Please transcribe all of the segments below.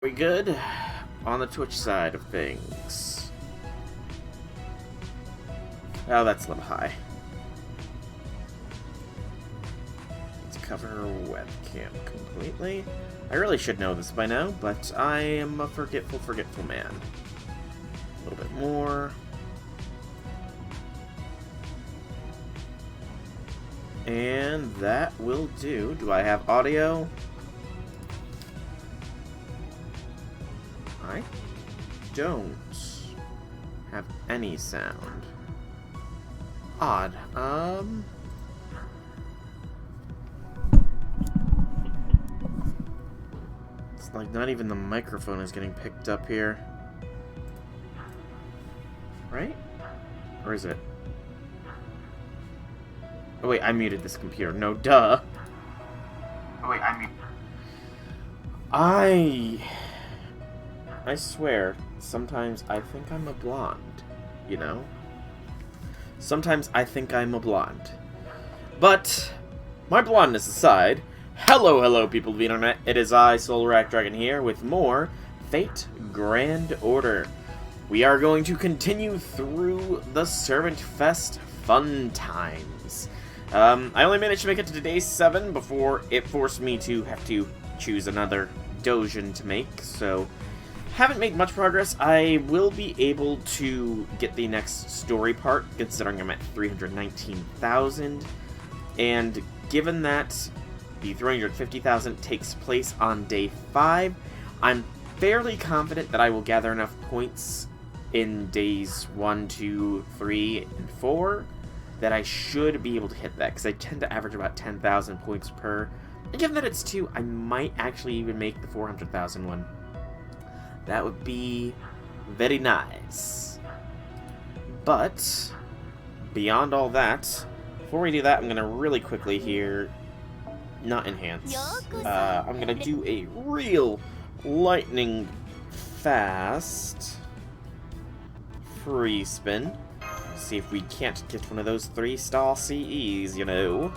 We good on the Twitch side of things? Oh, that's a little high. Let's cover webcam completely. I really should know this by now, but I am a forgetful man. A little bit more. And that will do. Do I have audio? I don't have any sound. Odd. It's like not even the microphone is getting picked up here. Right? Or is it? Oh wait, I muted this computer. No, duh. Oh wait, I swear, sometimes I think I'm a blonde, you know? Sometimes I think I'm a blonde. But, my blondness aside, hello people of the internet, it is I, Soulrack Dragon here, with more Fate Grand Order. We are going to continue through the Servant Fest fun times. I only managed to make it to day 7 before it forced me to have to choose another doujin to make, so haven't made much progress. I will be able to get the next story part, considering I'm at 319,000, and given that the 350,000 takes place on day 5, I'm fairly confident that I will gather enough points in days 1, 2, 3, and 4 that I should be able to hit that, because I tend to average about 10,000 points per. And given that it's 2, I might actually even make the 400,000 one. That would be very nice. But, beyond all that, before we do that, I'm going to really quickly here, not enhance, I'm going to do a real lightning fast free spin. See if we can't get one of those 3-star CEs, you know.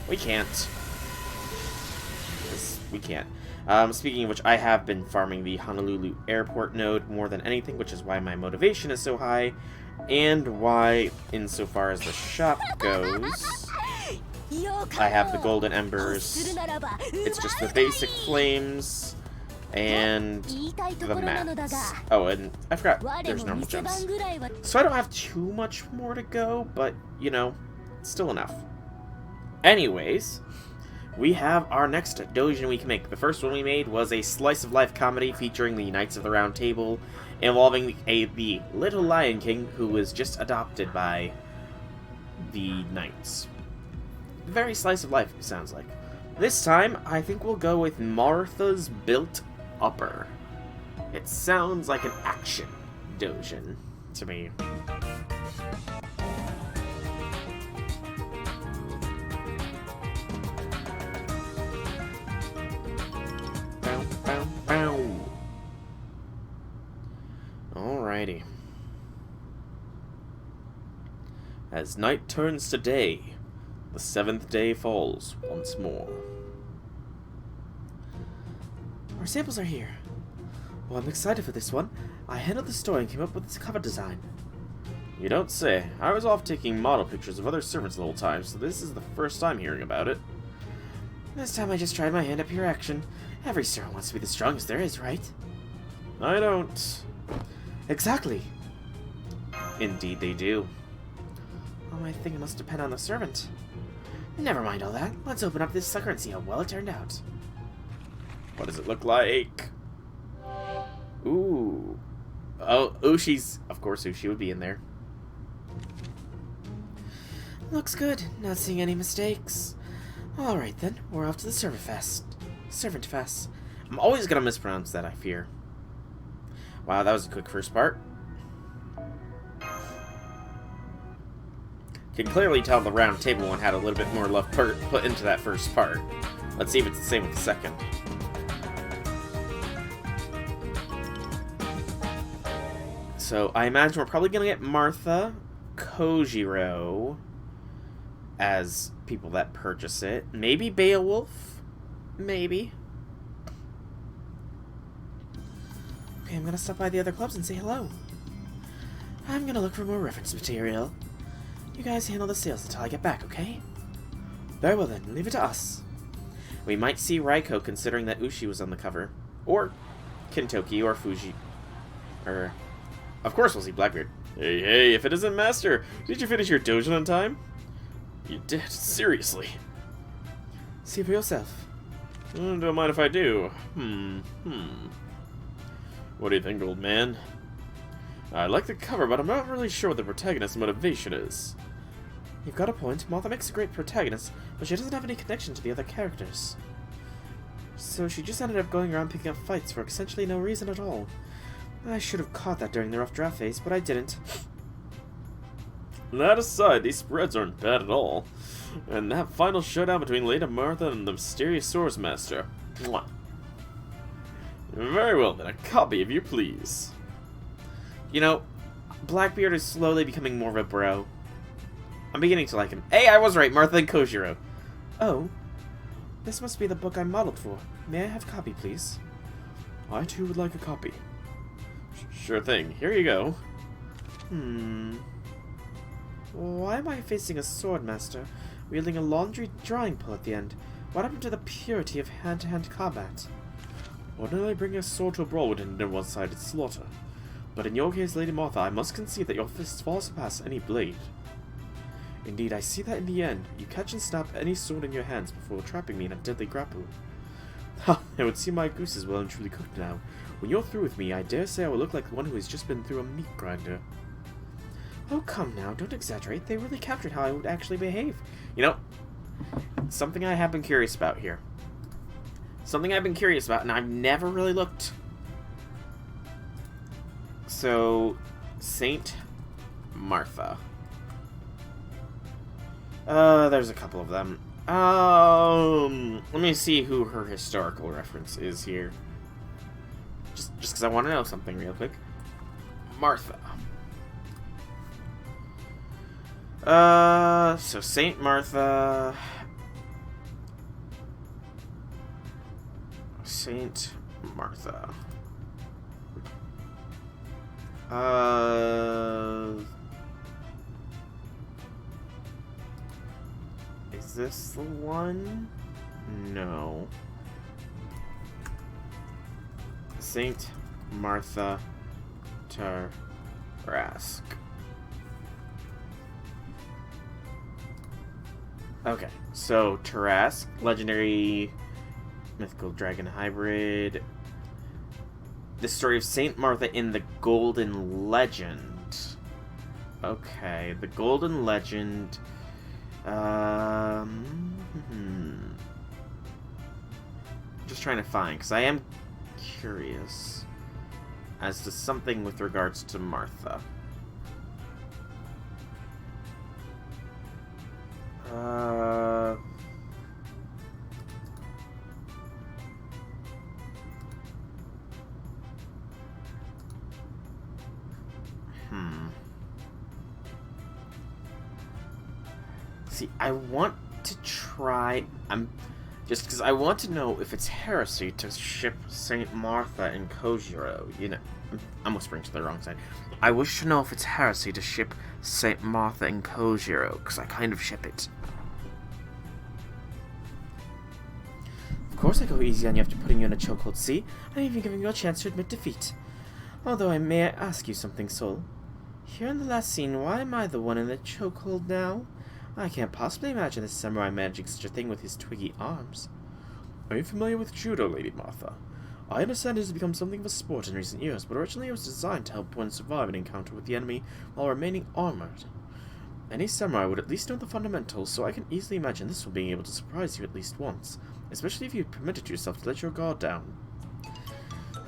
We can't. Yes, we can't. Speaking of which, I have been farming the Honolulu Airport node more than anything, which is why my motivation is so high, and why, insofar as the shop goes, I have the golden embers. It's just the basic flames and the mats. Oh, and I forgot, there's normal gems. So I don't have too much more to go, but, you know, still enough. Anyways, we have our next doujin we can make. The first one we made was a slice-of-life comedy featuring the Knights of the Round Table, involving the little Lion King who was just adopted by the Knights. Very slice-of-life, it sounds like. This time, I think we'll go with Martha's Built Upper. It sounds like an action doujin to me. Alrighty. As night turns to day, the 7th day falls once more. Our samples are here. Well, I'm excited for this one. I handled the story and came up with this cover design. You don't say. I was off taking model pictures of other servants the whole time, so this is the first time hearing about it. This time I just tried my hand at pure action. Every servant wants to be the strongest there is, right? I don't. Exactly. Indeed they do. Oh, I think it must depend on the servant. Never mind all that. Let's open up this sucker and see how well it turned out. What does it look like? Ooh. Oh, Ushi's... Of course Ushi would be in there. Looks good. Not seeing any mistakes. Alright then, we're off to the Servant Fest. I'm always gonna mispronounce that, I fear. Wow, that was a quick first part. Can clearly tell the round table one had a little bit more love put into that first part. Let's see if it's the same with the second. So, I imagine we're probably gonna get Martha, Kojiro as people that purchase it. Maybe Beowulf? Maybe. Okay, I'm gonna stop by the other clubs and say hello. I'm gonna look for more reference material. You guys handle the sales until I get back, okay? Very well then, leave it to us. We might see Raiko considering that Ushi was on the cover. Or Kintoki or Fuji. Of course we'll see Blackbeard. Hey, if it isn't Master, did you finish your dojo on time? You did, seriously. See for yourself. Don't mind if I do. What do you think, old man? I like the cover, but I'm not really sure what the protagonist's motivation is. You've got a point. Martha makes a great protagonist, but she doesn't have any connection to the other characters. So she just ended up going around picking up fights for essentially no reason at all. I should have caught that during the rough draft phase, but I didn't. That aside, these spreads aren't bad at all. And that final showdown between Lady Martha and the mysterious Swords Master. Mwah. Very well then, a copy if you please. You know, Blackbeard is slowly becoming more of a bro. I'm beginning to like him. Hey, I was right, Martha and Kojiro. Oh, this must be the book I modeled for. May I have a copy, please? I too would like a copy. Sure thing. Here you go. Why am I facing a sword master, wielding a laundry drying pull at the end? What happened to the purity of hand-to-hand combat? Ordinarily bringing a sword to a brawl would end in one-sided slaughter. But in your case, Lady Martha, I must concede that your fists far surpass any blade. Indeed, I see that in the end, you catch and snap any sword in your hands before trapping me in a deadly grapple. Ha! It would seem my goose is well and truly cooked now. When you're through with me, I dare say I will look like one who has just been through a meat grinder. Oh, come now, don't exaggerate. They really captured how I would actually behave. You know, something I have been curious about here. Something I've been curious about, and I've never really looked. So, Saint Martha. There's a couple of them. Let me see who her historical reference is here. Just because I want to know something real quick. Martha. So Saint Martha. Saint Martha. Is this the one? No. Saint Martha Tarask. Okay, so Tarask, legendary mythical dragon hybrid. The story of Saint Martha in the Golden Legend. Okay, the Golden Legend. Just trying to find, because I am curious as to something with regards to Martha. See, I want to try... just because I want to know if it's heresy to ship Saint Martha and Kojiro. You know, I'm whispering to the wrong side. I wish to know if it's heresy to ship Saint Martha and Kojiro, because I kind of ship it. Of course I go easy on you after putting you in a chokehold, see? I'm even giving you a chance to admit defeat. Although I may ask you something, Soul. Here in the last scene, why am I the one in the chokehold now? I can't possibly imagine this samurai managing such a thing with his twiggy arms. Are you familiar with judo, Lady Martha? I understand it has become something of a sport in recent years, but originally it was designed to help one survive an encounter with the enemy while remaining armored. Any samurai would at least know the fundamentals, so I can easily imagine this will be able to surprise you at least once, especially if you permitted yourself to let your guard down.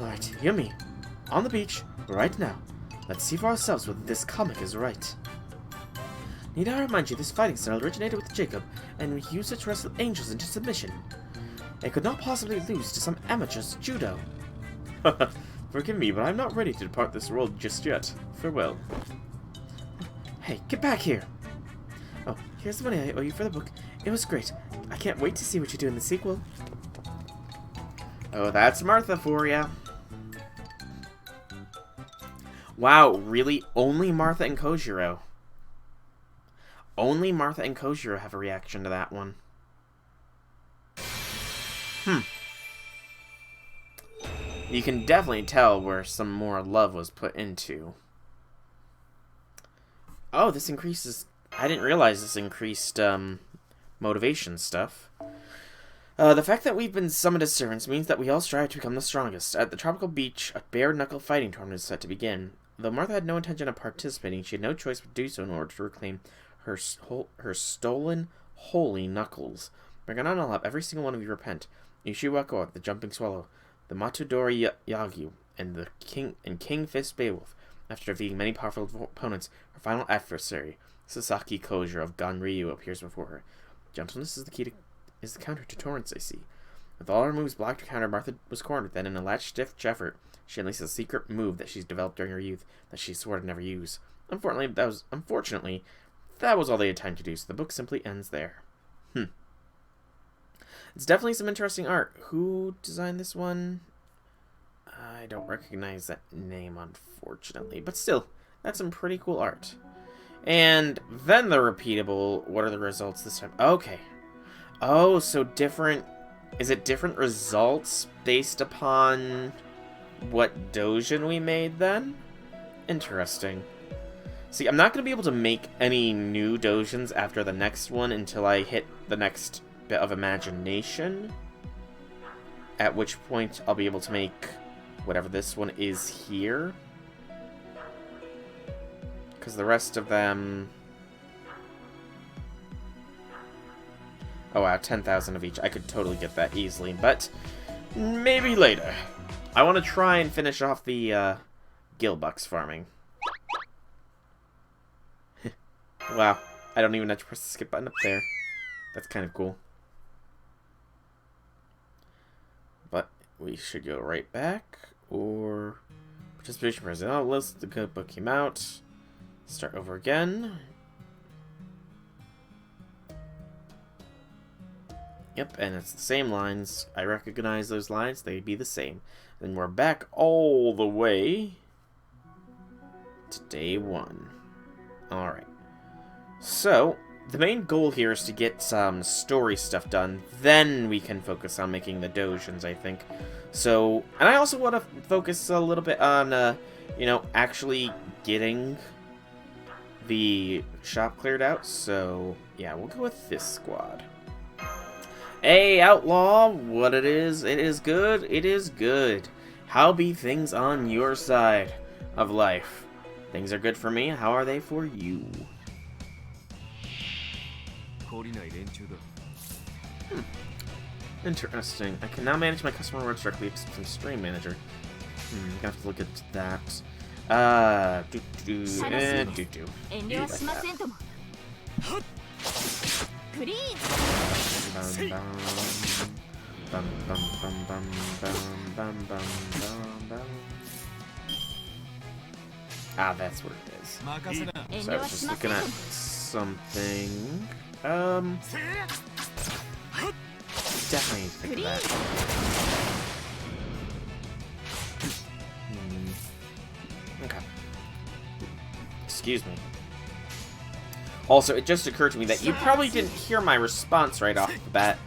Alright, hear me. On the beach, right now. Let's see for ourselves whether this comic is right. Need I remind you, this fighting style originated with Jacob, and we used it to wrestle angels into submission. It could not possibly lose to some amateur's judo. Forgive me, but I'm not ready to depart this world just yet. Farewell. Hey, get back here! Oh, here's the money I owe you for the book. It was great. I can't wait to see what you do in the sequel. Oh, that's Martha for ya. Wow, really? Only Martha and Kojiro. Only Martha and Kojiro have a reaction to that one. You can definitely tell where some more love was put into. Oh, this increases... I didn't realize this increased, motivation stuff. The fact that we've been summoned as servants means that we all strive to become the strongest. At the tropical beach, a bare-knuckle fighting tournament is set to begin. Though Martha had no intention of participating, she had no choice but to do so in order to reclaim her stolen holy knuckles. We're gonna have every single one of you repent. Yoshiwako, the Jumping Swallow, the Matadori Yagyu, and King Fist Beowulf. After defeating many powerful opponents, her final adversary, Sasaki Kojiro of Ganryu, appears before her. Gentleness is the counter to torrents, I see. With all her moves blocked or countered, Martha was cornered. Then, in a latch-stiff effort, she unleashed a secret move that she's developed during her youth that she swore to never use. Unfortunately, that was all they had time to do, so the book simply ends there. It's definitely some interesting art. Who designed this one? I don't recognize that name, unfortunately. But still, that's some pretty cool art. And then the repeatable, what are the results this time? Okay. Oh, so different... Is it different results based upon what doujin we made then? Interesting. See, I'm not going to be able to make any new doujins after the next one until I hit the next bit of imagination. At which point I'll be able to make whatever this one is here. Because the rest of them... Oh wow, 10,000 of each. I could totally get that easily, but maybe later. I want to try and finish off the Gilbucks farming. Wow, I don't even have to press the skip button up there. That's kind of cool. But we should go right back, or participation present. Oh, list the good book came out. Start over again. Yep, and it's the same lines. I recognize those lines. They'd be the same. Then we're back all the way to day 1. Alright. So, the main goal here is to get some story stuff done. Then we can focus on making the doujins, I think. So, and I also want to focus a little bit on, you know, actually getting the shop cleared out. So, yeah, we'll go with this squad. Hey, Outlaw, what it is good, it is good. How be things on your side of life? Things are good for me, how are they for you? Interesting. I can now manage my customer rewards directly from Stream Manager. I'm gonna have to look at that. Ah, that's what it is. So I was just looking at something. Definitely need to think of that. Okay. Excuse me. Also, it just occurred to me that you probably didn't hear my response right off the bat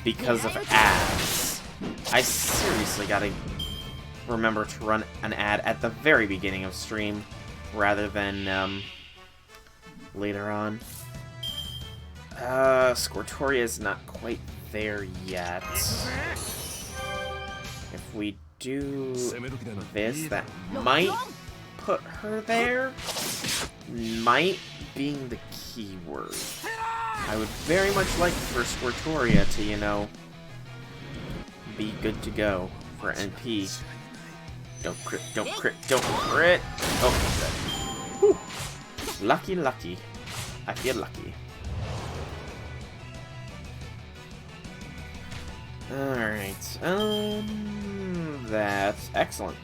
because of ads. I seriously gotta remember to run an ad at the very beginning of stream rather than later on. Squirtoria is not quite there yet. If we do this, that might put her there. Might being the key word. I would very much like for Squirtoria to, you know, be good to go for NP. Don't crit, don't crit, don't crit! Oh, good. Whew. Lucky, lucky. I feel lucky. Alright, that's excellent.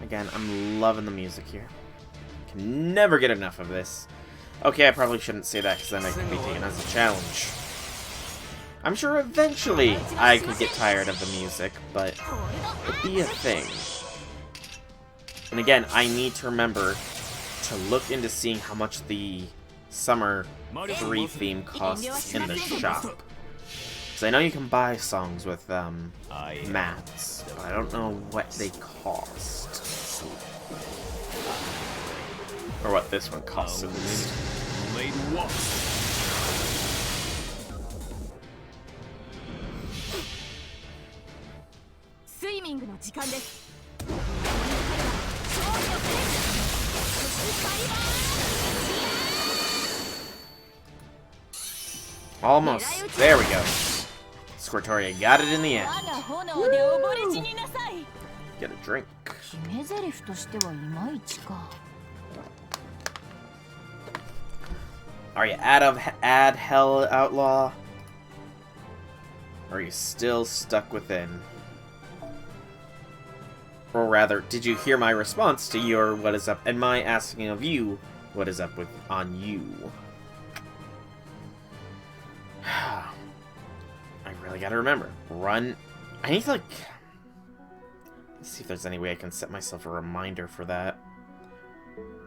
Again, I'm loving the music here. Can never get enough of this. Okay, I probably shouldn't say that because then it could be taken as a challenge. I'm sure eventually I could get tired of the music, but it'd be a thing. And again, I need to remember to look into seeing how much the Summer 3 theme costs in the shop. Because I know you can buy songs with mats, but I don't know what they cost. Or what this one costs at least. Almost. There we go. Squirtoria got it in the end. Woo! Get a drink. Are you ad hell outlaw? Or are you still stuck within? Or rather, did you hear my response to your what is up and my asking of you what is up with on you? I really gotta remember. Run. I need to like let's see if there's any way I can set myself a reminder for that.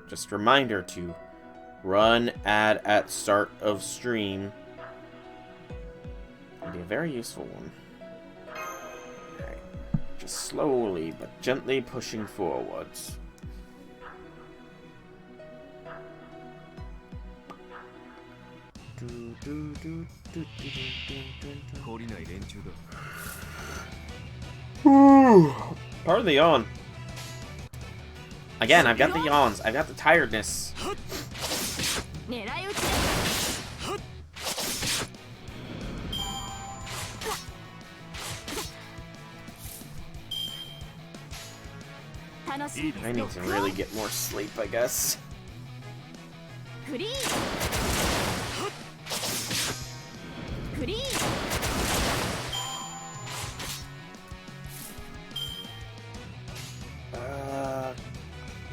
Just reminder to run ad at start of stream. It'd be a very useful one. Alright. Just slowly but gently pushing forwards. Pardon the yawn. Again, I've got the yawns. I've got the tiredness. I need to really get more sleep, I guess.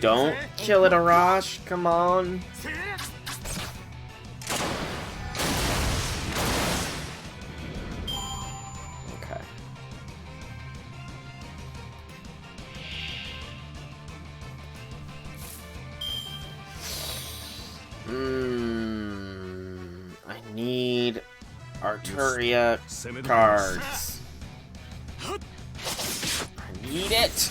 Don't kill it, Arash. Come on. Okay. I need Arturia cards. I need it.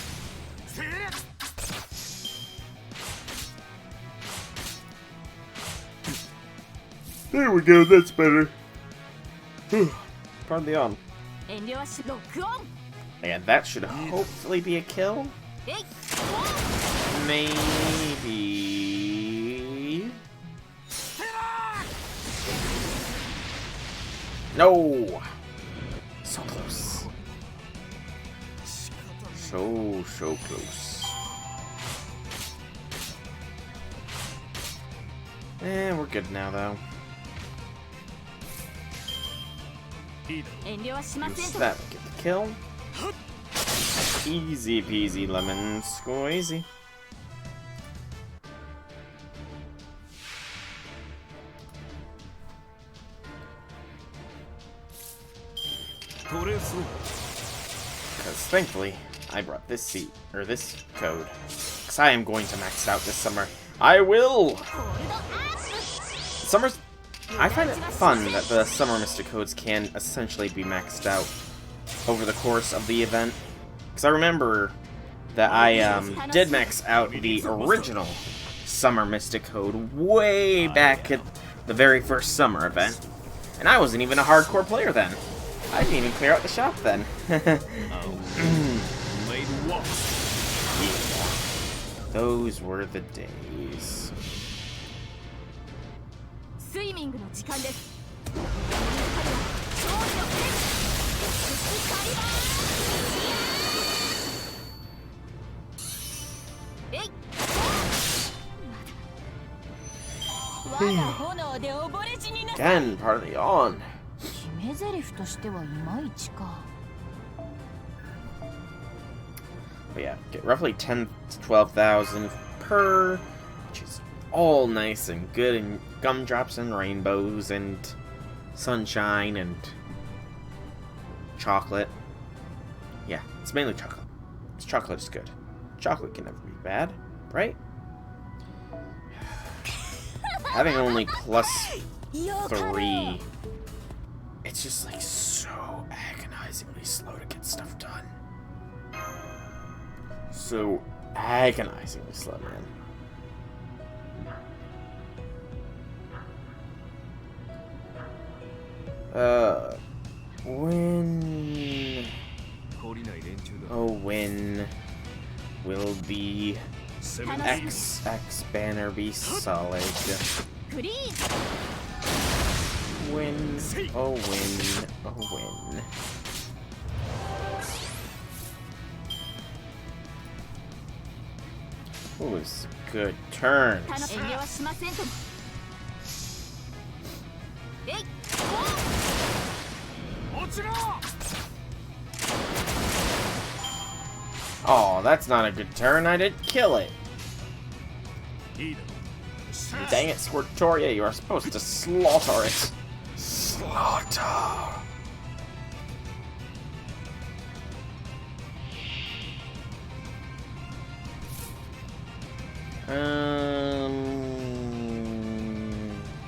There we go, that's better. Pardon the yawn. And that should hopefully be a kill. Maybe. No! So close. So close. We're good now, though. Use that, get the kill. Easy peasy lemon squeezy. Because thankfully, I brought this seat, or this code. Because I am going to max it out this summer. I will! I find it fun that the Summer Mystic Codes can essentially be maxed out over the course of the event. Because I remember that I did max out the original Summer Mystic Code way back at the very first summer event. And I wasn't even a hardcore player then. I didn't even clear out the shop then. Yeah. Those were the days. Again, party on. But yeah, get roughly 10 to 12,000 per, which is all nice and good, and gumdrops and rainbows and sunshine and chocolate. Yeah, it's mainly chocolate. Chocolate is good. Chocolate can never be bad, right? Having only +3, it's just like so agonizingly slow to get stuff done. So agonizingly slow, man. When will the XX banner be solid? When, oh when, oh when. Oh, it's good turns. Oh, that's not a good turn. I didn't kill it. Dang it, Squirtoria, you are supposed to slaughter it. Slaughter.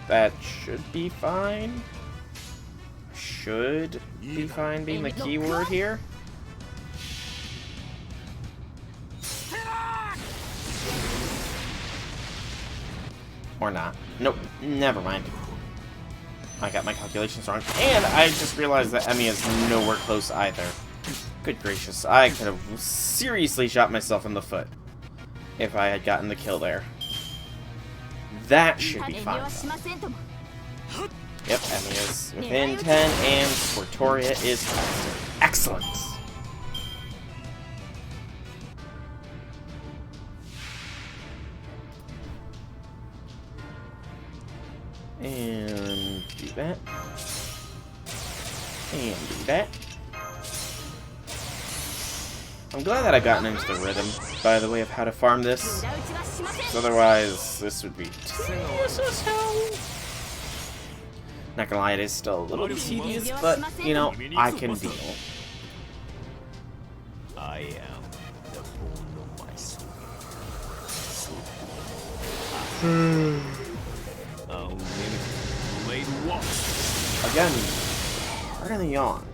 That should be fine. Should be fine being the keyword here. Or not. Nope, never mind. I got my calculations wrong. And I just realized that Emmy is nowhere close either. Good gracious, I could have seriously shot myself in the foot if I had gotten the kill there. That should be fine, though. Yep, Emmy is within 10, and Squirtoria is faster. Excellent! And do that. And do that. I'm glad that I've gotten into the rhythm, by the way, of how to farm this. Otherwise, this would be tedious as hell. Not gonna lie, it is still a little tedious, but, you know, I can deal. I am the bone of my soul. Again, pardon the yawn.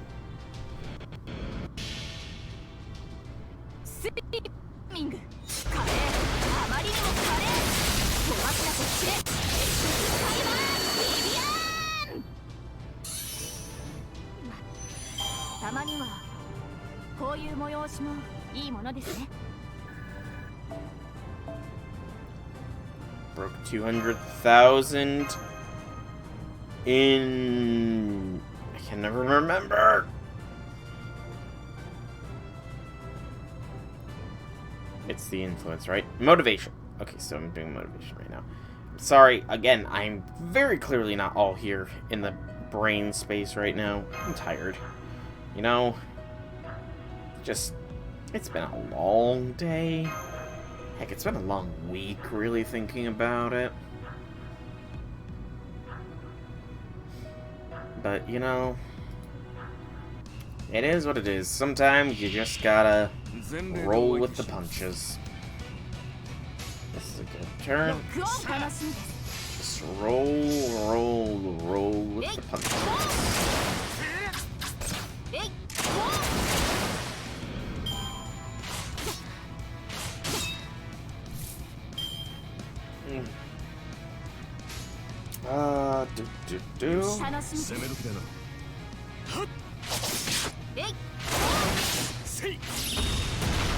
Broke 200,000 in... I can never remember. It's the influence, right? Motivation. Okay, so I'm doing motivation right now. Sorry, again, I'm very clearly not all here in the brain space right now. I'm tired. You know, just, it's been a long day. Heck, it's been a long week, really thinking about it. But, you know, it is what it is. Sometimes you just gotta roll with the punches. This is a good turn. Just roll with the punches.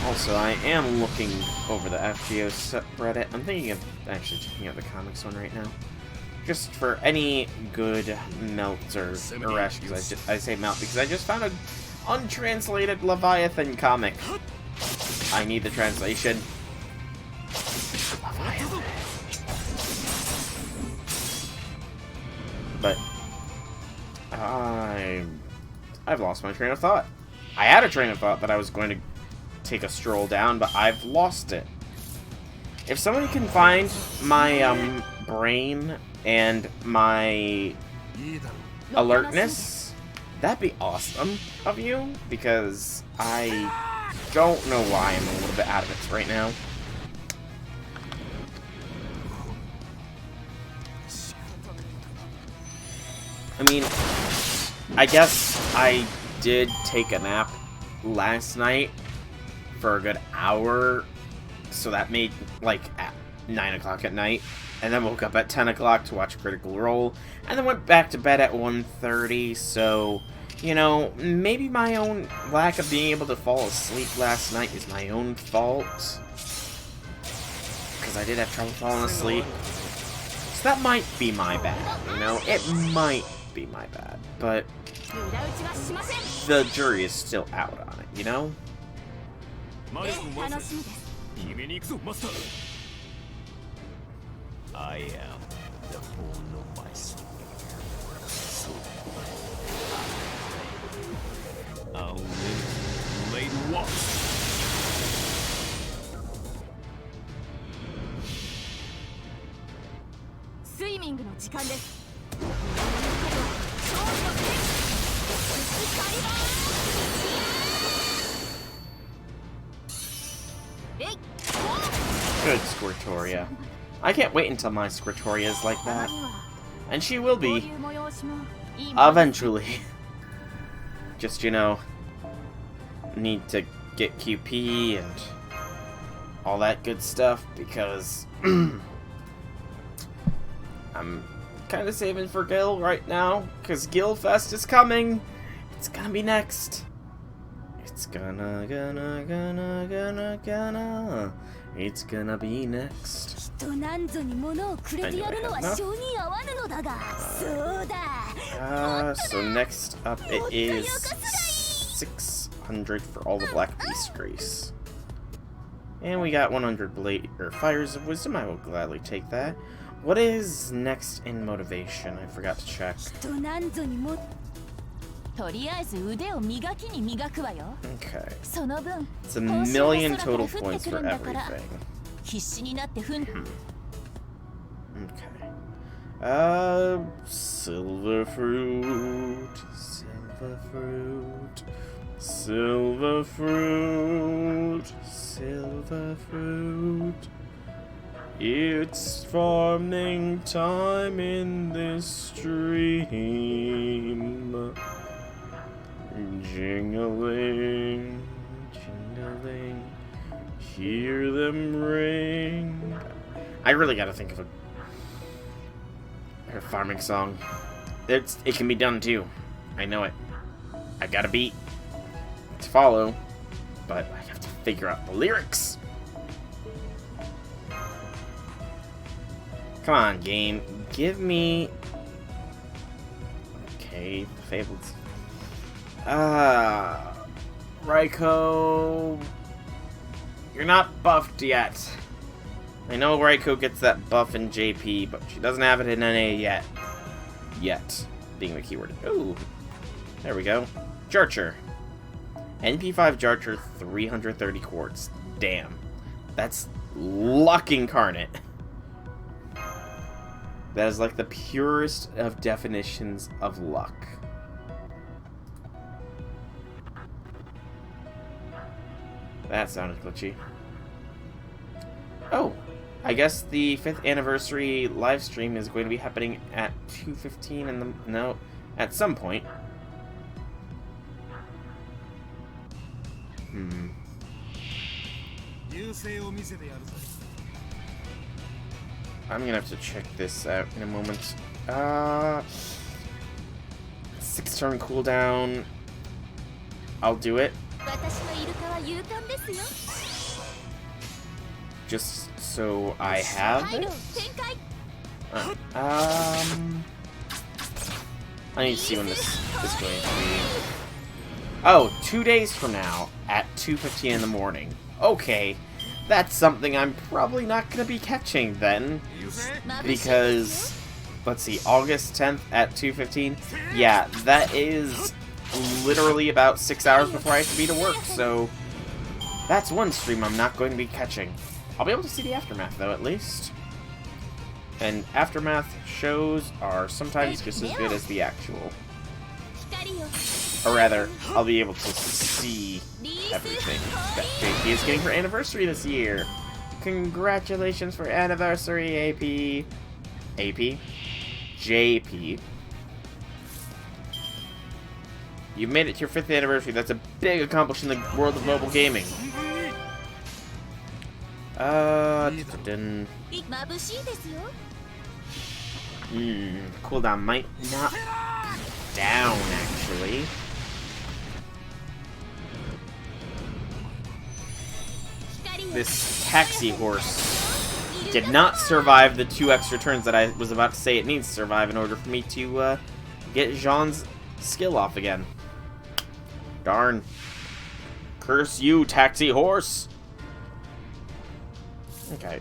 Also, I am looking over the FGO subreddit. I'm thinking of actually checking out the comics one right now. Just for any good melts or irrations. I say melt because I just found an untranslated Leviathan comic. I need the translation. Leviathan. But I've lost my train of thought. I had a train of thought that I was going to take a stroll down, but I've lost it. If somebody can find my brain and my alertness, that'd be awesome of you, because I don't know why I'm a little bit out of it right now. I mean, I guess I did take a nap last night for a good hour, so that made, like, at 9 o'clock at night, and then woke up at 10 o'clock to watch Critical Role, and then went back to bed at 1:30, so, you know, maybe my own lack of being able to fall asleep last night is my own fault, because I did have trouble falling asleep, so that might be my bad, you know, it might be my bad, but the jury is still out on it, you know? I am the bone of my soul. So I'll live late walks. スイミングの時間です。 Good Squirtoria. I can't wait until my Squirtoria is like that. And she will be. Eventually. Just, you know, need to get QP and all that good stuff, because I'm kind of saving for Gil right now, because Gil Fest is coming. It's gonna be next. It's gonna It's gonna be next. So next up it is 600 for all the Black Beast Grace. And we got 100 Blade or Fires of Wisdom. I will gladly take that. What is next in motivation? I forgot to check. Okay. It's 1,000,000 total points for everything. Okay. Silver fruit, silver fruit, silver fruit, silver fruit. It's farming time in this stream. Jingling, jingling, hear them ring. I really gotta think of a farming song. It can be done too. I know it. I got a beat to follow, but I have to figure out the lyrics. Come on, game. Give me... Okay, Fables. Raikou, you're not buffed yet. I know Raikou gets that buff in JP, but she doesn't have it in NA yet. Yet, being the keyword. Ooh, there we go. Jarcher. NP5 Jarcher, 330 quartz. Damn. That's luck incarnate. That is like the purest of definitions of luck. That sounded glitchy. Oh, I guess the 5th anniversary live stream is going to be happening at 2:15 in the... No, at some point. I'm gonna have to check this out in a moment. 6-turn cooldown. I'll do it. Just so I have it. I need to see when this is going to be. Oh, 2 days from now at 2:15 in the morning. Okay, that's something I'm probably not going to be catching then, because let's see, August 10th at 2:15. Yeah, that is literally about 6 hours before I have to be to work, so that's one stream I'm not going to be catching. I'll be able to see the aftermath, though, at least. And aftermath shows are sometimes just as good as the actual. Or rather, I'll be able to see everything that JP is getting for anniversary this year. Congratulations for anniversary, AP. AP? JP. You've made it to your 5th anniversary. That's a big accomplishment in the world of mobile gaming. Cooldown might not down, actually. This taxi horse did not survive the 2 extra turns that I was about to say it needs to survive in order for me to get Jean's skill off again. Darn. Curse you, taxi horse! Okay,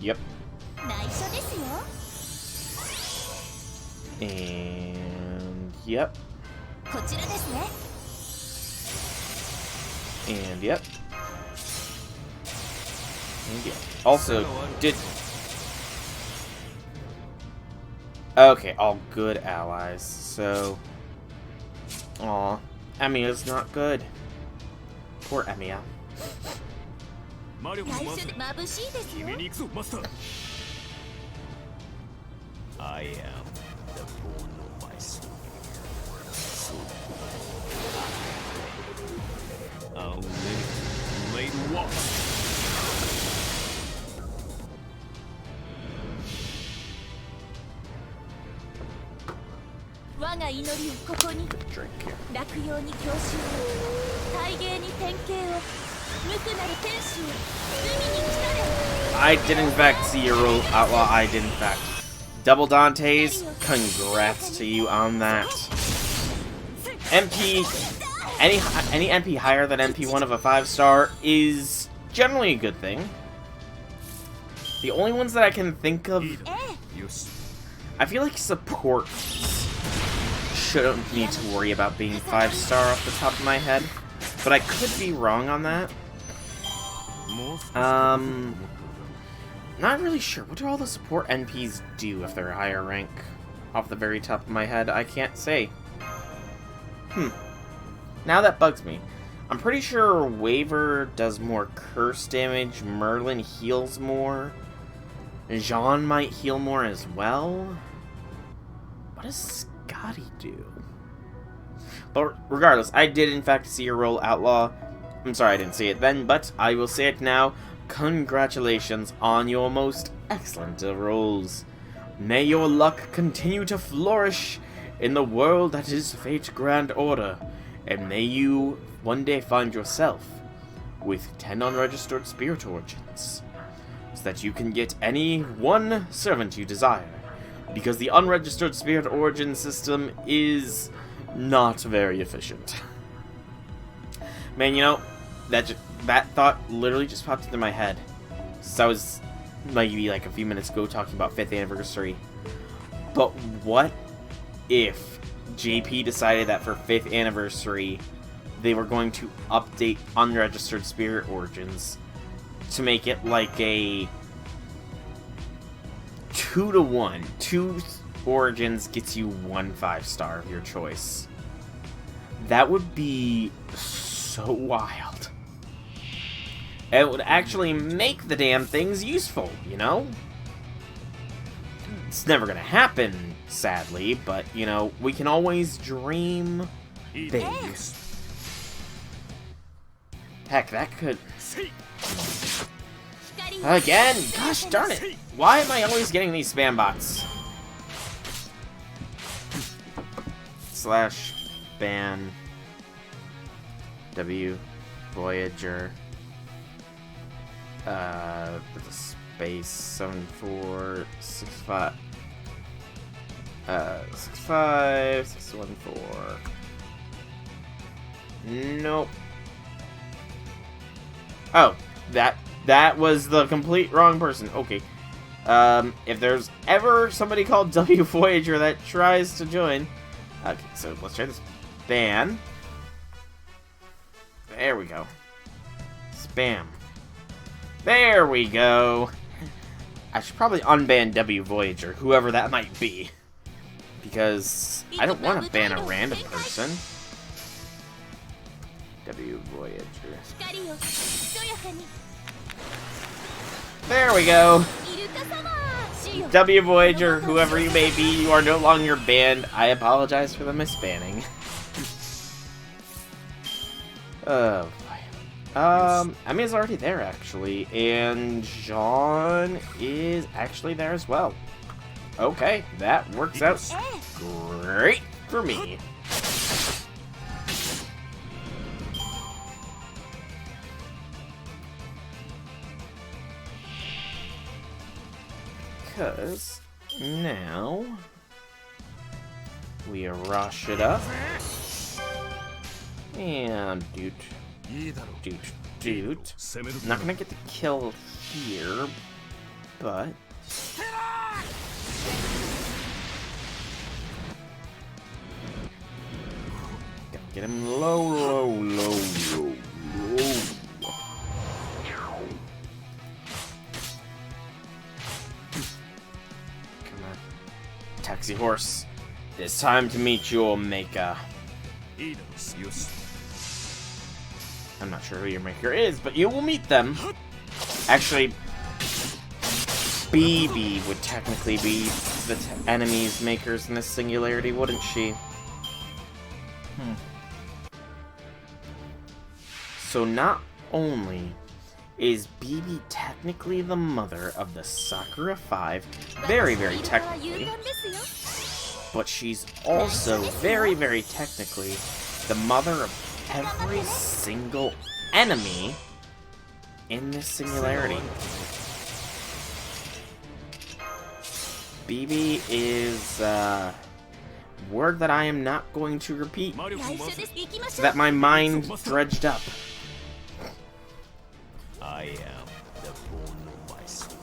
yep. And yep. And yep. And yep. Also, did... Okay, all good allies, so... Aw, Emiya's not good. Poor Emiya. I am the bone of my soul. I'll live to late walk. Drink here. I did in fact see your role. Well, I did in fact. Double Dante's, congrats to you on that. MP, any MP higher than MP1 of a 5-star is generally a good thing. The only ones that I can think of, I feel like support shouldn't need to worry about being 5-star off the top of my head, but I could be wrong on that. Not really sure. What do all the support NPs do if they're higher rank? Off the very top of my head, I can't say. Now that bugs me. I'm pretty sure Waver does more curse damage, Merlin heals more, Jean might heal more as well. What does Scotty do? But regardless, I did in fact see your role, Outlaw. I'm sorry I didn't see it then, but I will say it now. Congratulations on your most excellent roles. May your luck continue to flourish in the world that is Fate Grand Order, and may you one day find yourself with 10 unregistered spirit origins, so that you can get any one servant you desire, because the unregistered spirit origin system is not very efficient. Man, you know, that thought literally just popped into my head. So I was maybe like a few minutes ago talking about 5th anniversary. But what if JP decided that for 5th anniversary they were going to update unregistered spirit origins to make it like a 2-to-1. 2 origins gets you 1 5-star of your choice. That would be so wild. It would actually make the damn things useful, you know? It's never gonna happen, sadly, but, you know, we can always dream big. Heck, that could... Again! Gosh darn it! Why am I always getting these spam bots? / ban W Voyager with a space 7465 65 614. Nope. Oh, that was the complete wrong person. Okay. If there's ever somebody called W Voyager that tries to join, okay, so let's try this. Ban. There we go. Spam. There we go. I should probably unban W Voyager, whoever that might be. Because I don't want to ban a random person. W Voyager. There we go. W Voyager, whoever you may be, you are no longer banned. I apologize for the misbanning. Oh boy. Emi's already there actually, and Jean is actually there as well. Okay, that works out great for me. Because now we rush it up and doot. Not gonna get the kill here, but gotta get him low. Come on, taxi horse. It's time to meet your maker. I'm not sure who your maker is, but you will meet them. Actually, BB would technically be the enemy's makers in this singularity, wouldn't she? So not only is BB technically the mother of the Sakura 5, very, very technically, but she's also very, very technically the mother of every single enemy in this singularity. BB is a word that I am not going to repeat, so that my mind dredged up. I am the bone of my soul.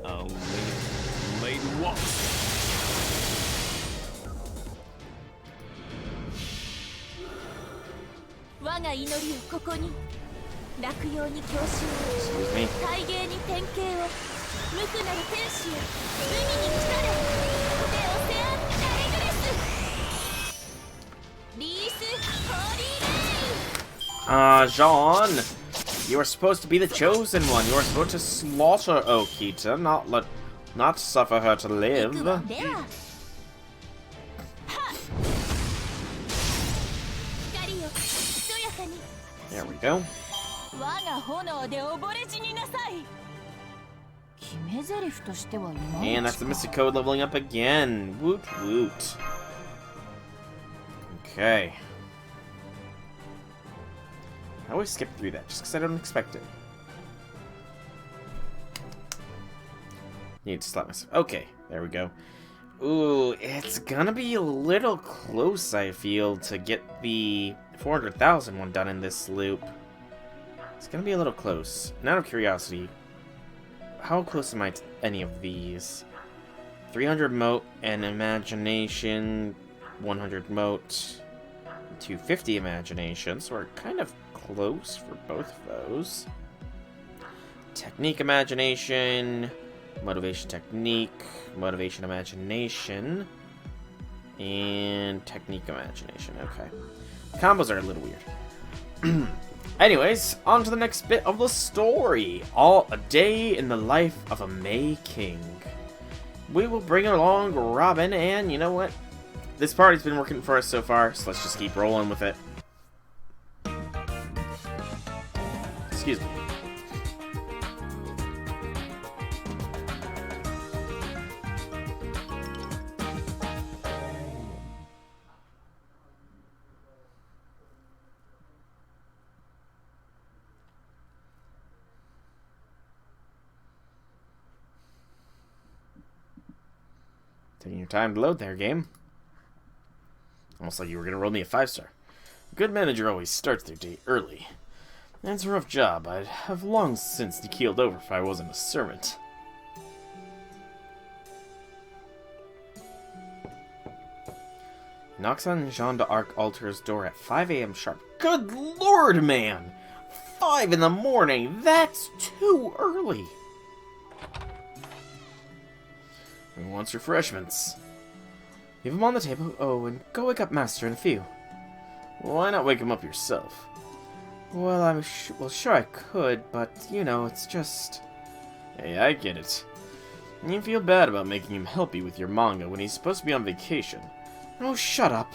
I'll made walk. Excuse me. Jean, you are supposed to be the chosen one. You are supposed to slaughter Okita, not suffer her to live. There we go. And that's the Mystic Code leveling up again. Woot woot. Okay. I always skip through that just because I don't expect it. Need to slap myself. Okay, there we go. Ooh, it's gonna be a little close, I feel, to get the 400,000 one done in this loop. It's gonna be a little close. And out of curiosity, how close am I to any of these? 300 mote and imagination, 100 mote, 250 imagination, so we're kind of close for both of those. Technique imagination, motivation technique, motivation imagination, and technique imagination. Okay. Combos are a little weird. Anyways, on to the next bit of the story. All a day in the life of a May King. We will bring along Robin, and you know what? This party's been working for us so far, so let's just keep rolling with it. Excuse me. Taking your time to load there, game. Almost like you were going to roll me a 5-star. A good manager always starts their day early. That's a rough job. I'd have long since keeled over if I wasn't a servant. Knocks on Jean d'Arc Altar's door at 5 a.m. sharp. Good lord, man! 5 in the morning, that's too early! Who wants refreshments? Leave them on the table. Oh, and go wake up Master in a few. Why not wake him up yourself? Well, sure I could, but, you know, it's just... Hey, I get it. You feel bad about making him help you with your manga when he's supposed to be on vacation. Oh, shut up.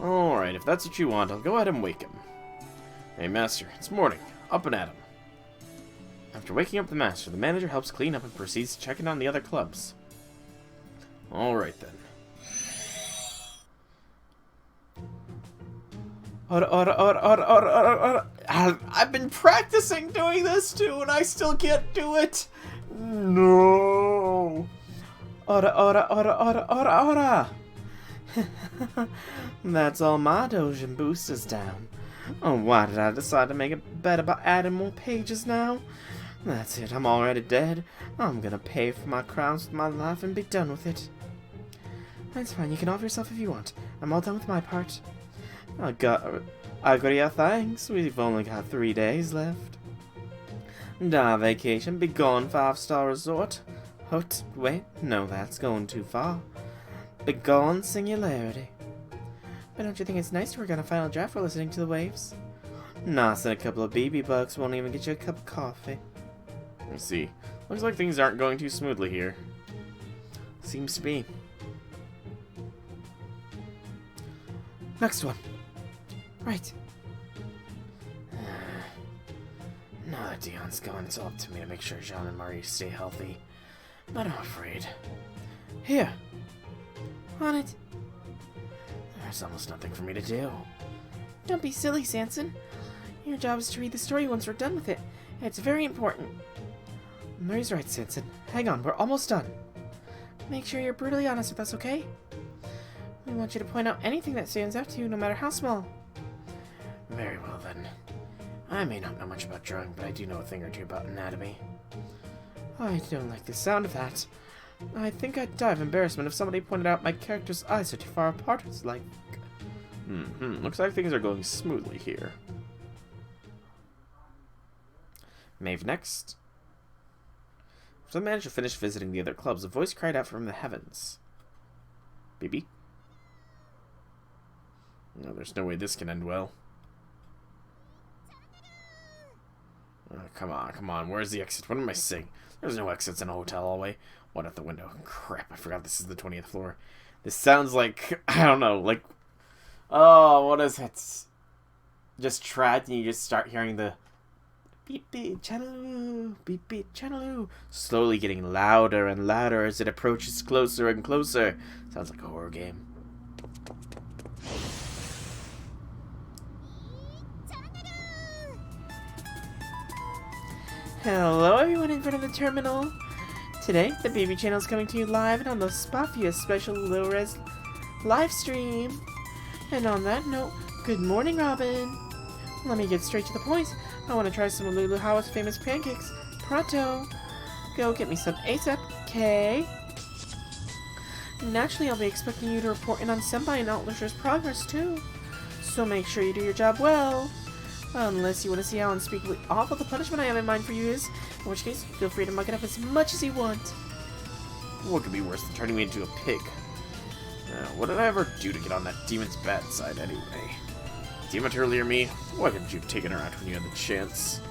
Alright, if that's what you want, I'll go ahead and wake him. Hey, Master, it's morning. Up and at him. After waking up the Master, the manager helps clean up and proceeds to check in on the other clubs. Alright then. I've been practicing doing this too, and I still can't do it. No. Ora. That's all my Dojin boosters down. Oh, why did I decide to make a bet about adding more pages now? That's it, I'm already dead. I'm gonna pay for my crimes with my life and be done with it. That's fine, you can off yourself if you want. I'm all done with my part. I got your thanks. We've only got 3 days left. Die vacation, be gone 5-star resort. Wait, no, that's going too far. Be gone singularity. But don't you think it's nice to work on a final draft while listening to the waves? Nah, said a couple of BB bugs won't even get you a cup of coffee. I see. Looks like things aren't going too smoothly here. Seems to be. Next one. Right. Now that Dion's gone, it's up to me to make sure Jean and Marie stay healthy. But I'm afraid. Here. On it. There's almost nothing for me to do. Don't be silly, Sanson. Your job is to read the story once we're done with it. It's very important. Marie's right, Sanson. Hang on, we're almost done. Make sure you're brutally honest with us, okay? We want you to point out anything that stands out to you, no matter how small. Very well, then. I may not know much about drawing, but I do know a thing or two about anatomy. I don't like the sound of that. I think I'd die of embarrassment if somebody pointed out my character's eyes are too far apart. It's like... Looks like things are going smoothly here. Maeve next. After the manager finished visiting the other clubs, a voice cried out from the heavens. BB? No, there's no way this can end well. Oh, come on. Where's the exit? What am I saying? There's no exits in a hotel hallway. What at the window? Crap, I forgot this is the 20th floor. This sounds like, I don't know, like... Oh, what is it? Just trapped and you just start hearing the... Beep beep channel, beep beep channel, slowly getting louder and louder as it approaches closer and closer. Sounds like a horror game. Hello everyone in front of the terminal. Today, the BB channel is coming to you live and on the spot via special low-res live stream. And on that note, good morning, Robin. Let me get straight to the point. I want to try some of Lulu Howa's famous pancakes. Pronto. Go get me some ASAP, okay? Naturally, I'll be expecting you to report in on Senpai and Outlasher's progress, too. So make sure you do your job well. Unless you want to see how unspeakably awful the punishment I have in mind for you is, in which case, feel free to mug it up as much as you want. What could be worse than turning me into a pig? What did I ever do to get on that demon's bad side, anyway? Demon earlier me? Why couldn't you have taken her out when you had the chance?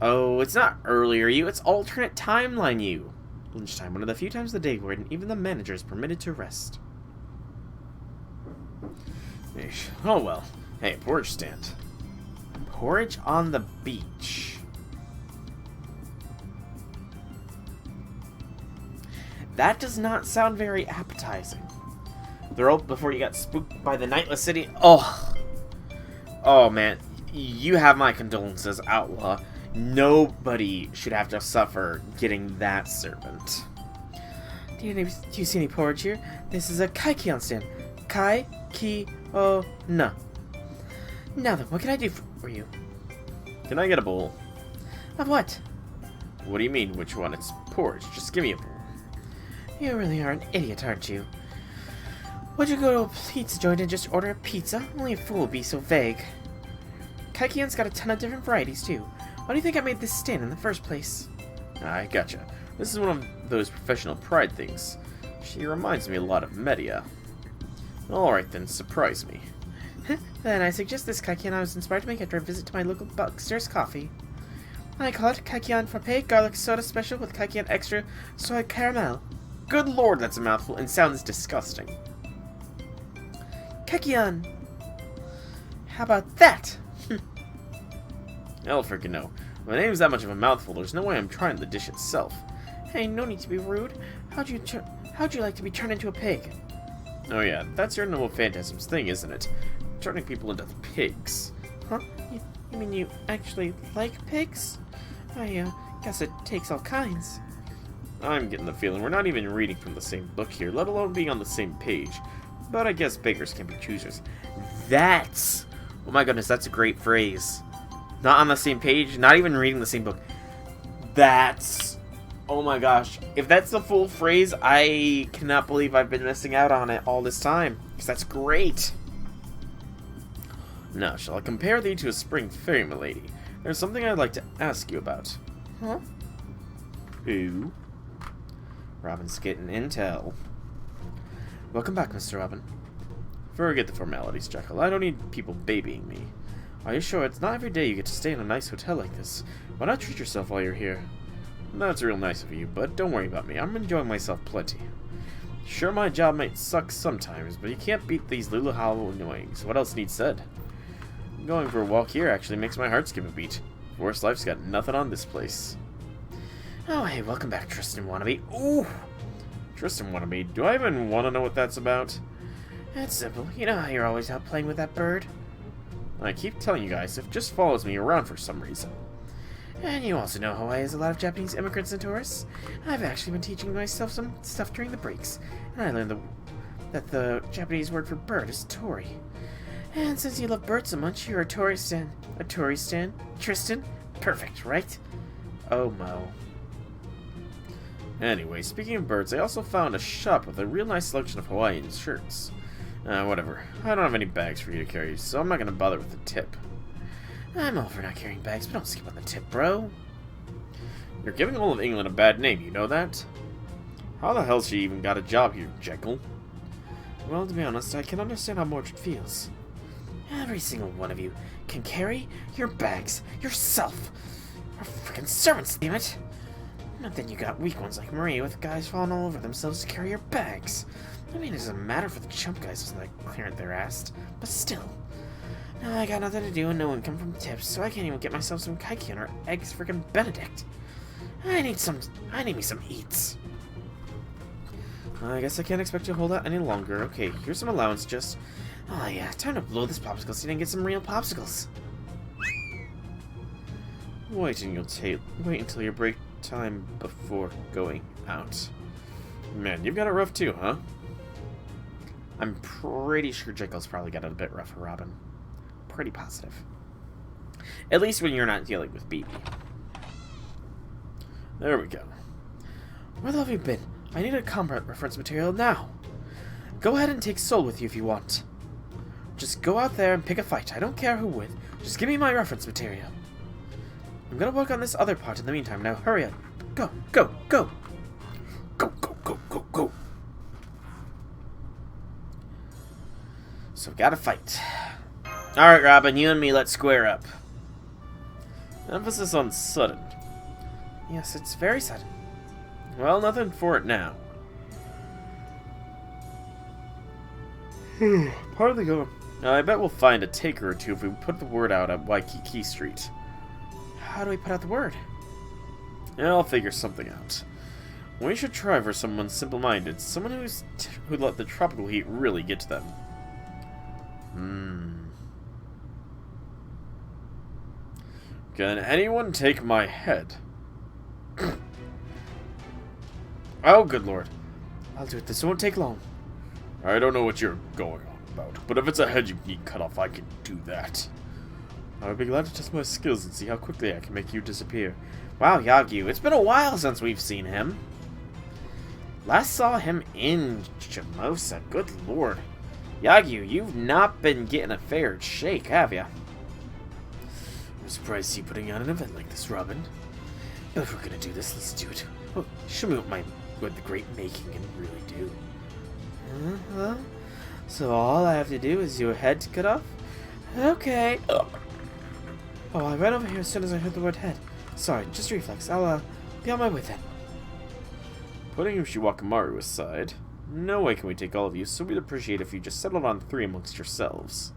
Oh, it's not earlier you, it's alternate timeline you. Lunchtime, one of the few times of the day where even the manager is permitted to rest. Eesh. Oh well. Hey, porridge stand. Porridge on the beach. That does not sound very appetizing. The rope before you got spooked by the Nightless City. Oh. Oh, man. You have my condolences, Outlaw. Nobody should have to suffer getting that servant. Do you see any porridge here? This is a Kai-Ki-on stand. Kai-Ki-o-na. Now then, what can I do for you? Can I get a bowl? Of what? What do you mean, which one? It's porridge. Just give me a bowl. You really are an idiot, aren't you? Would you go to a pizza joint and just order a pizza? Only a fool would be so vague. Kaikion's got a ton of different varieties, too. Why do you think I made this stand in the first place? I gotcha. This is one of those professional pride things. She reminds me a lot of Media. Alright then, surprise me. Then I suggest this Kaikion I was inspired to make after a visit to my local Buckster's Coffee. I call it Kaikion Frappe Garlic Soda Special with Kaikion Extra Soy Caramel. Good lord, that's a mouthful and sounds disgusting. Kaikion! How about that? Hell freaking no. My name's that much of a mouthful, there's no way I'm trying the dish itself. Hey, no need to be rude. How'd you like to be turned into a pig? Oh yeah, that's your Noble Phantasms thing, isn't it? Turning people into pigs. Huh? You mean you actually like pigs? I guess it takes all kinds. I'm getting the feeling we're not even reading from the same book here, let alone being on the same page. But I guess beggars can be choosers. That's... Oh my goodness, that's a great phrase. Not on the same page, not even reading the same book. That's... Oh my gosh. If that's the full phrase, I cannot believe I've been missing out on it all this time. Because that's great. Now, shall I compare thee to a spring fairy, milady? There's something I'd like to ask you about. Huh? Ooh. Robin's getting intel. Welcome back, Mr. Robin. Forget the formalities, Jekyll. I don't need people babying me. Are you sure? It's not every day you get to stay in a nice hotel like this. Why not treat yourself while you're here? That's real nice of you, but don't worry about me. I'm enjoying myself plenty. Sure, my job might suck sometimes, but you can't beat these little hollow annoyings. What else needs said? Going for a walk here actually makes my heart skip a beat. Forest life's got nothing on this place. Oh, hey, welcome back, Tristan Wannabe. Ooh! Tristan Wannabe, do I even want to know what that's about? It's simple. You know how you're always out playing with that bird? I keep telling you guys, it just follows me around for some reason. And you also know Hawaii has a lot of Japanese immigrants and tourists. I've actually been teaching myself some stuff during the breaks, and I learned that the Japanese word for bird is tori. And since you love birds so much, you're a tori stan. A tori stan? Tristan? Perfect, right? Oh, Mo. Anyway, speaking of birds, I also found a shop with a real nice selection of Hawaiian shirts. Whatever. I don't have any bags for you to carry, so I'm not gonna bother with the tip. I'm all for not carrying bags, but don't skip on the tip, bro. You're giving all of England a bad name, you know that? How the hell's she even got a job here, Jekyll? Well, to be honest, I can understand how Mordred feels. Every single one of you can carry your bags yourself. We're freaking servants, damn it! Not then you got weak ones like Marie with guys falling all over themselves to carry your bags. I mean, it doesn't matter for the chump guys who's like clearing their ass, but still. Now I got nothing to do and no income from tips, so I can't even get myself some Kaikion or eggs freaking Benedict. I need me some eats. I guess I can't expect you to hold out any longer. Okay, here's some allowance just... Oh yeah, time to blow this popsicle so you didn't get some real popsicles. Wait until your break time before going out. Man, you've got it rough too, huh? I'm pretty sure Jekyll's probably got it a bit rough for Robin. Pretty positive. At least when you're not dealing with BB. There we go. Where the hell have you been? I need a combat reference material now. Go ahead and take Soul with you if you want. Just go out there and pick a fight. I don't care who with. Just give me my reference material. I'm gonna work on this other part in the meantime. Now hurry up. Go, go, go. Go, go, go, go, go. So gotta fight. Alright, Robin, you and me, let's square up. Emphasis on sudden. Yes, it's very sudden. Well, nothing for it now. Partly go. I bet we'll find a taker or two if we put the word out at Waikiki Street. How do we put out the word? Yeah, I'll figure something out. We should try for someone simple-minded, someone who'd let the tropical heat really get to them. Can anyone take my head? Oh, good lord. I'll do it. This won't take long. I don't know what you're going on about, but if it's a head you need cut off, I can do that. I would be glad to test my skills and see how quickly I can make you disappear. Wow, Yagyu, it's been a while since we've seen him. Last saw him in Jamosa. Good lord. Yagyu, you've not been getting a fair shake, have ya? I'm surprised to see you putting on an event like this, Robin. But if we're gonna do this, let's do it. Oh, show me what the great making can really do. Well, so all I have to do is your head to cut off? Okay. Oh, I ran over here as soon as I heard the word head. Sorry, just reflex. I'll be on my way then. Putting Yoshiwakamaru aside, no way can we take all of you, so we'd appreciate if you just settled on 3 amongst yourselves.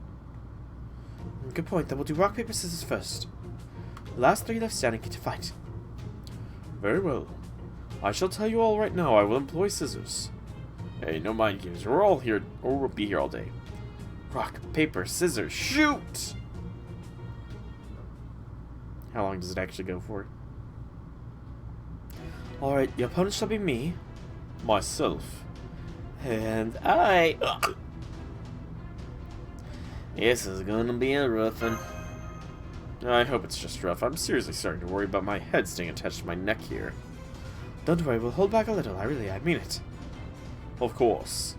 Good point. Then we'll do rock, paper, scissors first. The last 3 left standing get to fight. Very well. I shall tell you all right now, I will employ scissors. Hey, no mind games, we're all here, or we'll be here all day. Rock, paper, scissors, shoot! How long does it actually go for? Alright, your opponent shall be me. Myself. And I... This is gonna be a rough one. I hope it's just rough. I'm seriously starting to worry about my head staying attached to my neck here. Don't worry, we'll hold back a little. I mean it. Of course.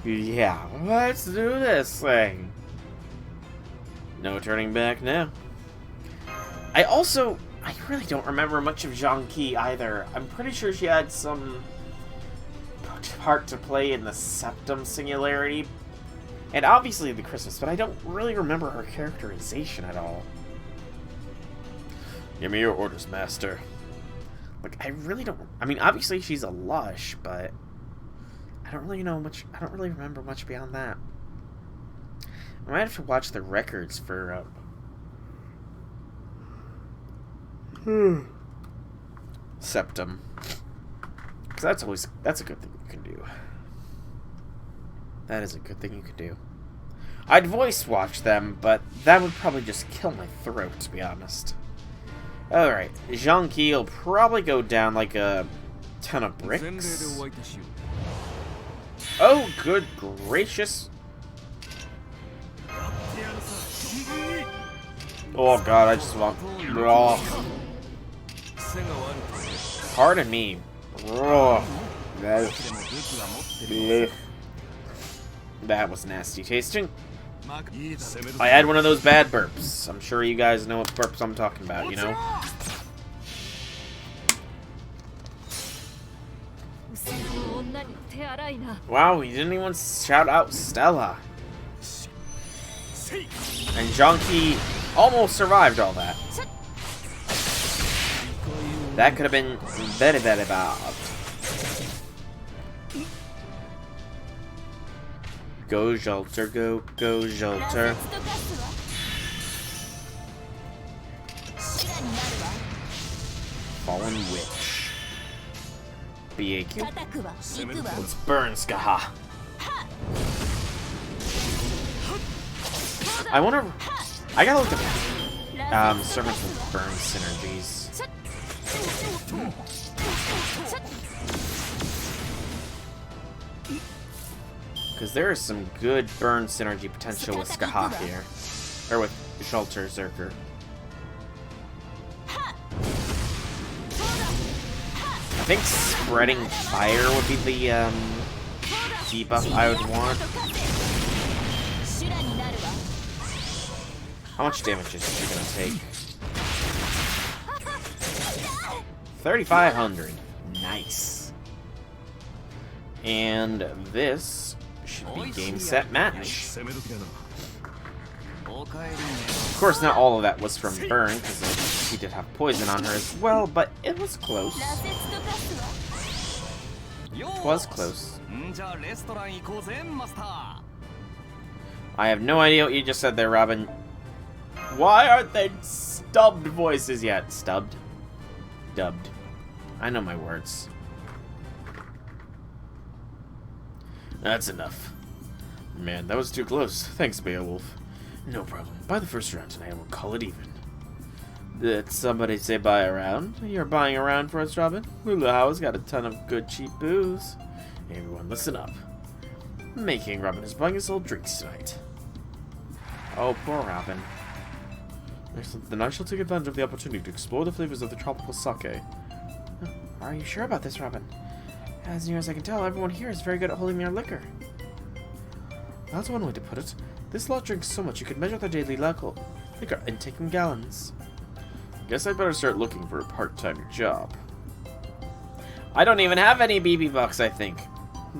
Yeah, let's do this thing. No turning back now. I really don't remember much of Zhang Qi either. I'm pretty sure she had some part to play in the Septum Singularity. And obviously the Christmas, but I don't really remember her characterization at all. Give me your orders, Master. Like, I really don't... I mean, obviously she's a lush, but... I don't really know much... I don't really remember much beyond that. I might have to watch the records for... Septum. Because that's a good thing you can do. That is a good thing you can do. I'd voice watch them, but that would probably just kill my throat, to be honest. Alright, Zhang Qi will probably go down like a ton of bricks. Oh, good gracious. Oh god, I just want... Oh. Pardon me. Oh. That was nasty tasting. I had one of those bad burps. I'm sure you guys know what burps I'm talking about, you know? Wow, he didn't even shout out Stella. And Zhang Qi almost survived all that. That could have been very, very bad. Go, Jolter, go, Jolter. Fallen Witch. BAQ. Let's burn, Skaha. I wonder... I gotta look at servants with burn synergies. Because there is some good burn synergy potential with Skaha here. Or with Jolter Zerker. I think spreading fire would be the debuff I would want. How much damage is she gonna take? 3,500. Nice. And this should be game, set, match. Of course, not all of that was from burn, because she did have poison on her as well, but it was close. It was close. I have no idea what you just said there, Robin. Why aren't they stubbed voices yet? Stubbed? Dubbed. I know my words. That's enough. Man, that was too close. Thanks, Beowulf. No problem. By the first round tonight, we'll call it even. Did somebody say buy a round? You're buying a round for us, Robin? Lulahawa's got a ton of good cheap booze. Hey, everyone, listen up. Making Robin is buying us all drinks tonight. Oh, poor Robin. Then I shall take advantage of the opportunity to explore the flavors of the tropical sake. Are you sure about this, Robin? As near as I can tell, everyone here is very good at holding their liquor. That's one way to put it. This lot drinks so much you could measure their daily liquor intake in gallons. Guess I'd better start looking for a part-time job. I don't even have any BB bucks, I think.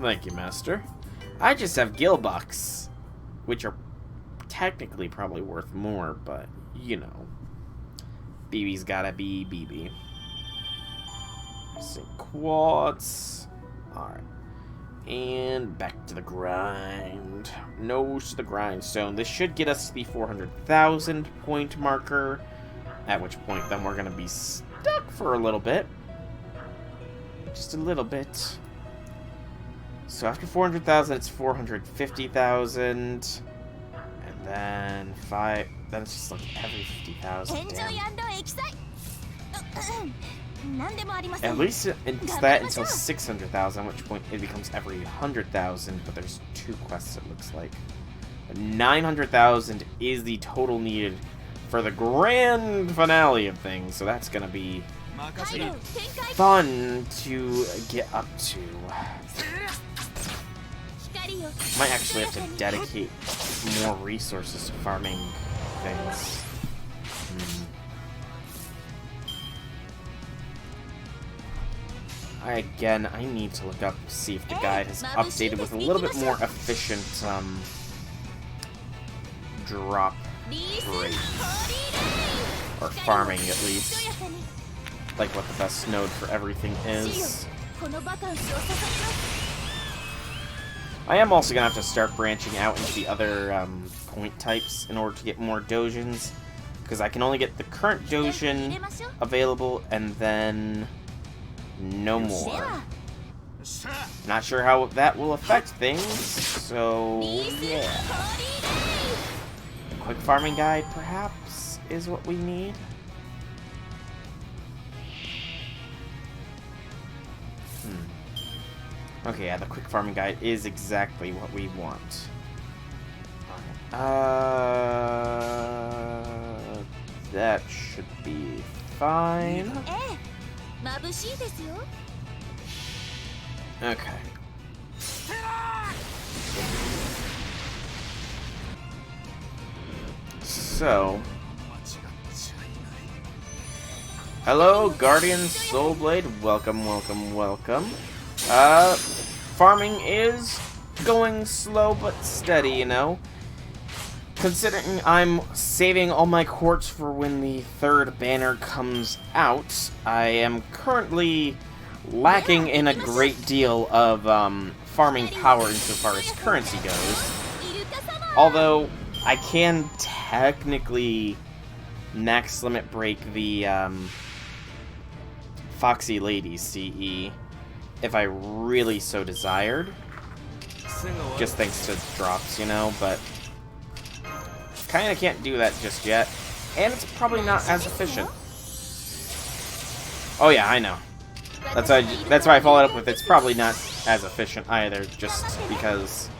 Thank you, Master. I just have Gil bucks, which are technically probably worth more, but, you know. BB's gotta be BB. St. Quartz. Alright. And back to the grind. Nose to the grindstone. This should get us to the 400,000 point marker. At which point, then we're going to be stuck for a little bit. Just a little bit. So after 400,000, it's 450,000. And then 5... Then it's just like every 50,000. At least it's that until 600,000, at which point it becomes every 100,000, but there's 2 quests, it looks like. 900,000 is the total needed for the grand finale of things, so that's gonna be fun to get up to. Might actually have to dedicate more resources to farming things. I need to look up to see if the guide has updated with a little bit more efficient drop rate. Or farming, at least. Like what the best node for everything is. I am also going to have to start branching out into the other point types in order to get more dojins. Because I can only get the current dojin available and then no more. Not sure how that will affect things, so yeah. A quick farming guide, perhaps, is what we need. Okay, yeah, the quick farming guide is exactly what we want. That should be fine. Okay. So, hello, Guardian Soulblade. Welcome, welcome, welcome. Farming is going slow but steady, you know. Considering I'm saving all my quartz for when the 3rd banner comes out, I am currently lacking in a great deal of farming power insofar as currency goes. Although, I can technically max limit break the Foxy Lady CE if I really so desired. Just thanks to drops, you know, but kinda can't do that just yet. And it's probably not as efficient. Oh yeah, I know. That's why I followed up with it's probably not as efficient either, just because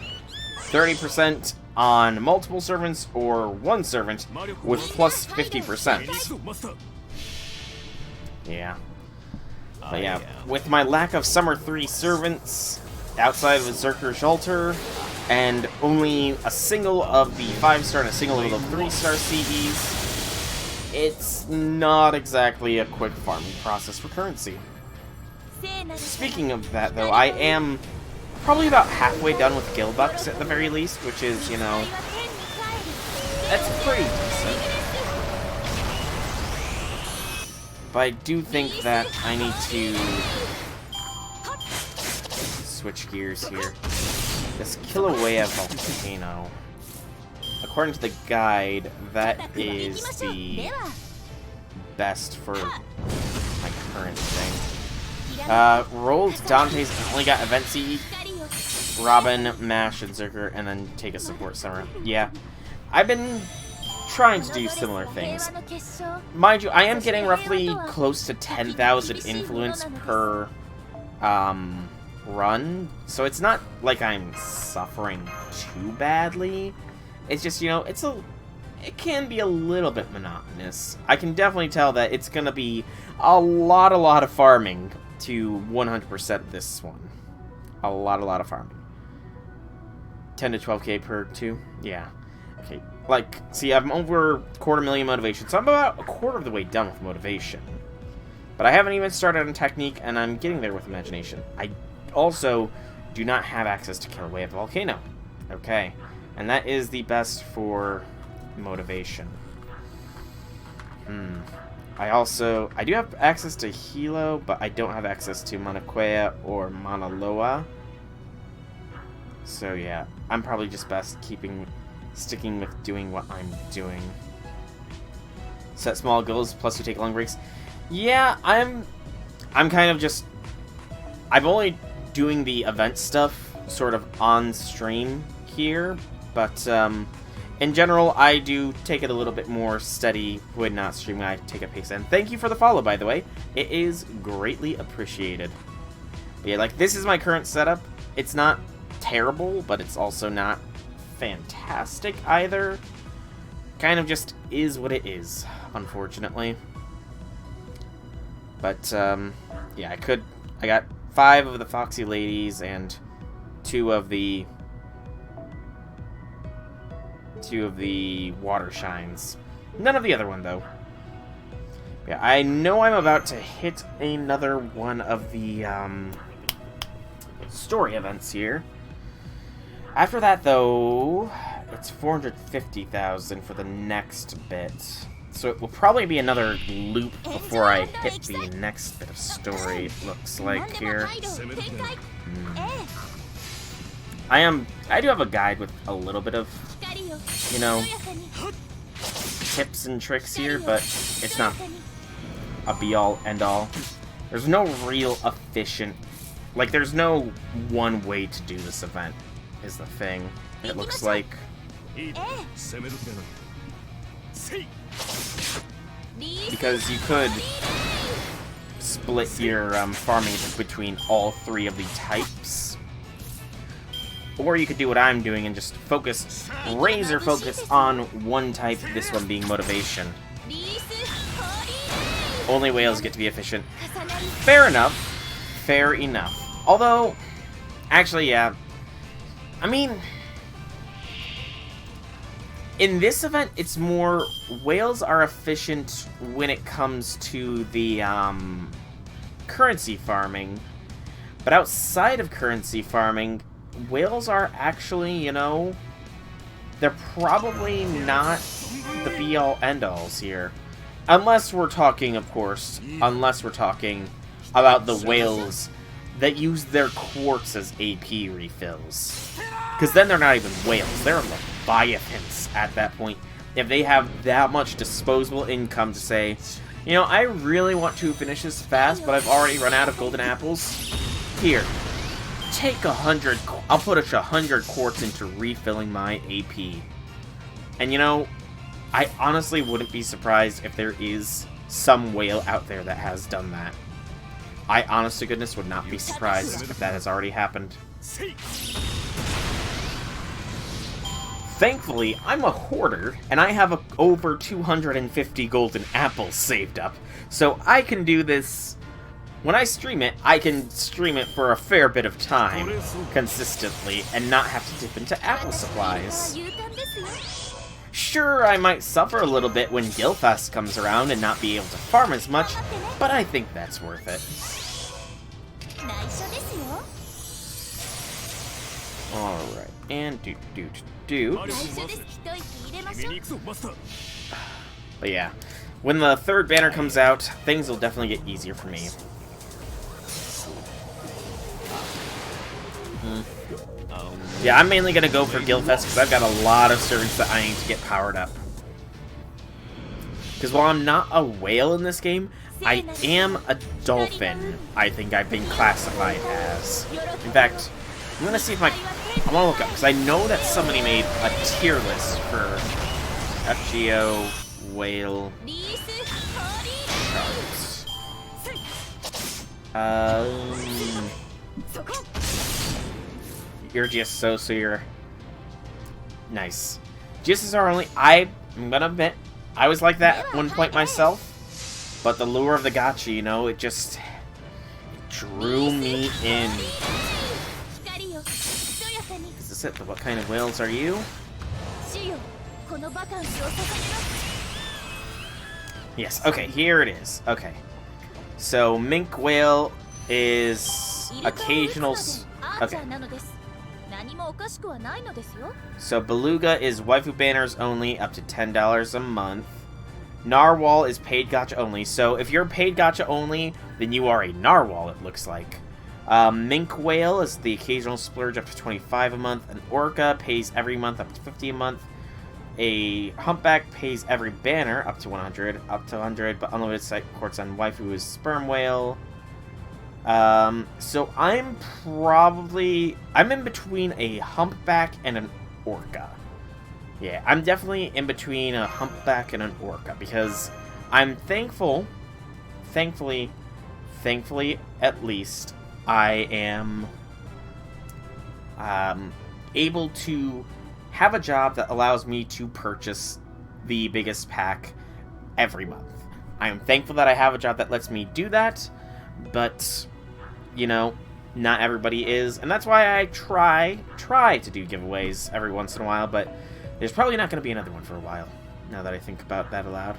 30% on multiple servants or one servant with plus 50%. Yeah. But yeah, with my lack of Summer 3 servants outside of Berserker Shelter, and only a single of the 5-star and a single of the 3-star CEs, it's not exactly a quick farming process for currency. Speaking of that, though, I am probably about halfway done with Gilbucks at the very least, which is, you know, that's pretty decent. But I do think that I need to switch gears here. This Kilauea volcano. According to the guide, that is the best for my current thing. Rolled Dante's only got Event CE, Robin, Mash, and Zerker, and then take a support summer. Yeah, I've been trying to do similar things. Mind you, I am getting roughly close to 10,000 influence per run, so it's not like I'm suffering too badly. It's just, you know, it can be a little bit monotonous. I can definitely tell that it's gonna be a lot of farming to 100% this one. A lot of farming. 10 to 12k per 2? Yeah. Okay. Like, see, I'm over 250,000 motivation, so I'm about a quarter of the way done with motivation. But I haven't even started on technique, and I'm getting there with imagination. I also do not have access to kill away at the volcano. Okay. And that is the best for motivation. I do have access to Hilo, but I don't have access to Manaquea or Manaloa. So yeah, I'm probably just best sticking with doing what I'm doing. Set small goals, plus you take long breaks. Yeah, I'm kind of just... I'm only doing the event stuff sort of on stream here, but in general, I do take it a little bit more steady when not streaming. I take a pace. And thank you for the follow, by the way. It is greatly appreciated. But yeah, like, this is my current setup. It's not terrible, but it's also not fantastic either. Kind of just is what it is, unfortunately. But, yeah, I got 5 of the Foxy Ladies and 2 of the Water Shines. None of the other one, though. Yeah, I know I'm about to hit another one of the story events here. After that, though, it's 450,000 for the next bit. So it will probably be another loop before I hit the next bit of story, it looks like here. I do have a guide with a little bit of, you know, tips and tricks here, but it's not a be-all, end-all. There's no real efficient... Like, there's no one way to do this event, is the thing. It looks like... Because you could split your farming between all 3 of the types. Or you could do what I'm doing and just focus, razor focus on one type, this one being motivation. Only whales get to be efficient. Fair enough. Fair enough. Although, actually, yeah. I mean, in this event, it's more whales are efficient when it comes to the currency farming. But outside of currency farming, whales are actually, you know, they're probably not the be-all end-alls here. Unless we're talking, of course, about the whales that use their quartz as AP refills. Because then they're not even whales, they're leviathans at that point. If they have that much disposable income to say, you know, I really want to finish this fast, but I've already run out of golden apples. Here, take 100, I'll put 100 quartz into refilling my AP. And you know, I honestly wouldn't be surprised if there is some whale out there that has done that. I honest to goodness would not be surprised if that has already happened. Thankfully, I'm a hoarder, and I have over 250 golden apples saved up, so I can do this. When I stream it, I can stream it for a fair bit of time, consistently, and not have to dip into apple supplies. Sure, I might suffer a little bit when Gilfest comes around and not be able to farm as much, but I think that's worth it. Alright, and But yeah, when the 3rd banner comes out, things will definitely get easier for me. Yeah, I'm mainly gonna go for Gilfest because I've got a lot of servants that I need to get powered up. Because while I'm not a whale in this game, I am a dolphin, I think I've been classified as. In fact, I'm gonna see if I'm gonna look up, because I know that somebody made a tier list for FGO whale charts. You're just so you're nice. GSs are only, I'm gonna admit, I was like that at one point myself, but the lure of the gacha, you know, it drew me in. 光よひとやかに Is this it? What kind of whales are you? 死よこのバカンスを捧げます Yes, okay, here it is. Okay. So, mink whale is イルカを撃つので occasional... アーチャ Okay. ーなのです何もおかしくはないのですよ So, beluga is waifu banners only, up to $10 a month. Narwhal is paid gacha only. So, if you're paid gacha only, then you are a narwhal, it looks like. Mink whale is the occasional splurge, up to $25 a month. An orca pays every month, up to $50 a month. A humpback pays every banner, up to 100, but unlimited site quartz on waifu is sperm whale. So I'm in between a humpback and an orca. Yeah, I'm definitely in between a humpback and an orca, because I'm thankfully, at least, I am, able to have a job that allows me to purchase the biggest pack every month. I am thankful that I have a job that lets me do that, but, you know, not everybody is, and that's why I try to do giveaways every once in a while, but there's probably not going to be another one for a while, now that I think about that aloud.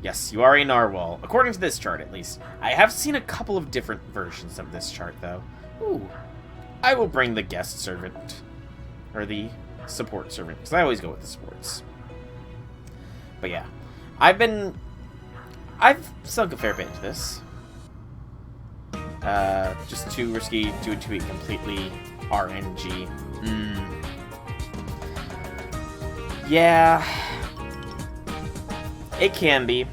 Yes, you are a narwhal, according to this chart at least. I have seen a couple of different versions of this chart, though. Ooh. I will bring the guest servant, or the support servant, because I always go with the supports. But yeah, I've sunk a fair bit into this. Just too risky to be completely RNG. Yeah, it can be.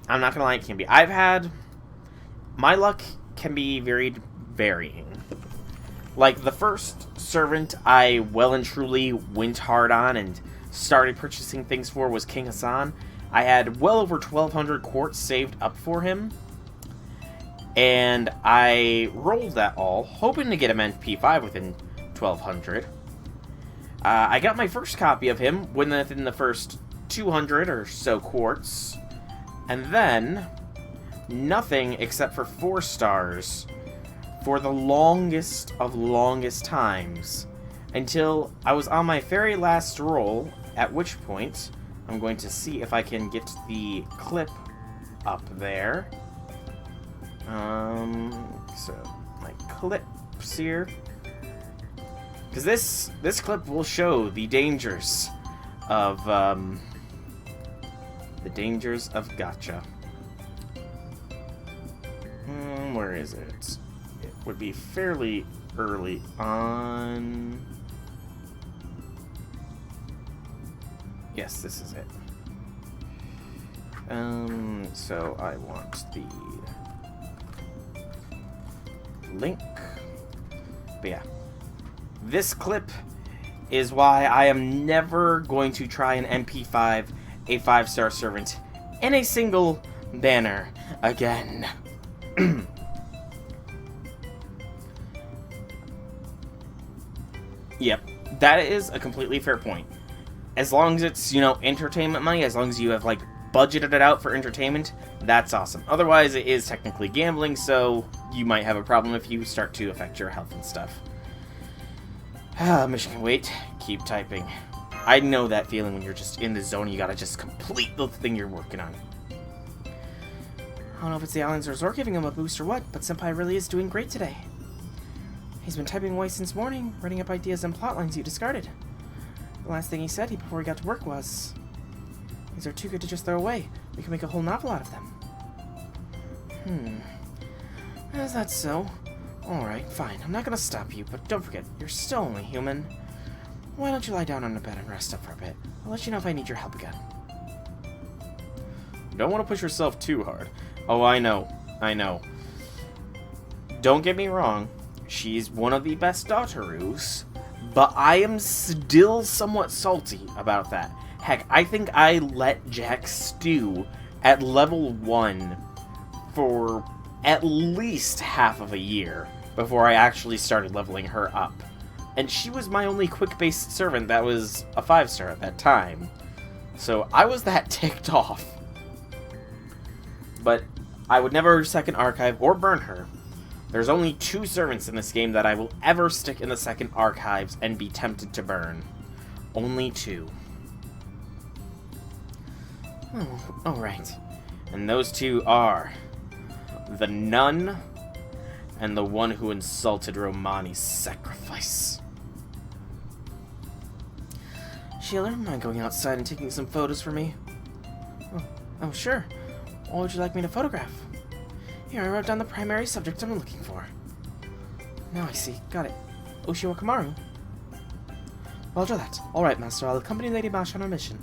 I'm not gonna lie, it can be. My luck can be very varying. Like, the first servant I well and truly went hard on and started purchasing things for was King Hassan. I had well over 1,200 quartz saved up for him, and I rolled that all, hoping to get him MP5 within 1,200. I got my first copy of him within the first 200 or so quartz, and then nothing except for 4 stars for the longest of longest times, until I was on my very last roll, at which point I'm going to see if I can get the clip up there. So my clips here, because this clip will show the dangers of gacha. Where is it? It would be fairly early on. Yes, this is it. So I want the link. But yeah, this clip is why I am never going to try an MP5, a 5-star servant, in a single banner again. Yep, that is a completely fair point. As long as it's, you know, entertainment money, as long as you have, like, budgeted it out for entertainment, that's awesome. Otherwise, it is technically gambling, so you might have a problem if you start to affect your health and stuff. Mission can wait. Keep typing. I know that feeling when you're just in the zone, you gotta just complete the thing you're working on. I don't know if it's the Islands Resort giving him a boost or what, but Senpai really is doing great today. He's been typing away since morning, writing up ideas and plot lines you discarded. The last thing he said before he got to work was, "These are too good to just throw away. We can make a whole novel out of them." Is that so? Alright, fine. I'm not gonna stop you, but don't forget, you're still only human. Why don't you lie down on the bed and rest up for a bit? I'll let you know if I need your help again. Don't want to push yourself too hard. Oh, I know. Don't get me wrong. She's one of the best daughters, but I am still somewhat salty about that. Heck, I think I let Jack stew at level 1 for at least half of a year before I actually started leveling her up. And she was my only quick-based servant that was a 5-star at that time. So I was that ticked off. But I would never second archive or burn her. There's only 2 servants in this game that I will ever stick in the second archives and be tempted to burn. Only 2. Oh, alright. And those 2 are the nun and the one who insulted Romani's sacrifice. Sheila, mind going outside and taking some photos for me? Oh, sure. What would you like me to photograph? Here, I wrote down the primary subject I'm looking for. Now I see. Got it. Oshiwa Kamaru. Well, draw that. Alright, Master. I'll accompany Lady Bash on our mission.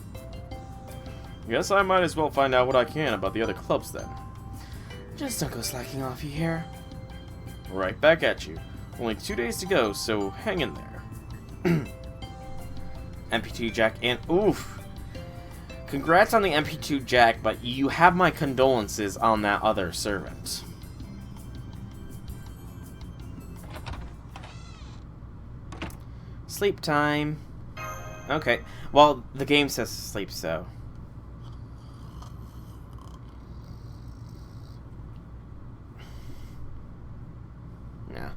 Guess I might as well find out what I can about the other clubs then. Just don't go slacking off, you hear? Right back at you. Only 2 days to go, so hang in there. MP2 Jack and... Oof! Congrats on the MP2 Jack, but you have my condolences on that other servant. Sleep time. Okay. Well, the game says sleep, so... Yeah.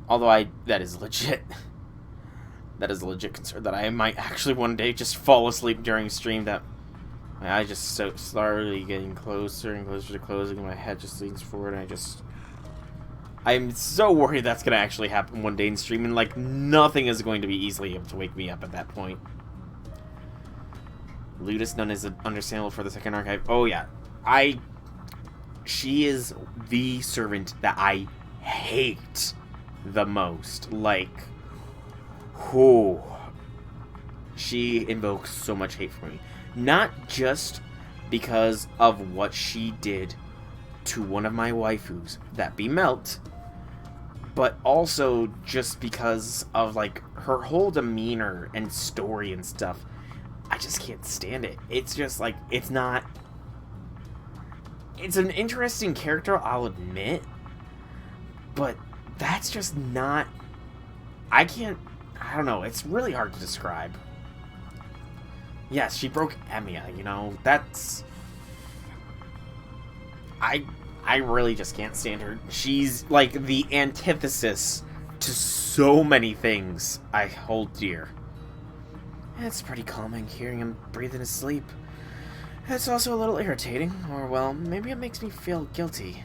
Although that is legit. That is a legit concern that I might actually one day just fall asleep during stream. That I just so slowly getting closer and closer to closing. My head just leans forward, and I'm so worried that's gonna actually happen one day in stream, and like nothing is going to be easily able to wake me up at that point. Ludus Nun is understandable for the second archive. Oh yeah, she is the servant that I hate the most. Like. Whew. She invokes so much hate for me. Not just because of what she did to one of my waifus, that be Melt, but also just because of, like, her whole demeanor and story and stuff. I just can't stand it. It's just, like, it's not... It's an interesting character, I'll admit, but that's just not... I don't know, it's really hard to describe. Yes, she broke Emiya, you know, that's... I really just can't stand her. She's, like, the antithesis to so many things I hold dear. It's pretty calming hearing him breathe in his sleep. It's also a little irritating, or, well, maybe it makes me feel guilty.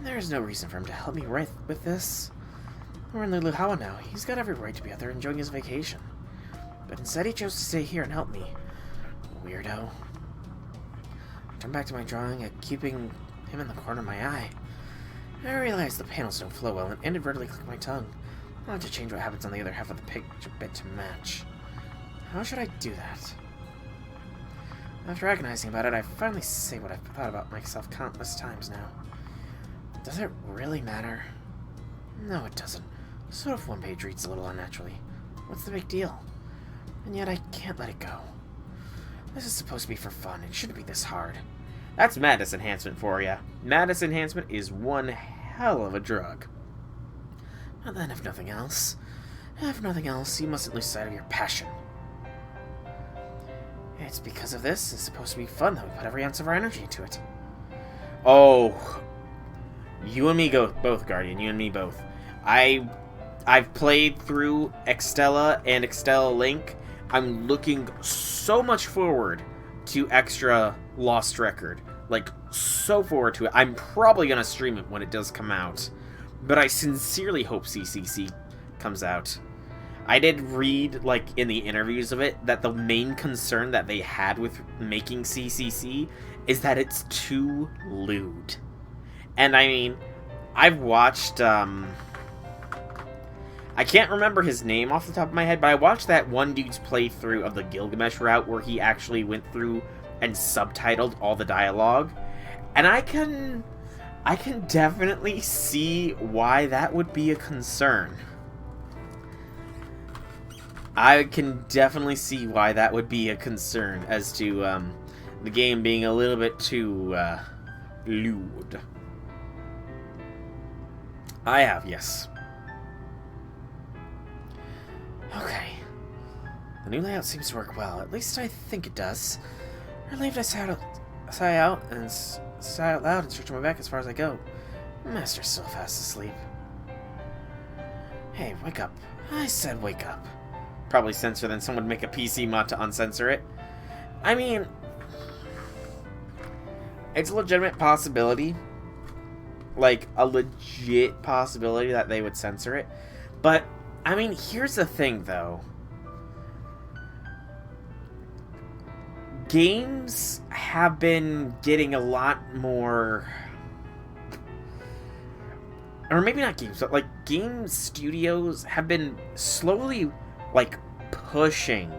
There's no reason for him to help me right with this. We're in Luluhawa now. He's got every right to be out there enjoying his vacation. But instead he chose to stay here and help me. Weirdo. I turned back to my drawing, keeping him in the corner of my eye. I realized the panels don't flow well and inadvertently clicked my tongue. I'll have to change what happens on the other half of the picture bit to match. How should I do that? After agonizing about it, I finally say what I've thought about myself countless times now. Does it really matter? No, it doesn't. Sort of one page reads a little unnaturally. What's the big deal? And yet I can't let it go. This is supposed to be for fun. It shouldn't be this hard. That's Madness Enhancement for ya. Madness Enhancement is one hell of a drug. And then, if nothing else, you mustn't lose sight of your passion. It's because of this. It's supposed to be fun that we put every ounce of our energy into it. Oh, you and me both, Guardian. You and me both. I've played through Extella and Extella Link. I'm looking so much forward to Extra Lost Record. Like, so forward to it. I'm probably going to stream it when it does come out. But I sincerely hope CCC comes out. I did read, like, in the interviews of it, that the main concern that they had with making CCC is that it's too lewd. And, I mean, I've watched, I can't remember his name off the top of my head, but I watched that one dude's playthrough of the Gilgamesh route where he actually went through and subtitled all the dialogue. And I can definitely see why that would be a concern. I can definitely see why that would be a concern as to the game being a little bit too lewd. I have, yes. Okay. The new layout seems to work well. At least I think it does. Relieved I sigh out loud and stretch my back as far as I go. Master's so fast asleep. Hey, wake up. I said wake up. Probably censor, then someone would make a PC mod to uncensor it. I mean, it's a legitimate possibility. Like, a legit possibility that they would censor it. But, I mean, here's the thing, though. Games have been getting a lot more... Or maybe not games, but, like, game studios have been slowly, like, pushing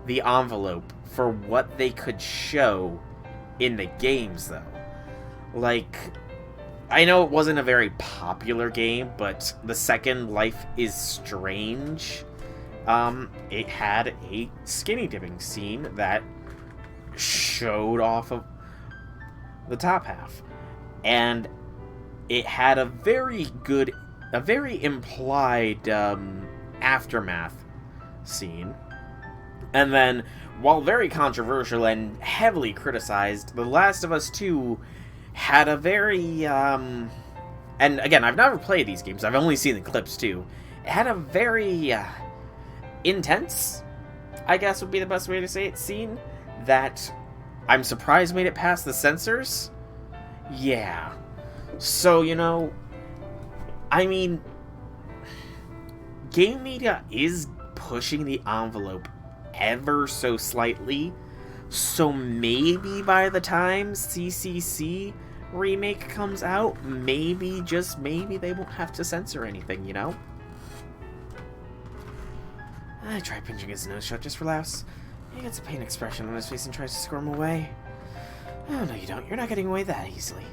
the envelope for what they could show in the games, though. Like, I know it wasn't a very popular game, but the second Life is Strange, it had a skinny dipping scene that showed off of the top half. And it had a very implied aftermath scene. And then, while very controversial and heavily criticized, The Last of Us 2 had a very, and again, I've never played these games, I've only seen the clips too. It had a very, intense, I guess would be the best way to say it, scene that I'm surprised made it past the censors. Yeah. So, you know, I mean, game media is pushing the envelope ever so slightly, so maybe by the time CCC remake comes out, maybe, just maybe, they won't have to censor anything, you know? I try pinching his nose shut just for laughs. He gets a pain expression on his face and tries to squirm away. Oh, no you don't, you're not getting away that easily.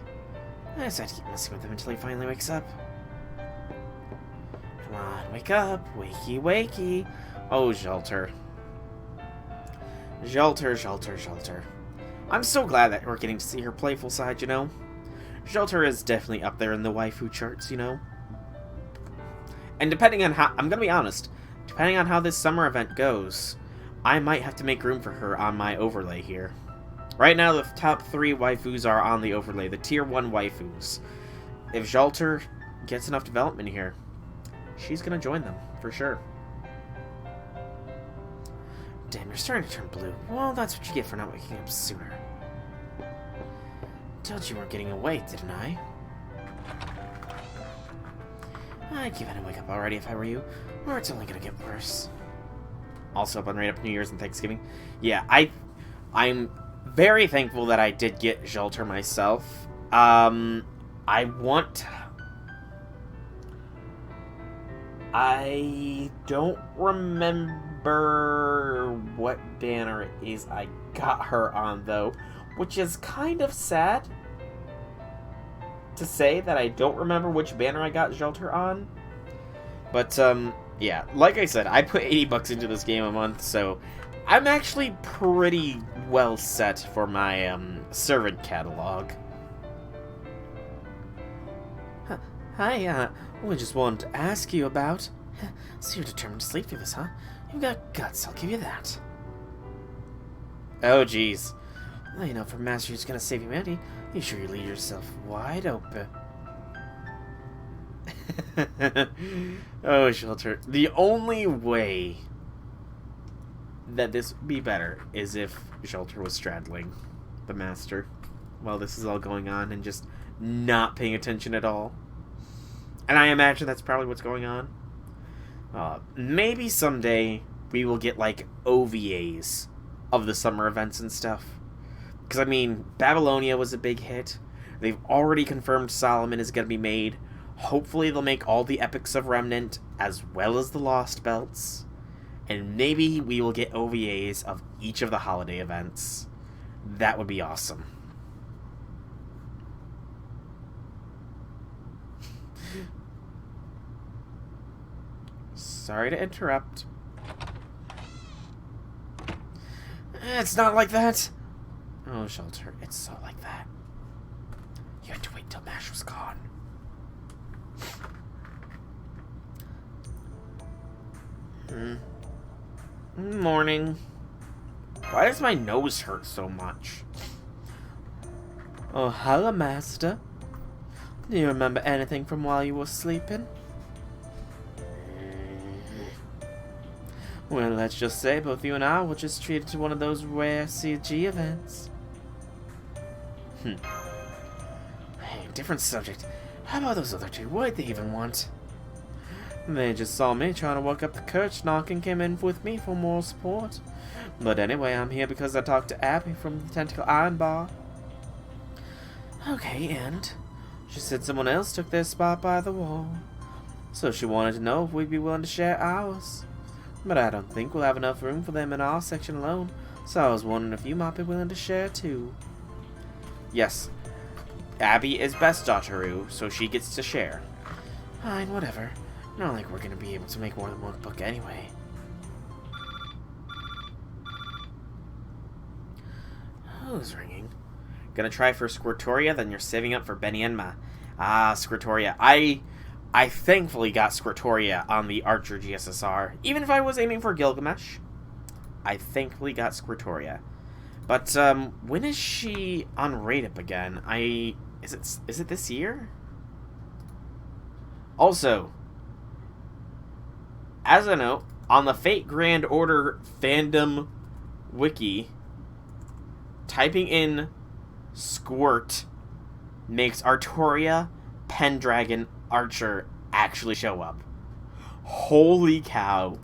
I decide to keep messing with him until he finally wakes up. Come on, wake up. Wakey, wakey. Oh, Xelter. Xelter. I'm so glad that we're getting to see her playful side, you know? Xelter is definitely up there in the waifu charts, you know? And depending on how... I'm gonna be honest. Depending on how this summer event goes, I might have to make room for her on my overlay here. Right now, the top 3 waifus are on the overlay, the tier 1 waifus. If Xelter gets enough development here, she's gonna join them, for sure. Damn, you're starting to turn blue. Well, that's what you get for not waking up sooner. Told you weren't getting away, didn't I? I'd give it a wake up already if I were you, or it's only gonna get worse. Also, up right up New Year's and Thanksgiving. Yeah, I'm very thankful that I did get Xelter myself. I don't remember what banner it is I got her on, though, which is kind of sad to say that I don't remember which banner I got Xelter on. But, yeah, like I said, I put $80 into this game a month, so I'm actually pretty well set for my, servant catalog. Hi, we just wanted to ask you about... So you're determined to sleep through this, huh? You've got guts, I'll give you that. Oh, jeez. Well, you know, for Master who's gonna save humanity, you sure you leave yourself wide open. Oh, Xelter. The only way that this would be better is if Xelter was straddling the Master while this is all going on and just not paying attention at all. And I imagine that's probably what's going on. Maybe someday we will get, like, OVAs of the summer events and stuff. Because, I mean, Babylonia was a big hit. They've already confirmed Solomon is going to be made. Hopefully they'll make all the Epics of Remnant, as well as the Lost Belts. And maybe we will get OVAs of each of the holiday events. That would be awesome. Sorry to interrupt. It's not like that. Oh, Xelter, it's so like that. You had to wait till Mash was gone. Morning. Why does my nose hurt so much? Oh, hello, Master. Do you remember anything from while you were sleeping? Well, let's just say both you and I were just treated to one of those rare CG events. Hey, different subject. How about those other two? What'd they even want? They just saw me trying to work up the courage knock and came in with me for moral support. But anyway, I'm here because I talked to Abby from the Tentacle Iron Bar. Okay, and? She said someone else took their spot by the wall. So she wanted to know if we'd be willing to share ours. But I don't think we'll have enough room for them in our section alone, so I was wondering if you might be willing to share too. Yes. Abby is best Daughteru, so she gets to share. Fine, whatever. Not like we're gonna be able to make more than one book anyway. Who's ringing? Gonna try for Squirtoria, then you're saving up for Benienma. Ah, Squirtoria. I thankfully got Squirtoria on the Archer GSSR. Even if I was aiming for Gilgamesh, I thankfully got Squirtoria. But, when is she on rate up again? Is it this year? Also, as a note, on the Fate Grand Order fandom wiki, typing in Squirt makes Artoria, Pendragon, Archer actually show up. Holy cow.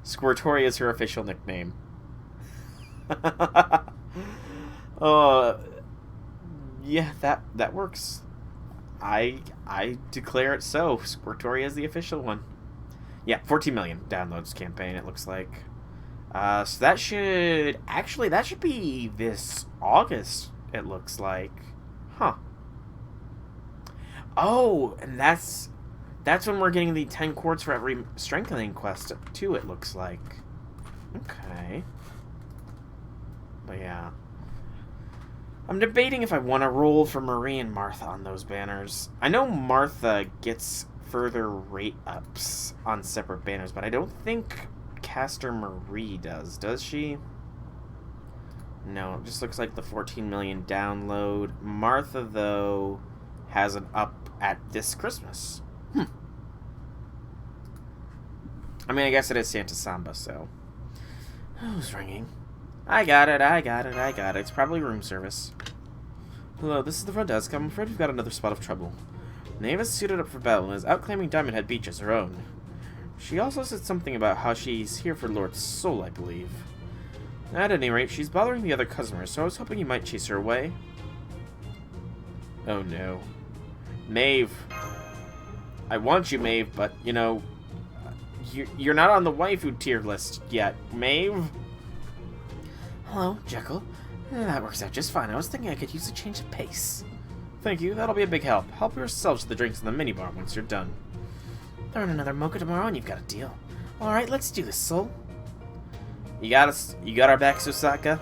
Squirtoria is her official nickname. Yeah, that works. I declare it so. Squirtoria is the official one. Yeah, 14 million downloads campaign, it looks like. So that should be this August, it looks like. Huh. Oh, and that's when we're getting the 10 quartz for every strengthening quest too, it looks like. Okay. But yeah. I'm debating if I want to roll for Marie and Martha on those banners. I know Martha gets further rate ups on separate banners, but I don't think Caster Marie does she? No, it just looks like the 14 million download. Martha, though, has an up at this Christmas. I mean, I guess it is Santa Samba, so. Who's ringing? I got it. It's probably room service. Hello, this is the front desk. I'm afraid we've got another spot of trouble. Nave is suited up for battle and is out claiming Diamond Head Beach as her own. She also said something about how she's here for Lord Soul, I believe. At any rate, she's bothering the other customers, so I was hoping you might chase her away. Oh no. Maeve. I want you, Maeve, but, you know, you're not on the waifu tier list yet. Maeve? Hello, Jekyll. That works out just fine. I was thinking I could use a change of pace. Thank you, that'll be a big help. Help yourselves to the drinks in the minibar once you're done. Earn another mocha tomorrow and you've got a deal. Alright, let's do this, Soul. You got our backs, Osaka?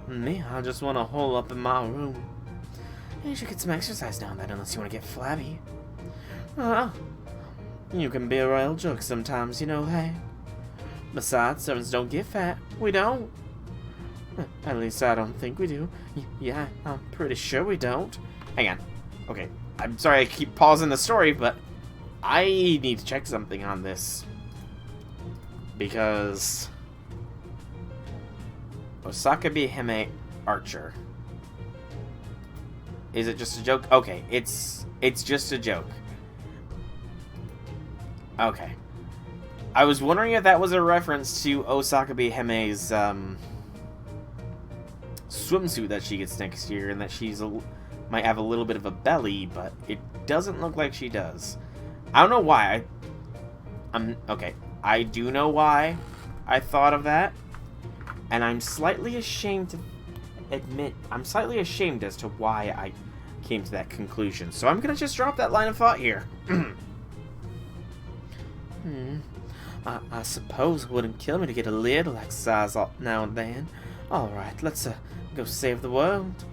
Me? I just want to hole up in my room. You should get some exercise now and then, unless you want to get flabby. You can be a royal joke sometimes, you know, hey. Besides, servants don't get fat. We don't. At least I don't think we do. Yeah, I'm pretty sure we don't. Hang on. Okay, I'm sorry I keep pausing the story, but I need to check something on this. Because Osaka Hime Archer. Is it just a joke? Okay, it's just a joke. Okay. I was wondering if that was a reference to Osaka Hime's swimsuit that she gets next year, and that she's might have a little bit of a belly, but it doesn't look like she does. I don't know why. Okay. I do know why I thought of that, and I'm slightly ashamed to admit, I'm slightly ashamed as to why I came to that conclusion. So I'm gonna just drop that line of thought here. I suppose it wouldn't kill me to get a little exercise now and then. Alright, let's go save the world.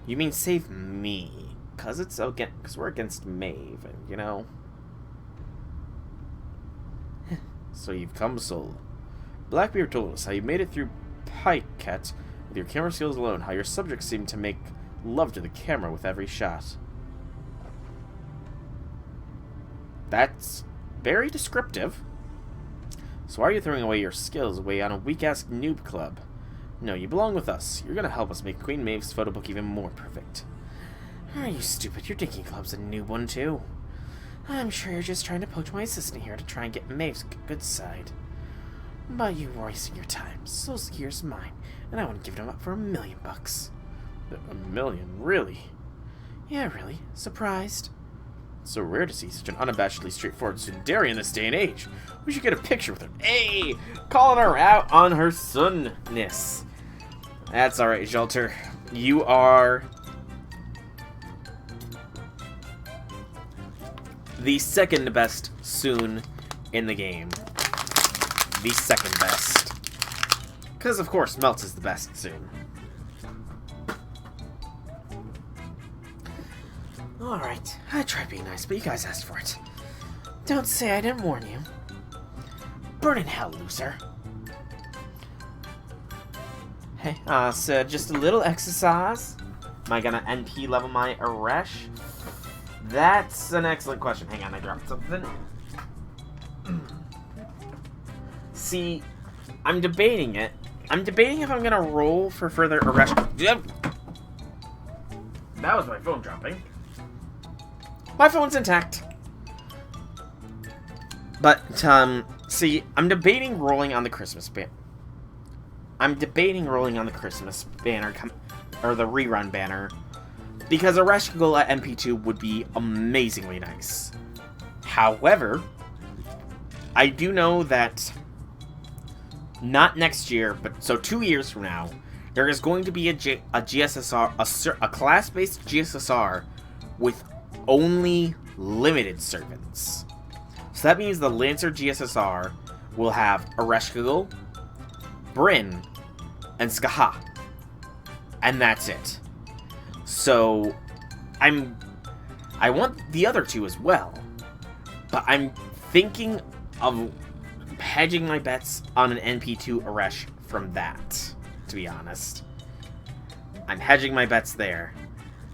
You mean save me? Cause we're against Maeve, and you know. So you've come, Soul. Blackbeard told us how you made it through Pikecat with your camera skills alone, how your subjects seem to make love to the camera with every shot. That's very descriptive. So why are you throwing away your skills away on a weak-ass noob club? No, you belong with us. You're gonna help us make Queen Maeve's photo book even more perfect. Are you stupid? Your dinky club's a noob one, too. I'm sure you're just trying to poach my assistant here to try and get Maeve's good side. But you're wasting your time. Soul's gear's mine, and I wouldn't give them up for $1 million. $1 million? Really? Yeah, really. Surprised? It's so rare to see such an unabashedly straightforward tsundere in this day and age. We should get a picture with her. Hey! Calling her out on her sunness. That's alright, Shelter. You are the second best Soon in the game. The second best. Because, of course, Melt is the best Soon. Alright, I tried being nice, but you guys asked for it. Don't say I didn't warn you. Burn in hell, loser. Hey, so just a little exercise. Am I gonna NP level my Aresh? That's an excellent question. Hang on, I dropped something. See, I'm debating it. I'm debating if I'm gonna roll for further Aresh. That was my phone dropping. My phone's intact. But, see, I'm debating rolling on the Christmas banner. I'm debating rolling on the Christmas banner, or the rerun banner, because a Reshkagul at MP2 would be amazingly nice. However, I do know that not next year, but so 2 years from now, there is going to be a GSSR, a class-based GSSR with only limited servants. So that means the Lancer GSSR will have Ereshkigal, Bryn, and Skaha. And that's it. So I want the other two as well. But I'm thinking of hedging my bets on an NP2 Aresh from that, to be honest. I'm hedging my bets there.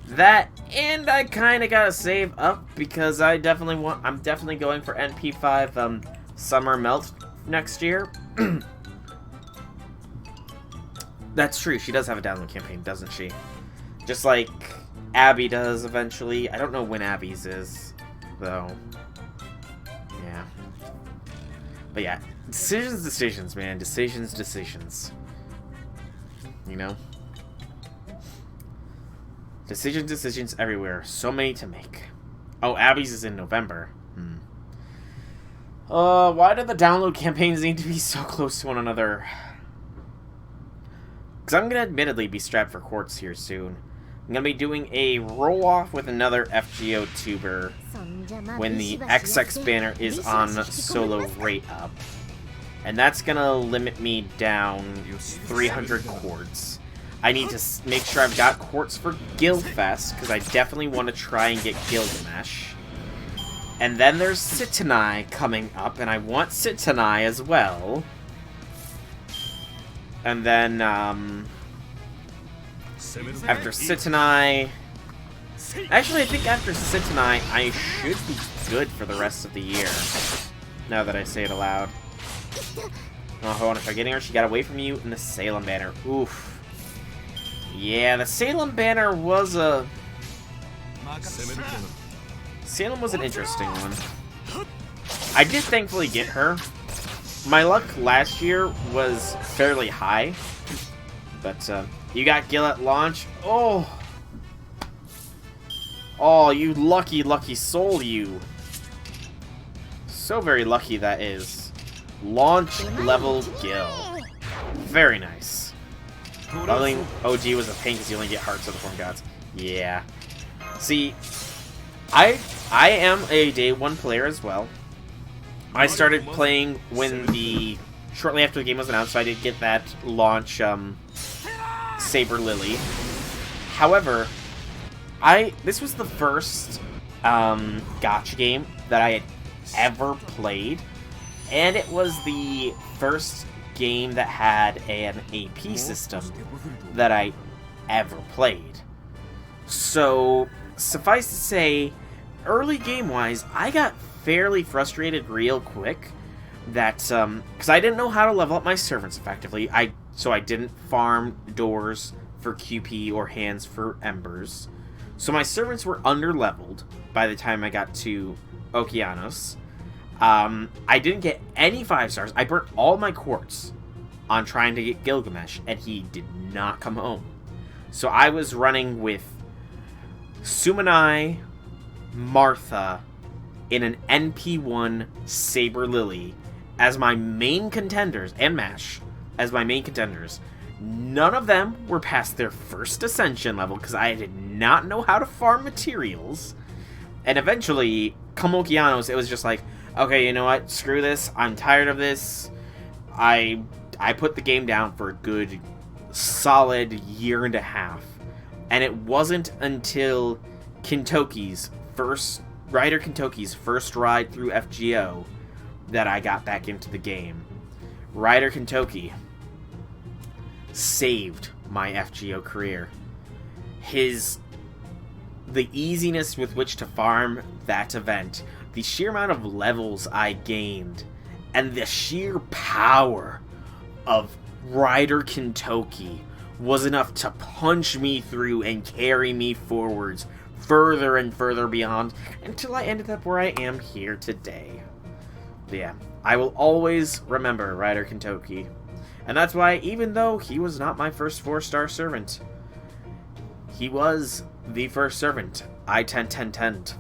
That, and I kind of gotta save up because I'm definitely going for NP5 Summer Melt next year. That's true, she does have a download campaign, doesn't she? Just like Abby does eventually. I don't know when Abby's is, though. Yeah. But yeah, decisions, man. Decisions. You know? Decisions everywhere. So many to make. Oh, Abby's is in November. Why do the download campaigns need to be so close to one another? Because I'm going to admittedly be strapped for quartz here soon. I'm going to be doing a roll-off with another FGO tuber when the XX banner is on solo rate up. And that's going to limit me down 300 quartz. I need to make sure I've got quartz for Guildfest, because I definitely want to try and get Gilgamesh. And then there's Sitanai coming up, and I want Sitanai as well. And then, after Sitanai... Actually, I think after Sitanai, I should be good for the rest of the year. Now that I say it aloud. Oh, hold on, if I'm getting her, she got away from you in the Salem banner. Oof. Yeah, the Salem banner was a... Salem was an interesting one. I did thankfully get her. My luck last year was fairly high. But, you got Gil at launch. Oh! Oh, you lucky soul, you. So very lucky that is. Launch level Gil. Very nice. Leveling OG was a pain because you only get hearts of the form gods. Yeah. See, I am a day one player as well. I started playing shortly after the game was announced, so I did get that launch Saber Lily. However, this was the first gacha game that I had ever played, and it was the first game that had an AP system that I ever played. So, suffice to say, early game-wise, I got fairly frustrated real quick that, because I didn't know how to level up my servants effectively, so I didn't farm doors for QP or hands for embers. So my servants were under-leveled by the time I got to Okeanos. I didn't get any 5 stars. I burnt all my quartz on trying to get Gilgamesh, and he did not come home. So I was running with Sumanai, Martha, in an NP1 Saber Lily as my main contenders, and Mash as my main contenders. None of them were past their first ascension level because I did not know how to farm materials. And eventually, come Okeanos, it was just like, okay, you know what? Screw this. I'm tired of this. I put the game down for a good, solid year and a half. And it wasn't until Ryder Kintoki's first ride through FGO that I got back into the game. Ryder Kintoki saved my FGO career. The easiness with which to farm that event, the sheer amount of levels I gained, and the sheer power of Ryder Kintoki was enough to punch me through and carry me forwards further and further beyond until I ended up where I am here today. But yeah, I will always remember Ryder Kintoki. And that's why, even though he was not my first 4-star servant, he was the first servant I 10-10-10'd.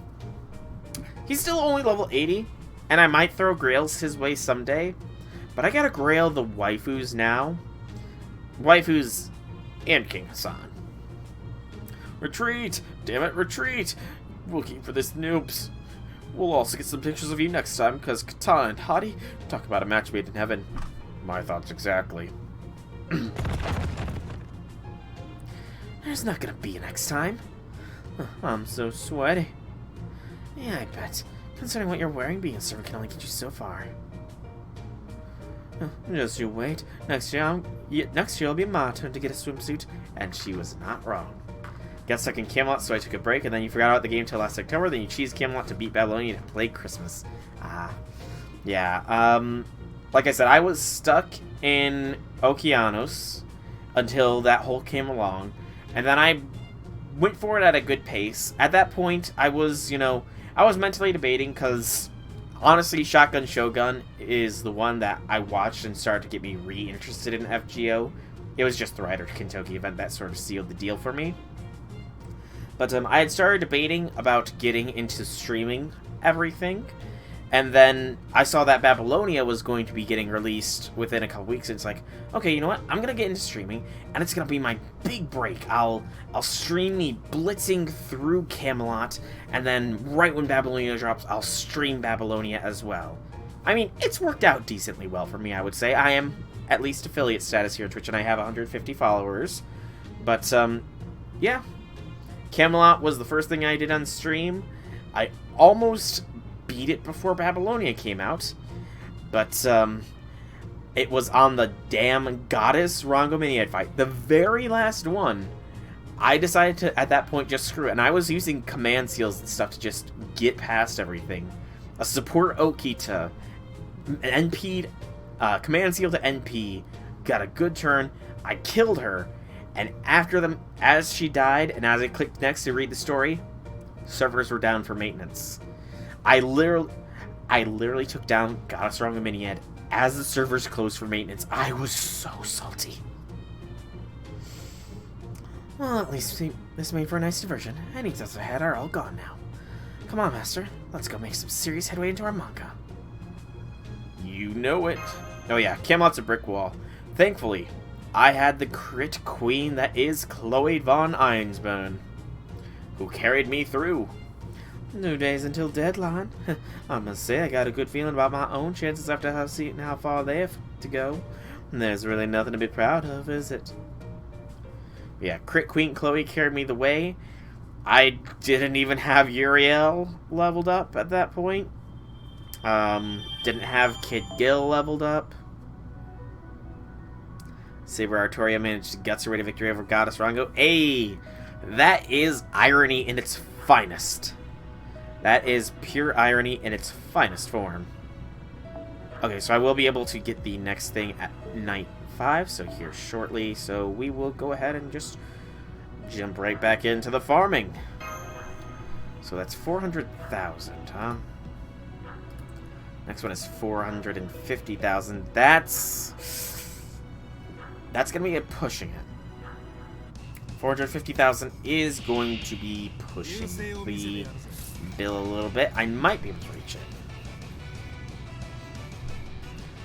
He's still only level 80, and I might throw grails his way someday, but I gotta grail the waifus now. Waifus and King Hassan. Retreat! Damn it, retreat! Looking for this noobs. We'll also get some pictures of you next time, because Katana and Hadi talk about a match made in heaven. My thoughts exactly. There's not gonna be a next time. I'm so sweaty. Yeah, I bet. Considering what you're wearing, being a servant can only get you so far. Just you wait. Next year it'll be my turn to get a swimsuit. And she was not wrong. Got stuck in Camelot, so I took a break, and then you forgot about the game till last October, then you cheesed Camelot to beat Babylonia to play Christmas. Yeah, like I said, I was stuck in Okeanos until that hole came along, and then I went forward at a good pace. At that point, I was mentally debating, because honestly, Shotgun Shogun is the one that I watched and started to get me re-interested in FGO. It was just the Ryder Kintoki event that sort of sealed the deal for me. But I had started debating about getting into streaming everything, and then I saw that Babylonia was going to be getting released within a couple weeks, and it's like, okay, you know what? I'm going to get into streaming, and it's going to be my big break. I'll stream me blitzing through Camelot, and then right when Babylonia drops, I'll stream Babylonia as well. I mean, it's worked out decently well for me, I would say. I am at least affiliate status here on Twitch, and I have 150 followers. But, yeah. Camelot was the first thing I did on stream. I almost beat it before Babylonia came out, but it was on the damn Goddess Rongominiad fight. The very last one, I decided to, at that point, just screw it, and I was using command seals and stuff to just get past everything. A support Okita, NP'd, command seal to NP, got a good turn, I killed her, and as she died, and as I clicked next to read the story, servers were down for maintenance. I literally took down Goddess Rongominiad as the servers closed for maintenance. I was so salty. Well, at least this made for a nice diversion. Any doubts I had are all gone now. Come on, Master. Let's go make some serious headway into our manga. You know it. Oh yeah, Camelot's a brick wall. Thankfully, I had the crit queen that is Chloe von Einsburn, who carried me through. 2 days until deadline. I must say, I got a good feeling about my own chances after seeing how far they have to go. There's really nothing to be proud of, is it? Yeah, crit queen Chloe carried me the way. I didn't even have Uriel leveled up at that point. Didn't have Kid Gil leveled up. Saber Artoria managed to guts her way to victory over Goddess Rongo. Hey, that is irony in its finest. That is pure irony in its finest form. Okay, so I will be able to get the next thing at night 5, so here shortly. So we will go ahead and just jump right back into the farming. So that's 400,000, huh? Next one is 450,000. That's gonna be a pushing it. 450,000 is going to be pushing the bill a little bit. I might be able to reach it.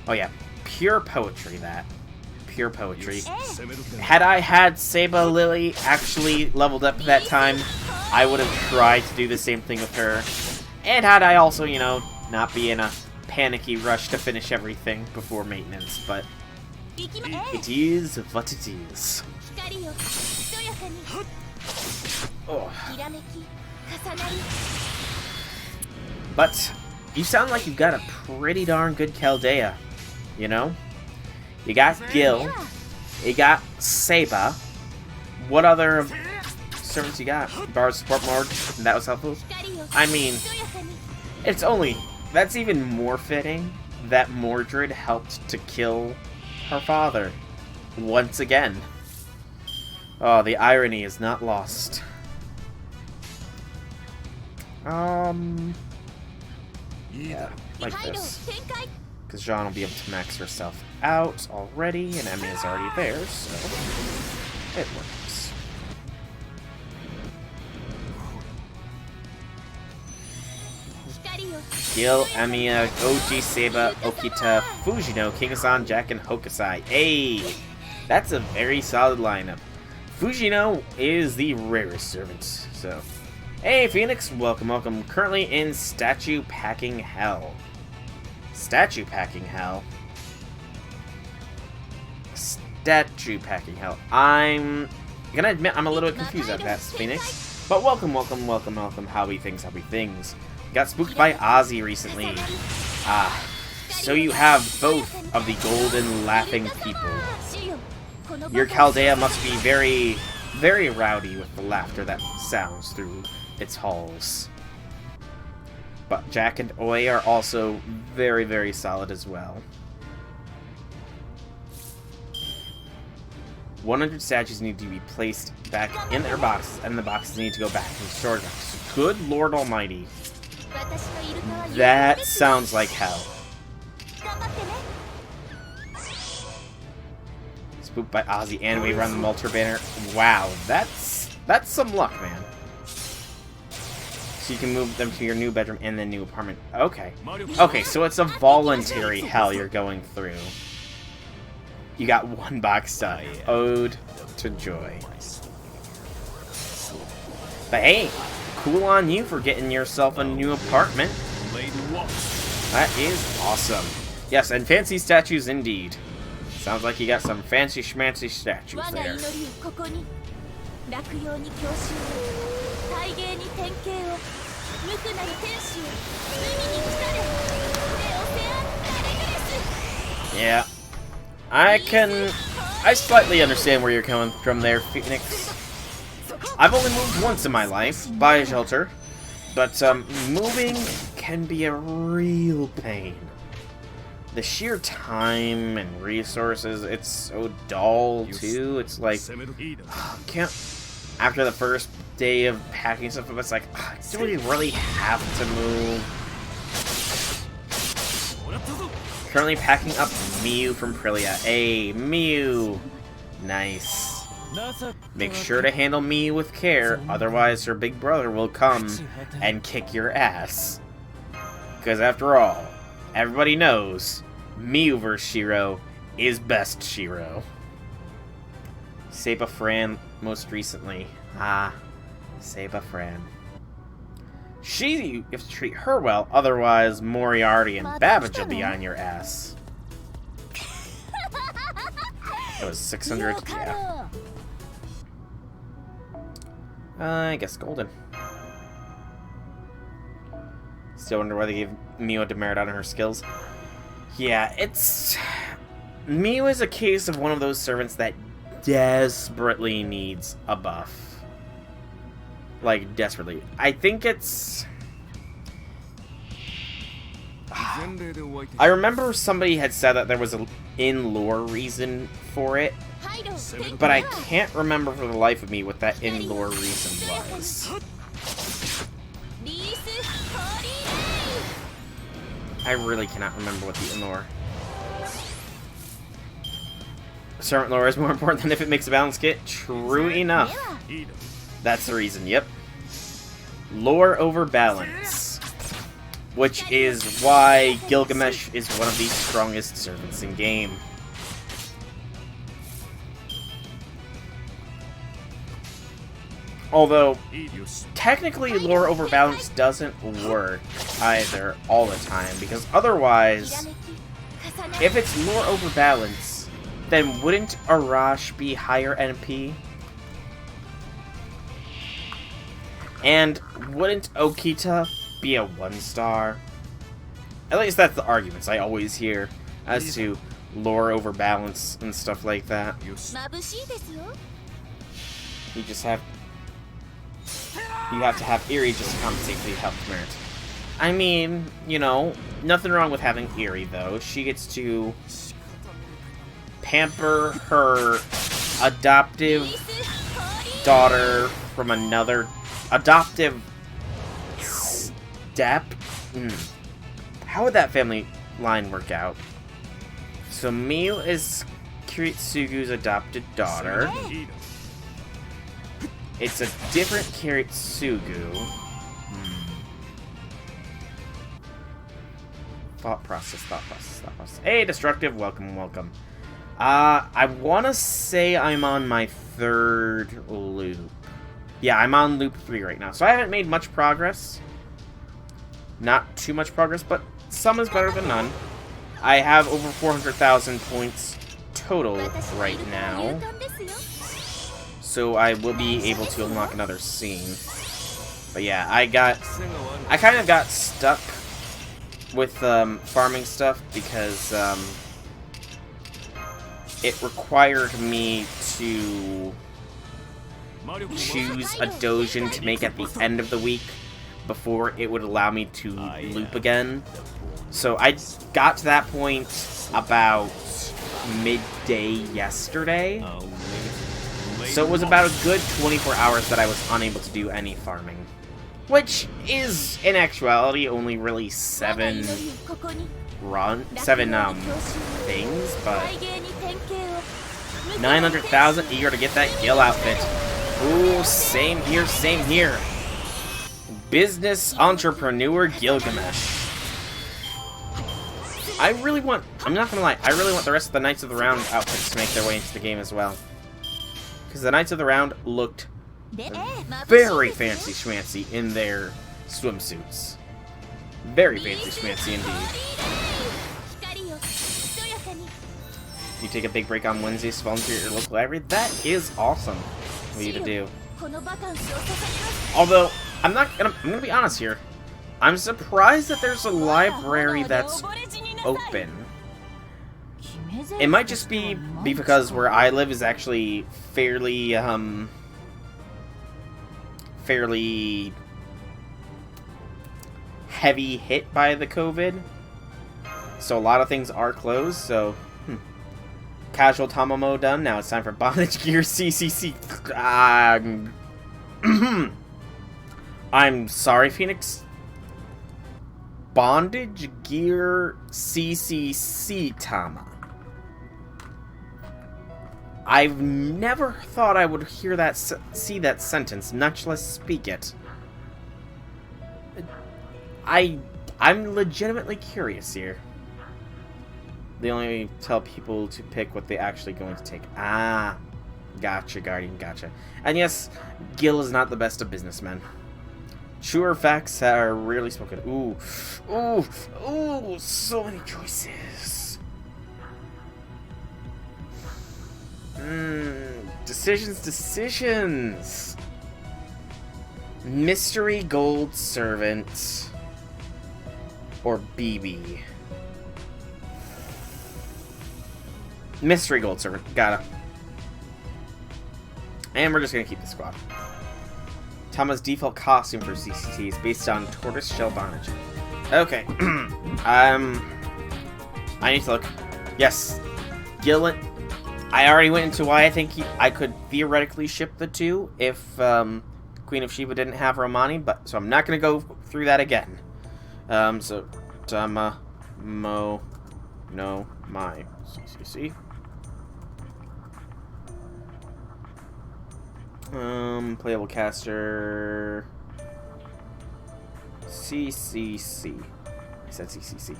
Oh yeah, pure poetry, that. Pure poetry. Had I had Seba Lily actually leveled up at that time, I would have tried to do the same thing with her. And had I also, you know, not be in a panicky rush to finish everything before maintenance, but it is what it is. Oh. But you sound like you've got a pretty darn good Chaldea, you know? You got Gil, you got Seba. What other servants you got? Borrowed support mode, and that was helpful. I mean, it's only... That's even more fitting that Mordred helped to kill her father. Once again. Oh, the irony is not lost. Yeah, like this. Because Jean will be able to max herself out already, and Emmy is already there, so it works. Gil, Emiya, Oji, Seba, Okita, Fujino, King-san, Jack, and Hokusai. Hey! That's a very solid lineup. Fujino is the rarest servant, so... Hey, Phoenix! Welcome, welcome. Currently in Statue Packing Hell. Statue Packing Hell? Statue Packing Hell. I'm gonna admit I'm a little bit confused at that, Phoenix. But welcome, welcome, welcome, welcome. Howdy things, howdy things. Got spooked by Ozzy recently. Ah, so you have both of the golden laughing people. Your Chaldea must be very, very rowdy with the laughter that sounds through its halls. But Jack and Oi are also very, very solid as well. 100 statues need to be placed back in their boxes, and the boxes need to go back in storage boxes. Good Lord Almighty. That sounds like hell. Spooked by Ozzy and Wave around the Multer banner. Wow, that's some luck, man. So you can move them to your new bedroom and then new apartment. Okay. Okay, so it's a voluntary hell you're going through. You got one box done. Ode to Joy. But hey, cool on you for getting yourself a new apartment. That is awesome. Yes, and fancy statues indeed. Sounds like you got some fancy schmancy statues there. Yeah. I slightly understand where you're coming from there, Phoenix. I've only moved once in my life, by a shelter, but moving can be a real pain. The sheer time and resources, it's so dull too. It's like, can't, after the first day of packing stuff up, it's like, do we really have to move? Currently packing up Miu from Prilia. Hey, Miu! Nice. Make sure to handle Miu with care, otherwise her big brother will come and kick your ass. Because after all, everybody knows Miu vs. Shiro is best Shiro. Seba Fran most recently. Ah, Seba Fran. You have to treat her well, otherwise Moriarty and Babbage will be on your ass. It was 600, yeah. I guess golden. Still wonder why they gave Miu a demerit on her skills. Yeah, it's... Miu is a case of one of those servants that desperately needs a buff. Like, desperately. I think it's... I remember somebody had said that there was an in-lore reason for it, but I can't remember for the life of me what that in-lore reason was. I really cannot remember what the in-lore. Servant lore is more important than if it makes a balance kit. True enough. That's the reason, yep. Lore over balance. Which is why Gilgamesh is one of the strongest servants in game. Although, technically lore over balance doesn't work either all the time, because otherwise, if it's lore over balance, then wouldn't Arash be higher NP? And wouldn't Okita be a 1-star? At least that's the arguments I always hear as to lore over balance and stuff like that. You have to have Eerie just to compensate for the health merit. I mean, you know, nothing wrong with having Eerie, though. She gets to pamper her adoptive daughter from another adoptive step. How would that family line work out? So Miu is Kiritsugu's adopted daughter. It's a different Kiritsugu. Thought process. Hey, Destructive, welcome. I want to say I'm on my 3rd loop. Yeah, I'm on loop 3 right now, so I haven't made much progress. Not too much progress, but some is better than none. I have over 400,000 points total right now. So I will be able to unlock another scene. But yeah, I kind of got stuck with farming stuff because it required me to choose a dojin to make at the end of the week before it would allow me to loop again. So I got to that point about midday yesterday. So it was about a good 24 hours that I was unable to do any farming. Which is, in actuality, only really 7 things, but 900,000 eager to get that Gil outfit. Ooh, same here. Business entrepreneur Gilgamesh. I'm not gonna lie, I really want the rest of the Knights of the Round outfits to make their way into the game as well. Because the Knights of the Round looked very fancy schmancy in their swimsuits. Very fancy schmancy indeed. You take a big break on Wednesdays to volunteer at your local library? That is awesome for you to do. Although, I'm gonna be honest here. I'm surprised that there's a library that's open. It might just be because where I live is actually fairly heavy hit by the COVID. So a lot of things are closed, so casual Tamamo done. Now it's time for Bondage Gear CCC. I'm sorry, Phoenix. Bondage Gear CCC Tama. I've never thought I would see that sentence, much less speak it. I'm legitimately curious here. They only tell people to pick what they're actually going to take. Ah, gotcha, Guardian, gotcha. And yes, Gil is not the best of businessmen. Truer facts are rarely spoken. Ooh, so many choices. Decisions. Mystery Gold Servant or BB. Mystery Gold Servant. Gotta. And we're just gonna keep the squad. Tama's default costume for CCT is based on tortoise shell bondage. Okay. I need to look. Yes. Gillen. I already went into why I think I could theoretically ship the two if Queen of Sheba didn't have Romani, but so I'm not going to go through that again. So Tama Mo no my CCC. Playable caster CCC. I said CCC.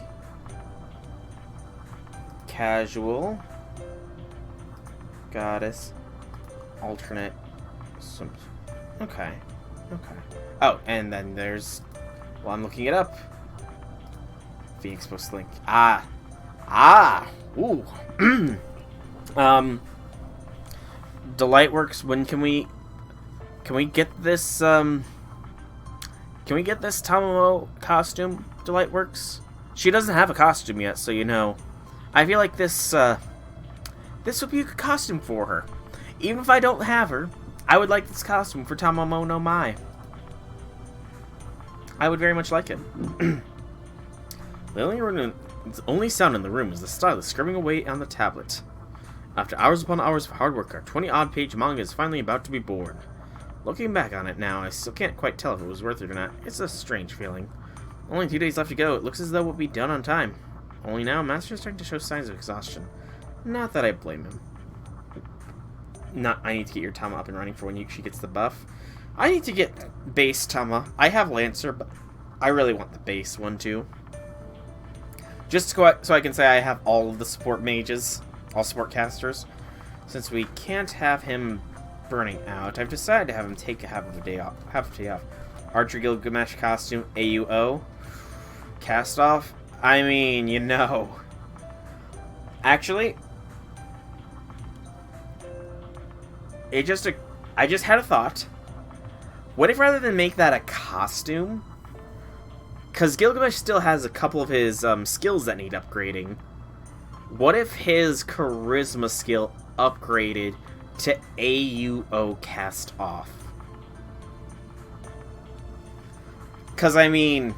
Casual. Goddess. Alternate. Some. Okay. Okay. Oh, and then there's. Well, I'm looking it up. Phoenix Post Link. Ah. Ah. Ooh. Delightworks. When can we? Can we get this? Can we get this Tamamo costume? Delightworks. She doesn't have a costume yet, so you know. I feel like this. This would be a good costume for her. Even if I don't have her, I would like this costume for Tamamo no Mai. I would very much like it. The only sound in the room is the stylus scribbling away on the tablet. After hours upon hours of hard work, our 20-odd page manga is finally about to be born. Looking back on it now, I still can't quite tell if it was worth it or not. It's a strange feeling. Only 2 days left to go. It looks as though we'll be done on time. Only now, Master is starting to show signs of exhaustion. Not that I blame him. I need to get your Tama up and running for when she gets the buff. I need to get base Tama. I have Lancer, but I really want the base one too. Just so I can say I have all of the support mages, all support casters. Since we can't have him burning out, I've decided to have him take half a day off. Archer Gilgamesh costume, AUO. Cast off? I mean, you know. Actually, I just had a thought. What if rather than make that a costume, because Gilgamesh still has a couple of his skills that need upgrading, what if his charisma skill upgraded to AUO cast off? Because, I mean,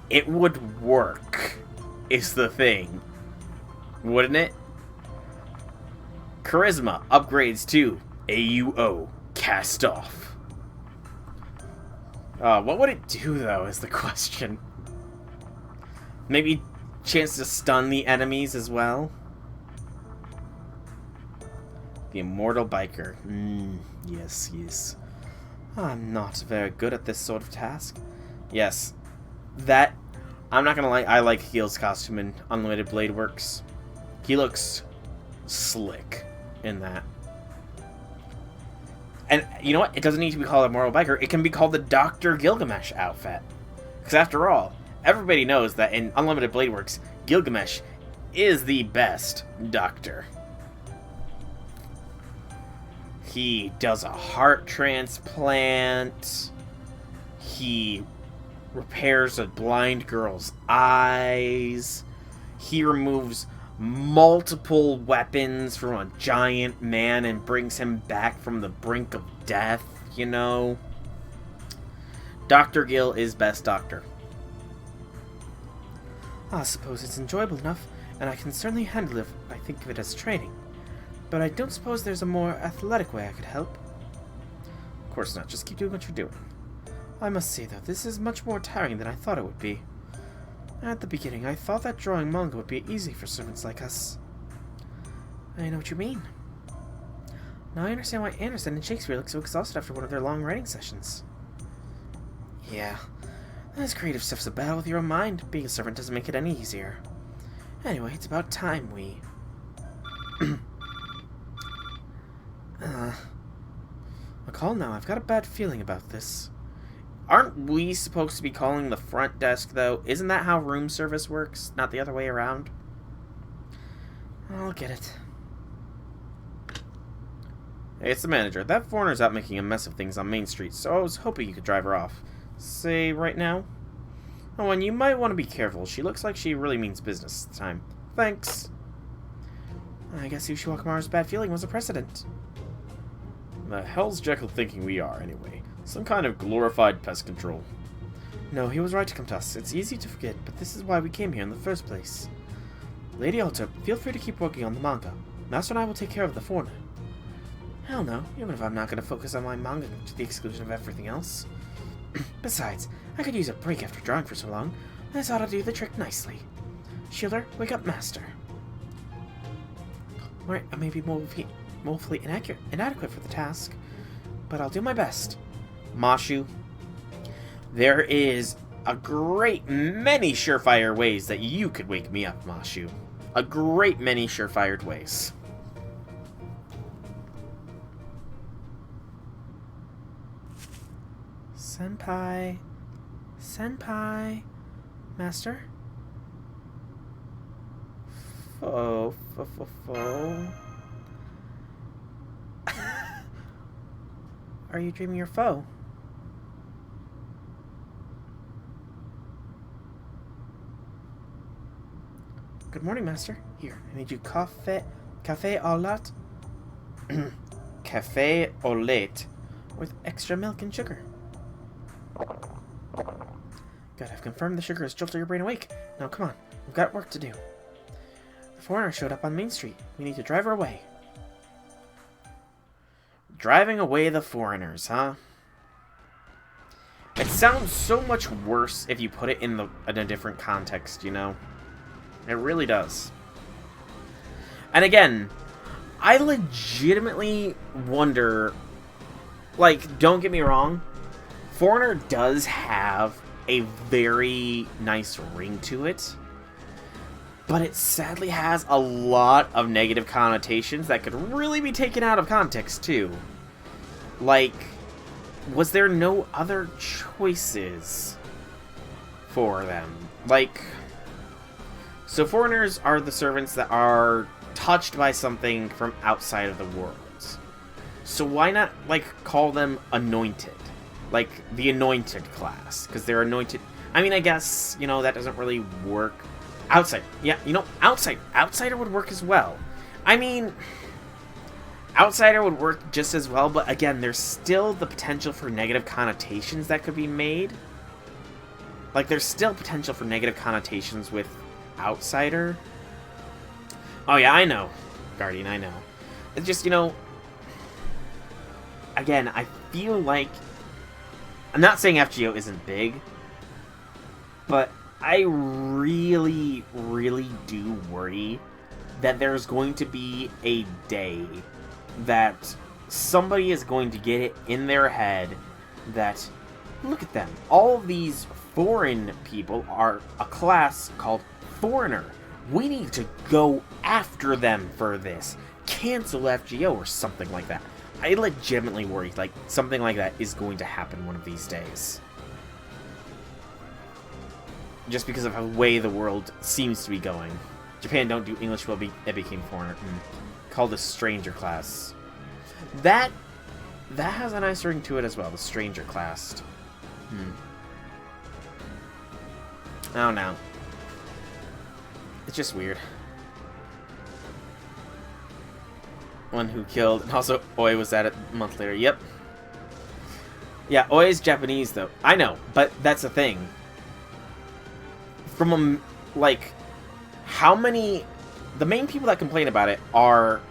it would work, is the thing. Wouldn't it? Charisma upgrades to AUO cast off. What would it do, though, is the question. Maybe chance to stun the enemies as well? The Immortal Biker. Yes, yes. I'm not very good at this sort of task. Yes. That, I'm not gonna lie, I like Heel's costume in Unlimited Blade Works. He looks slick in that. And you know what? It doesn't need to be called a Immortal Biker. It can be called the Dr. Gilgamesh outfit. Because after all, everybody knows that in Unlimited Blade Works, Gilgamesh is the best doctor. He does a heart transplant. He repairs a blind girl's eyes. He removes multiple weapons from a giant man and brings him back from the brink of death, you know. Dr. Gil is best doctor. I suppose it's enjoyable enough, and I can certainly handle it if I think of it as training. But I don't suppose there's a more athletic way I could help. Of course not. Just keep doing what you're doing. I must say, though, this is much more tiring than I thought it would be. At the beginning, I thought that drawing manga would be easy for servants like us. I know what you mean. Now I understand why Anderson and Shakespeare look so exhausted after one of their long writing sessions. Yeah, this creative stuff's a battle with your own mind. Being a servant doesn't make it any easier. Anyway, it's about time we... McCall now, I've got a bad feeling about this. Aren't we supposed to be calling the front desk, though? Isn't that how room service works? Not the other way around? I'll get it. Hey, it's the manager. That foreigner's out making a mess of things on Main Street, so I was hoping you could drive her off. Say, right now? Oh, and you might want to be careful. She looks like she really means business this time. Thanks. I guess Ushiwakamaru's bad feeling was a precedent. The hell's Jekyll thinking we are, anyway? Some kind of glorified pest control. No, he was right to come to us. It's easy to forget, but this is why we came here in the first place. Lady Alter, feel free to keep working on the manga. Master and I will take care of the foreigner. Hell no, even if I'm not going to focus on my manga to the exclusion of everything else. Besides, I could use a break after drawing for so long. This ought to do the trick nicely. Shielder, wake up Master. Alright, I may be woefully inadequate for the task, but I'll do my best. Mashu, there is a great many surefire ways that you could wake me up, Mashu. A great many surefire ways. Senpai. Senpai. Master? Fo. Are you dreaming your foe? Good morning, Master. Here, I need you cafe au lait. Cafe au lait. With extra milk and sugar. Good, I've confirmed the sugar has jolted your brain awake. Now come on, we've got work to do. The foreigner showed up on Main Street. We need to drive her away. Driving away the foreigners, huh? It sounds so much worse if you put it in a different context, you know? It really does. And again, I legitimately wonder, like, don't get me wrong, Foreigner does have a very nice ring to it, but it sadly has a lot of negative connotations that could really be taken out of context, too. Like, was there no other choices for them? Like, so foreigners are the servants that are touched by something from outside of the world. So why not, like, call them anointed? Like, the anointed class, because they're anointed. I mean, I guess, you know, that doesn't really work. Outsider. Yeah, you know, outsider would work as well. I mean, outsider would work just as well, but again, there's still the potential for negative connotations that could be made. Like, there's still potential for negative connotations with outsider. Oh yeah, I know, Guardian, I know. It's just, you know, again, I feel like, I'm not saying FGO isn't big, but I really, really do worry that there's going to be a day that somebody is going to get it in their head that, look at them, all of these foreign people are a class called Foreigner. We need to go after them for this. Cancel FGO or something like that. I legitimately worry, like, something like that is going to happen one of these days. Just because of the way the world seems to be going. Japan don't do English well, it became Foreigner. Called the Stranger class. That has a nice ring to it as well, the Stranger class. I don't know. It's just weird. One who killed, and also Oi was at it a month later. Yep. Yeah, Oi is Japanese though. I know, but that's the thing. From like, how many? The main people that complain about it are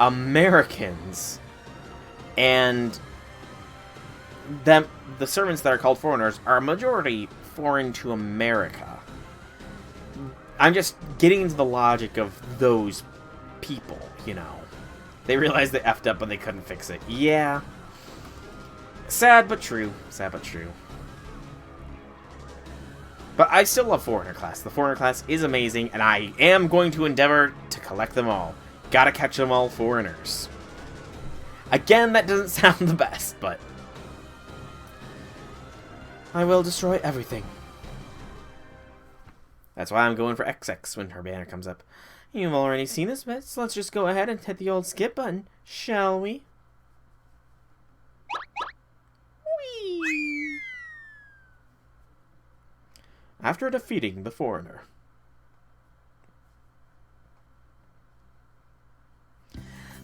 Americans, and the servants that are called foreigners are a majority foreign to America. I'm just getting into the logic of those people, you know. They realized they effed up and they couldn't fix it. Yeah. Sad but true. Sad but true. But I still love Foreigner class. The Foreigner class is amazing, and I am going to endeavor to collect them all. Gotta catch them all, Foreigners. Again, that doesn't sound the best, but I will destroy everything. That's why I'm going for XX when her banner comes up. You've already seen this bit, so let's just go ahead and hit the old skip button, shall we? Whee! After defeating the Foreigner.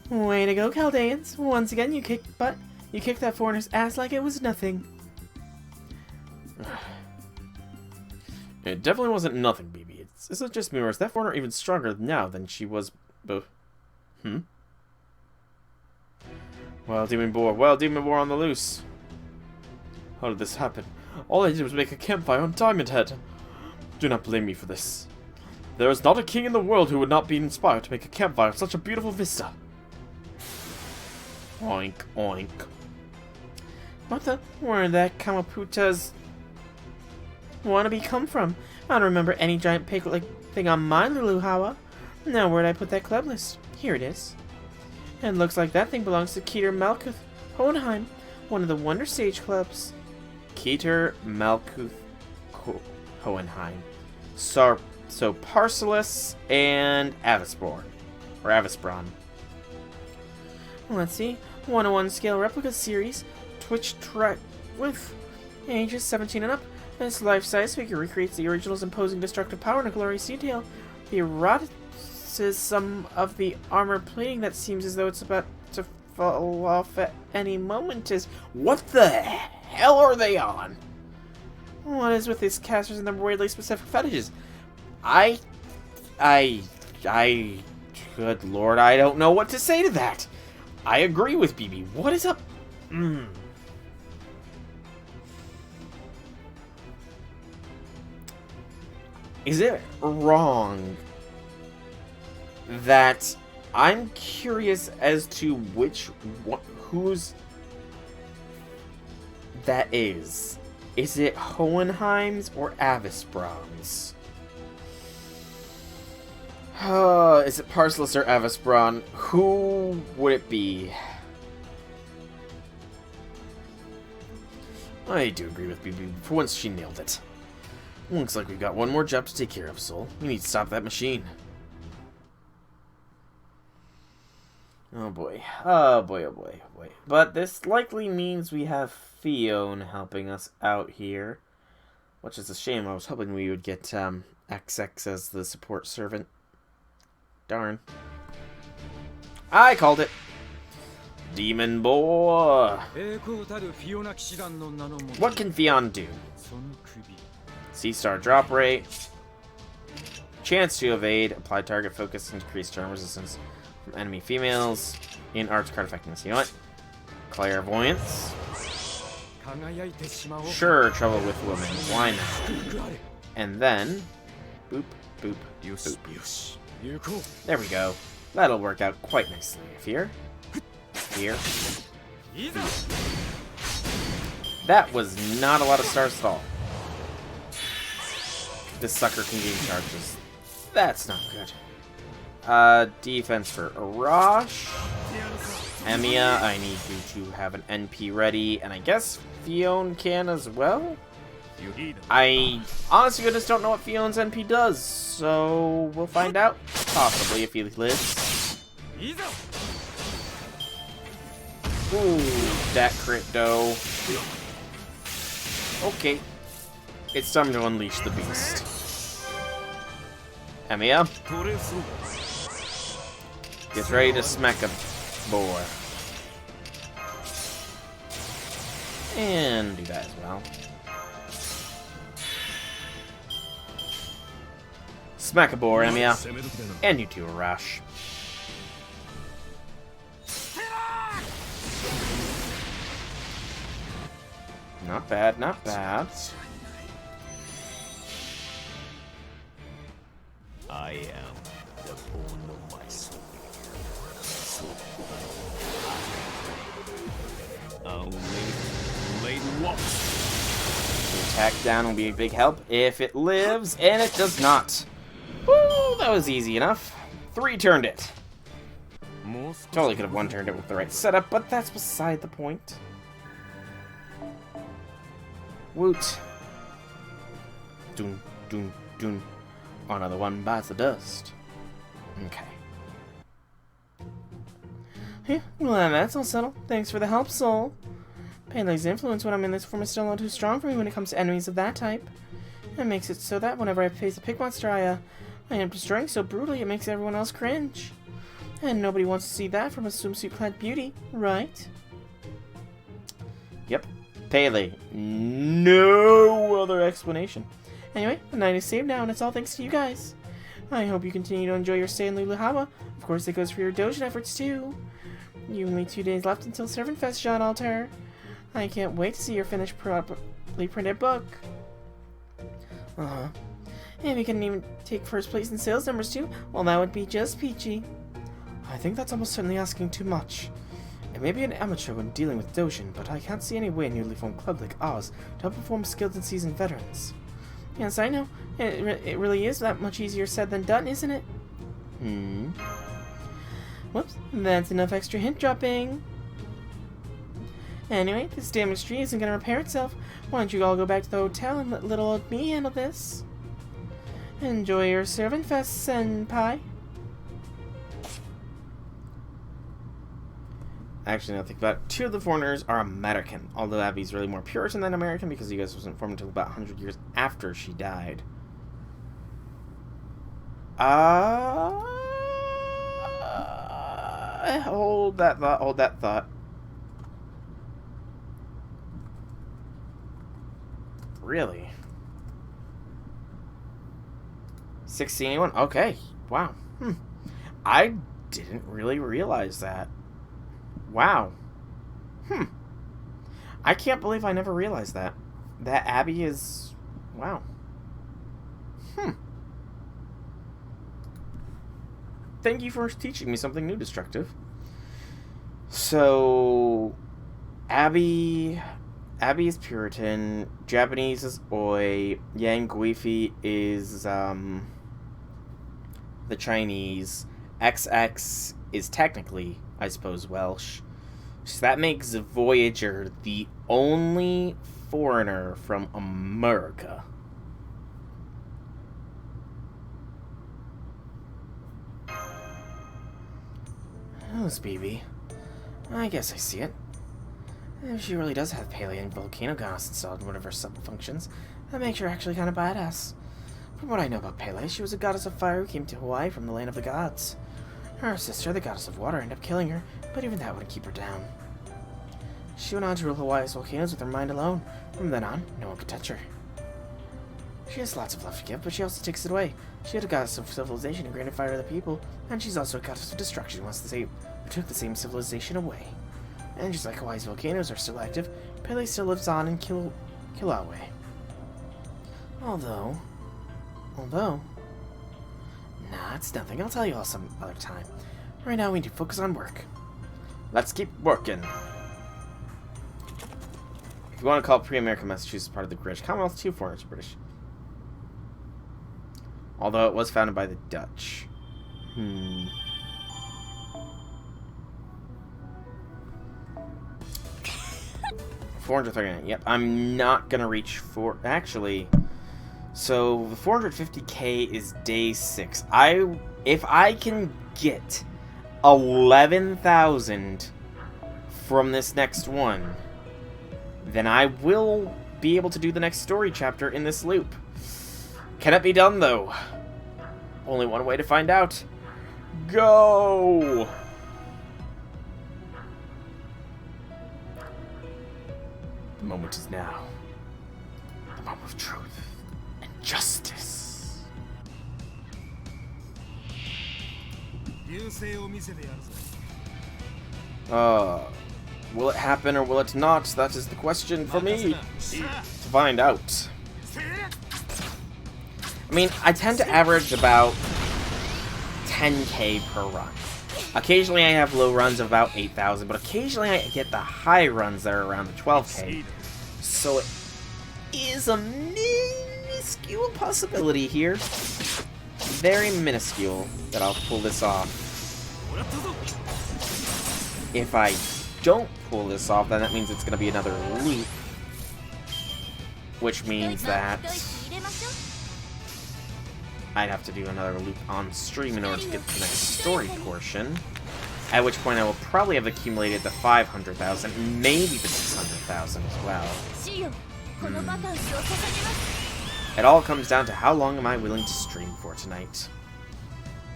Way to go, Chaldeans! Once again, you kicked butt. You kicked that Foreigner's ass like it was nothing. It definitely wasn't nothing, BB. It's not just me, or is that foreigner even stronger now than she was both? Well, Demon Boar on the loose. How did this happen? All I did was make a campfire on Diamond Head. Do not blame me for this. There is not a king in the world who would not be inspired to make a campfire of such a beautiful vista. Oink, oink. Where did that Kamaputa's wannabe come from? I don't remember any giant pig-like thing on my Luluhawa. Now, where'd I put that club list? Here it is. And it looks like that thing belongs to Keter Malkuth Hohenheim, one of the Wonder Sage clubs. Keter Malkuth Hohenheim. So Parcelus and Avisborn. Or Avisbron. Let's see. 101 scale replica series. Twitch track with ages 17 and up. This life-size figure recreates the original's imposing destructive power in a glorious detail. The eroticism of the armor plating that seems as though it's about to fall off at any moment is... What the hell are they on? What is with these casters and their weirdly specific fetishes? Good lord, I don't know what to say to that. I agree with BB. What is up? Is it wrong that I'm curious as to whose that is? Is it Hohenheim's or Avisbron's? Is it Parcelus or Avisbron? Who would it be? I do agree with BB. For once, she nailed it. Looks like we've got one more job to take care of, Soul. We need to stop that machine. Oh boy. Oh boy, oh boy, oh boy. But this likely means we have Fiona helping us out here. Which is a shame. I was hoping we would get XX as the support servant. Darn. I called it. Demon Boy. What can Fion do? C-star drop rate. Chance to evade. Apply target focus. Increase turn resistance from enemy females. In arts card effectiveness. You know what? Clairvoyance. Sure, trouble with women. Why not? And then... Boop, boop, boop. There we go. That'll work out quite nicely. Here. Here. That was not a lot of stars at all. This sucker can gain charges. That's not good. Defense for Arash. Emiya, I need you to have an NP ready, and I guess Fion can as well? I honestly just don't know what Fion's NP does, so we'll find out. Possibly if he lives. Ooh, that crit dough. Okay. It's time to unleash the beast. Emiya. Get ready to smack a boy. And do that as well. Smack a boar, Emiya. And you too, Arash. Not bad, not bad. I am the bone of my soul. I'll lay walks. The attack down will be a big help if it lives, and it does not. Woo, that was easy enough. 3-turned it. Totally could have 1-turned it with the right setup, but that's beside the point. Woot. Doom, doom, doom. Another one bites the dust. Okay. Yeah, well, that's all settled. Thanks for the help, Soul. Pele's influence when I'm in this form is still not too strong for me when it comes to enemies of that type. It makes it so that whenever I face a pig monster, I end up destroying so brutally it makes everyone else cringe. And nobody wants to see that from a swimsuit-clad beauty, right? Yep. Pele. No other explanation. Anyway, the night is saved now, and it's all thanks to you guys. I hope you continue to enjoy your stay in Luluhama. Of course, it goes for your Dojin efforts, too. You only 2 days left until Servant Fest, Jean Alter. I can't wait to see your finished, properly printed book. And we can even take first place in sales numbers, too. Well, that would be just peachy. I think that's almost certainly asking too much. It may be an amateur when dealing with Dojin, but I can't see any way a newly formed club like ours to outperform skilled and seasoned veterans. Yes, I know. It really is that much easier said than done, isn't it? Whoops, that's enough extra hint dropping. Anyway, this damaged tree isn't going to repair itself. Why don't you all go back to the hotel and let little old me handle this? Enjoy your Servant Fest, Senpai. Actually, now think about it. 2 of the foreigners are American, although Abby's really more Puritan than American because you guys wasn't formed until about 100 years after she died. Hold that thought. Really? 1681? Okay. Wow. I didn't really realize that. Wow. I can't believe I never realized that. That Abby is... Wow. Thank you for teaching me something new, Destructive. So... Abby is Puritan. Japanese is Oi. Yang Guifi is, the Chinese. XX is technically, I suppose, Welsh. So that makes Voyager the only foreigner from America. Oh, this baby. I guess I see it. If she really does have Paleo and Volcano Goddess installed in one of her sub-functions, that makes her actually kind of badass. From what I know about Pele, she was a goddess of fire who came to Hawaii from the land of the gods. Her sister, the goddess of water, ended up killing her, but even that wouldn't keep her down. She went on to rule Hawaii's volcanoes with her mind alone. From then on, no one could touch her. She has lots of love to give, but she also takes it away. She had a goddess of civilization who granted fire to the people, and she's also a goddess of destruction who took the same civilization away. And just like Hawaii's volcanoes are still active, Pele still lives on in Kilauea. Although... Nah, it's nothing. I'll tell you all some other time. Right now, we need to focus on work. Let's keep working. If you want to call pre-American Massachusetts part of the British Commonwealth, 2 foreigners are British. Although it was founded by the Dutch. 439. Yep, I'm not gonna reach 4. Actually, so the 450k is day 6. If I can get 11,000 from this next one, then I will be able to do the next story chapter in this loop. Can it be done, though? Only one way to find out. Go! The moment is now. The moment of truth and justice. Will it happen or will it not? That is the question for me to find out. I mean, I tend to average about 10k per run. Occasionally I have low runs of about 8,000, but occasionally I get the high runs that are around the 12k. So it is a minuscule possibility here. Very minuscule that I'll pull this off. If I don't pull this off, then that means it's going to be another loop. Which means that I'd have to do another loop on stream in order to get to the next story portion. At which point I will probably have accumulated the 500,000, maybe the 600,000 as well. It all comes down to how long am I willing to stream for tonight.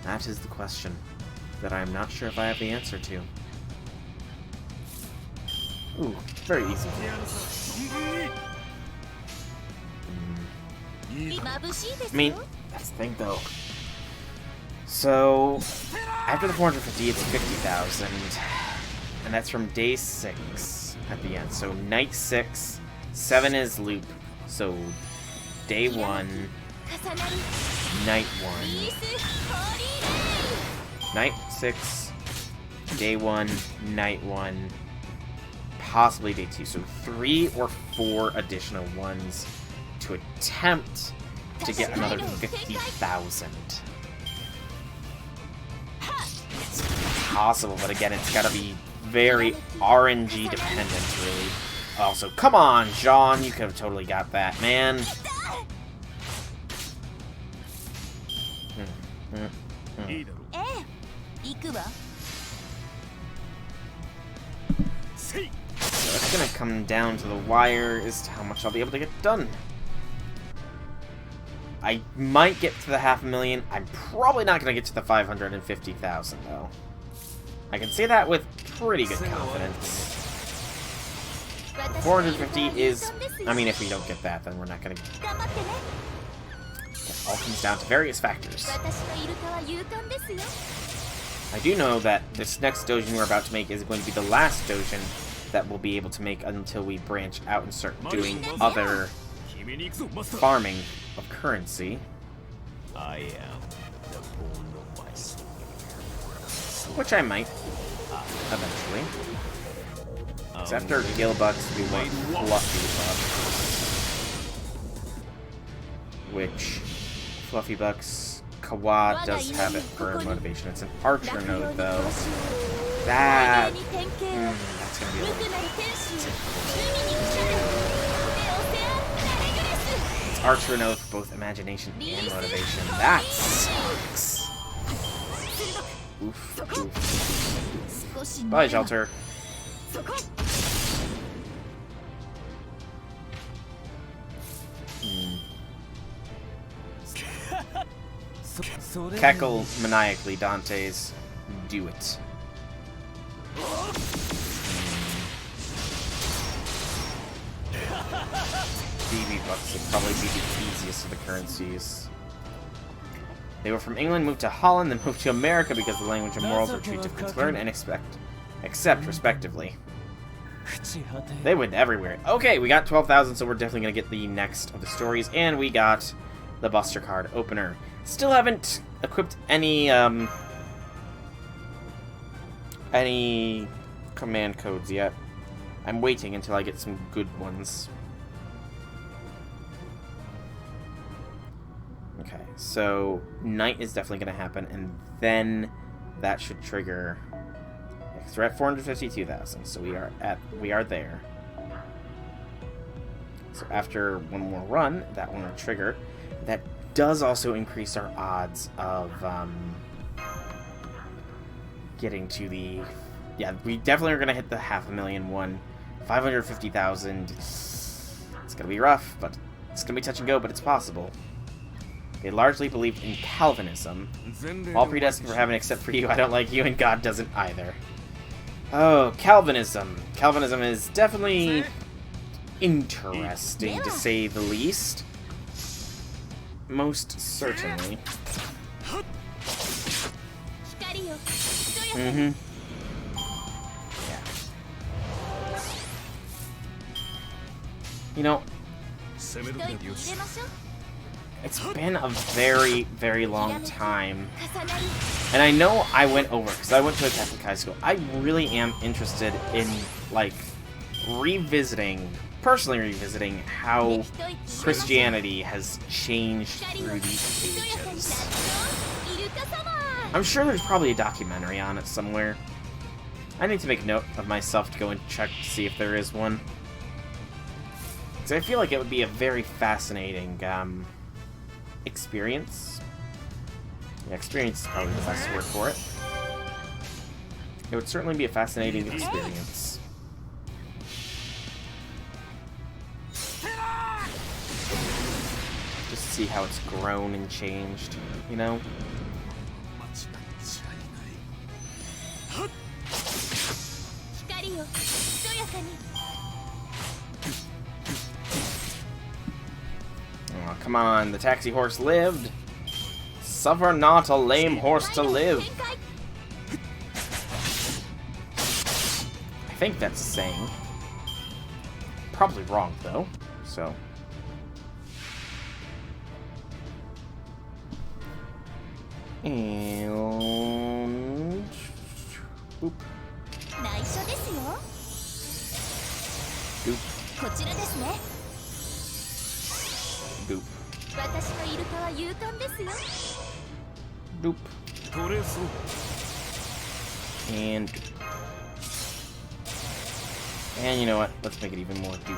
That is the question that I am not sure if I have the answer to. Ooh, very easy. 眩しいです I mean, よ that's the thing though. So, after the 450, it's 50,000. And that's from day 6 at the end. So, night 6, 7 is loop. So, day 1, 重なり night リースホーリー 1, night 6, day 1, night 1, possibly day 2. So, 3 or 4 additional ones to attempt to get another 50,000. It's possible, but again, it's gotta be very RNG dependent, really. Also, come on, John, you could have totally got that, man. Hmm. いいだろう。ええ行くわ せい。 So it's gonna come down to the wire as to how much I'll be able to get done. I might get to the 500,000. I'm probably not gonna get to the 550,000 though. I can say that with pretty good confidence. 私 450 is, I mean, if we don't get that, then we're not gonna. 頑張ってね It all comes down to various factors. 私のイルカは勇敢ですよ I do know that this next doujin we're about to make is going to be the last doujin that we'll be able to make until we branch out and start doing other 君に行くぞ、マスター。 farming of currency. I am the bone of my soul. Which I might, eventually. Because after Gilbucks, we want Fluffy Bucks. Which, Fluffy Bucks, Kawa does have it for motivation. It's an archer node, though. That... に典型を that's gonna be a 無 little... 垢なる天使よ海に来たれネオセアナレグレス It's archer node for both imagination and motivation. That sucks. Oof, oof. 少し Bye, Shelter. そこ Cackle maniacally, Dante's. Do it. BB bucks would probably be the easiest of the currencies. They were from England, moved to Holland, then moved to America because the language and morals were too difficult to learn and accept respectively. They went everywhere. Okay, we got 12,000, so we're definitely going to get the next of the stories, and we got the Buster card opener. Still haven't equipped any command codes yet. I'm waiting until I get some good ones. Okay, so night is definitely going to happen, and then that should trigger. Because we're at 452,000, so we are there. So after one more run, that one will trigger. That does also increase our odds of getting to the. Yeah, we definitely are going to hit the 500,000 one. 550,000. It's going to be rough, but it's going to be touch and go, but it's possible. They largely believed in Calvinism. All predestined for heaven except for you. I don't like you, and God doesn't either. Oh, Calvinism. Calvinism is definitely interesting, to say the least. Most certainly. 光よひとや Mm-hmm. Yeah. You know, 攻める 一 だ 息 けよし 入れましょう it's been a very, very long time. 重なり And I know I went over, because I went to a Catholic high school. I really am interested in, like, personally revisiting how Christianity has changed 光 through よ the ひとやかに ages. イルカ様 I'm sure there's probably a documentary on it somewhere. I need to make note of myself to go and check to see if there is one. Because I feel like it would be a very fascinating experience. Yeah, experience is probably the best word for it. It would certainly be a fascinating experience. Just to see how it's grown and changed, you know? 光よひとやかに Oh, Come on, the taxi horse lived. Suffer not a lame horse to live. I think that's a saying. Probably wrong, though. So. And. Boop. 内緒ですよ。 Boop. こちらですね。 Boop. 私のイルカは勇敢ですよ。 Boop. 取れそう。 And. And you know what? Let's make it even more dupe.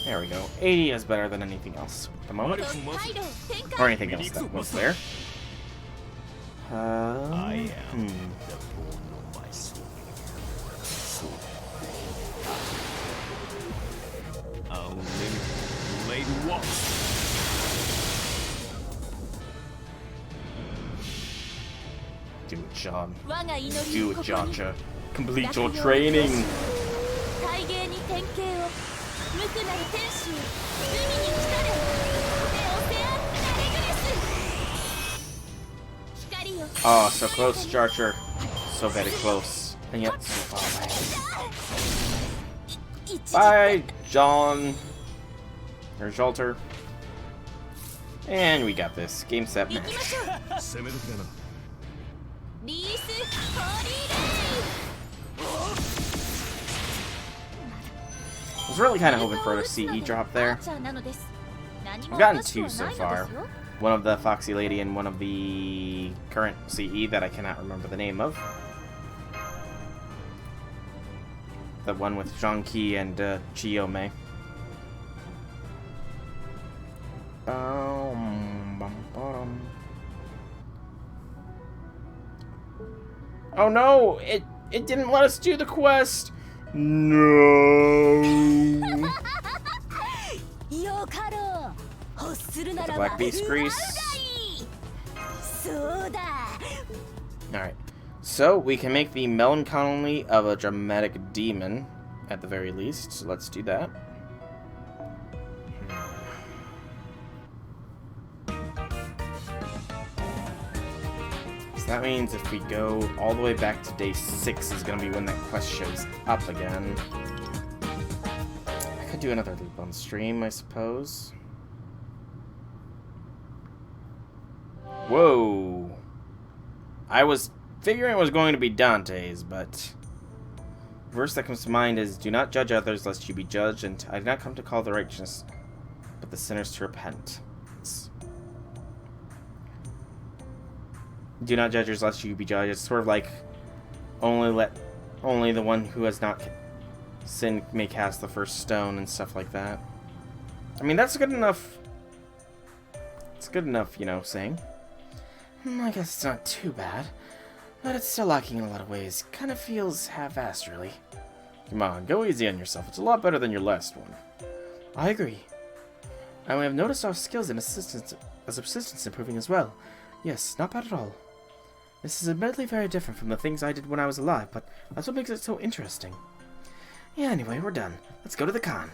There we go. 80 is better than anything else at the moment. 態度展 Or 開。 anything else that was there. I am the bone of my soul. Unlimited blade walks. Do it, John. 我が祈り Do を it, ここに Jaja. Complete your training. 大芸に典型を無垢なる天使を海に来たれネオセアナレグレス光よ Oh, so close, Jarcher. So very close. And yet so far away. Bye, John. Or Jalter. And we got this. Game set 行き match. ましょう攻め時だな。リースホリーレイ I was really kind of hoping for a CE drop there. I've gotten 2 so far. One of the Foxy Lady and one of the current CE that I cannot remember the name of. The one with Zhangqi and Chiyome. Oh no! It didn't let us do the quest! No! Get the Black Beast Grease. Alright. So, we can make the melancholy of a dramatic demon, at the very least. So let's do that. So that means if we go all the way back to day 6 is going to be when that quest shows up again. I could do another loop on stream, I suppose. Whoa. I was figuring it was going to be Dante's, but the verse that comes to mind is, do not judge others lest you be judged, and I did not come to call the righteous, but the sinners to repent. Do not judge others lest you be judged. It's sort of like only the one who has not sinned may cast the first stone and stuff like that. I mean, that's good enough. It's good enough, you know, saying. I guess it's not too bad, but it's still lacking in a lot of ways. Kind of feels half-assed, really. Come on, go easy on yourself. It's a lot better than your last one. I agree. And we have noticed our skills in assistance improving as well. Yes, not bad at all. This is admittedly very different from the things I did when I was alive, but that's what makes it so interesting. Yeah, anyway, we're done. Let's go to the con.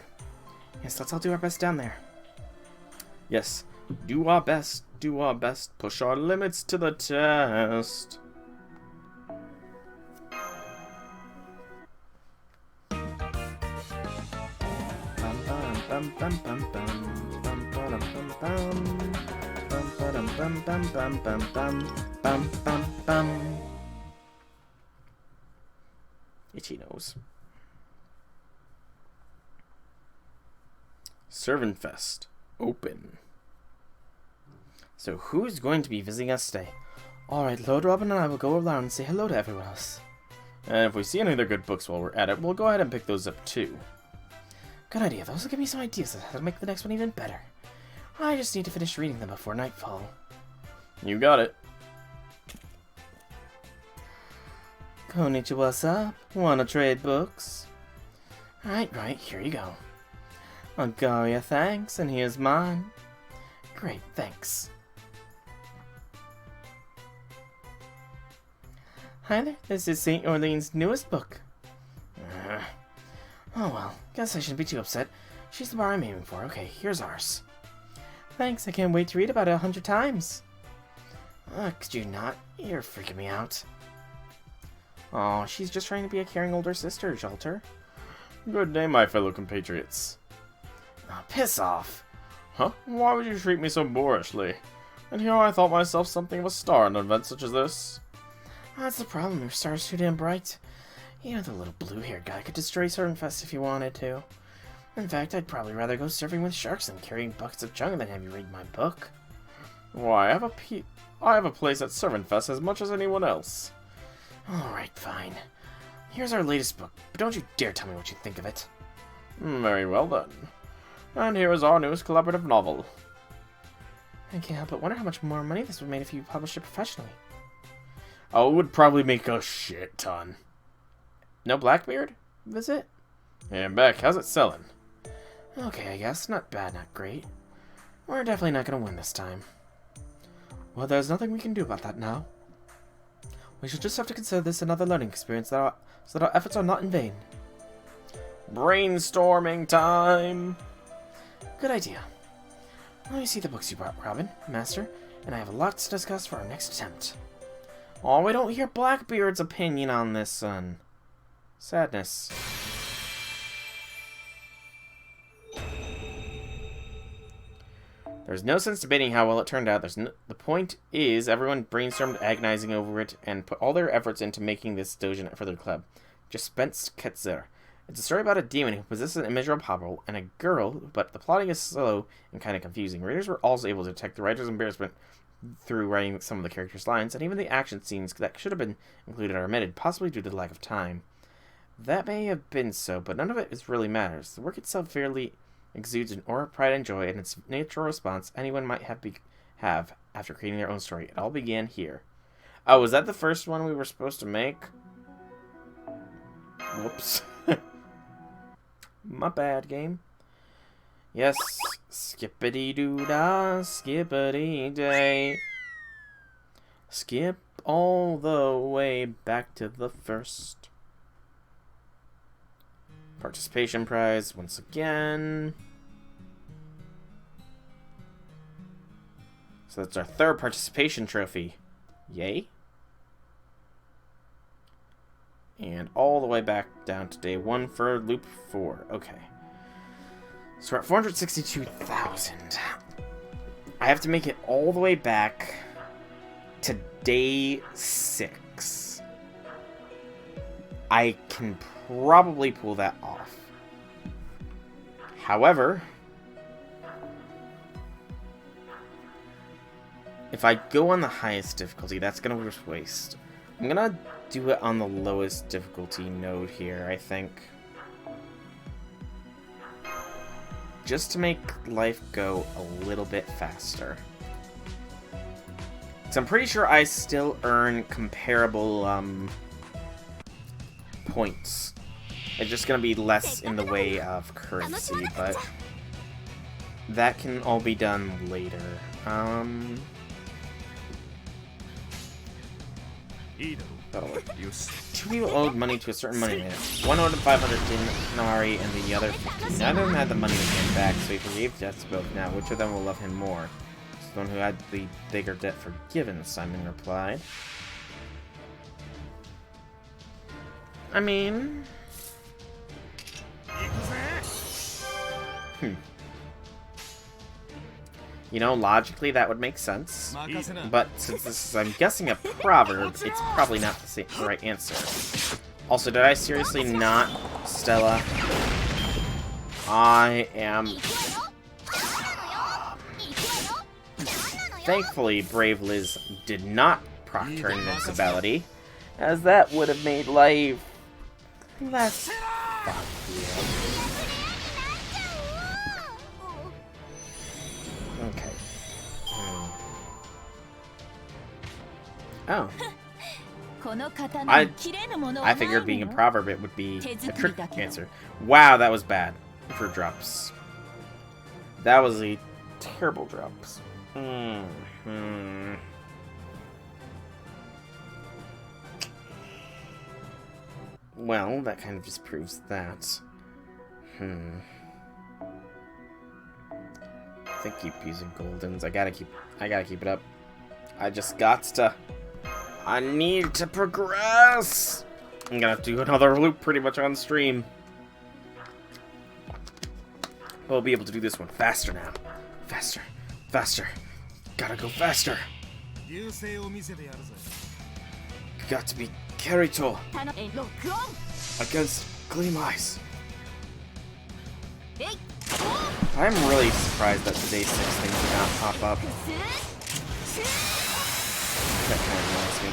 Yes, let's all do our best down there. Yes, do our best, push our limits to the test. Itchy nose. Servant Fest. Open. So who's going to be visiting us today? Alright, Lord Robin and I will go around and say hello to everyone else. And if we see any other good books while we're at it, we'll go ahead and pick those up too. Good idea. Those will give me some ideas on how to make the next one even better. I just need to finish reading them before nightfall. You got it. Konnichiwa-sa. Wanna trade books? Right, here you go. Agaria, thanks, and here's mine. Great, thanks. Hi there, this is St. Orleans' newest book. Oh well, guess I shouldn't be too upset. She's the bar I'm aiming for. Okay, here's ours. Thanks, I can't wait to read about it 100 times. Could you not? You're freaking me out. Oh, she's just trying to be a caring older sister, Shelter. Good day, my fellow compatriots. Oh, piss off. Huh? Why would you treat me so boorishly? And here I thought myself something of a star in an event such as this. That's the problem, your star's too damn bright. You know, the little blue-haired guy could destroy Servantfest if he wanted to. In fact, I'd probably rather go surfing with sharks than carrying buckets of junk than have you read my book. Why, I have a place at Servantfest as much as anyone else. Alright, fine. Here's our latest book, but don't you dare tell me what you think of it. Very well, then. And here is our newest collaborative novel. I can't help but wonder how much more money this would make if you published it professionally. Oh, it would probably make a shit ton. No Blackbeard? Visit? Hey, Beck, how's it selling? Okay, I guess. Not bad, not great. We're definitely not going to win this time. Well, there's nothing we can do about that now. We should just have to consider this another learning experience so that our efforts are not in vain. Brainstorming time! Good idea. Let me see the books you brought, Robin, Master, and I have a lot to discuss for our next attempt. Oh, we don't hear Blackbeard's opinion on this, son. Sadness. There's no sense debating how well it turned out. The point is, everyone brainstormed, agonizing over it, and put all their efforts into making this doujin for their club. Dispense Ketzer. It's a story about a demon who possesses an immeasurable power and a girl, but the plotting is slow and kind of confusing. Readers were also able to detect the writer's embarrassment through writing some of the characters' lines, and even the action scenes that should have been included are omitted, possibly due to the lack of time. That may have been so, but none of it really matters. The work itself fairly exudes an aura of pride and joy, and its natural response anyone might have after creating their own story. It all began here. Oh, was that the first one we were supposed to make? Whoops. My bad, game. Yes, skippity-doo-dah, skippity-day. Skip all the way back to the first. Participation prize once again. So that's our third participation trophy. Yay. And all the way back down to day 1 for loop 4. Okay. So we're at 462,000. I have to make it all the way back to day 6. I can probably pull that off. However, if I go on the highest difficulty, that's going to waste. I'm going to do it on the lowest difficulty node here, I think. Just to make life go a little bit faster. So I'm pretty sure I still earn comparable points. It's just going to be less in the way of currency, but that can all be done later. Two people owed money to a certain money man. One owed him 500 denarii and the other 15. Neither of them had the money to pay him back, so he forgave debts both. Now, which of them will love him more? It's the one who had the bigger debt forgiven, Simon replied. I mean... You know, logically that would make sense. But since this is, I'm guessing, a proverb, it's probably not the right answer. Also, did I seriously not, Stella? I am... Thankfully, Brave Liz did not proc her invincibility, as that would have made life less fun. Okay. Oh. I figured being a proverb it would be a trick answer. Wow, that was bad for drops. That was a terrible drops. Well, that kind of just proves that. they keep using Goldens. I gotta keep it up. I just got to. I need to progress. I'm gonna have to do another loop pretty much on stream. We'll be able to do this one faster now. Faster. Faster. Gotta go faster. Got to be Kirito against Gleam Eyes. I'm really surprised that the day 6 thing did not pop up. That kind of annoys me.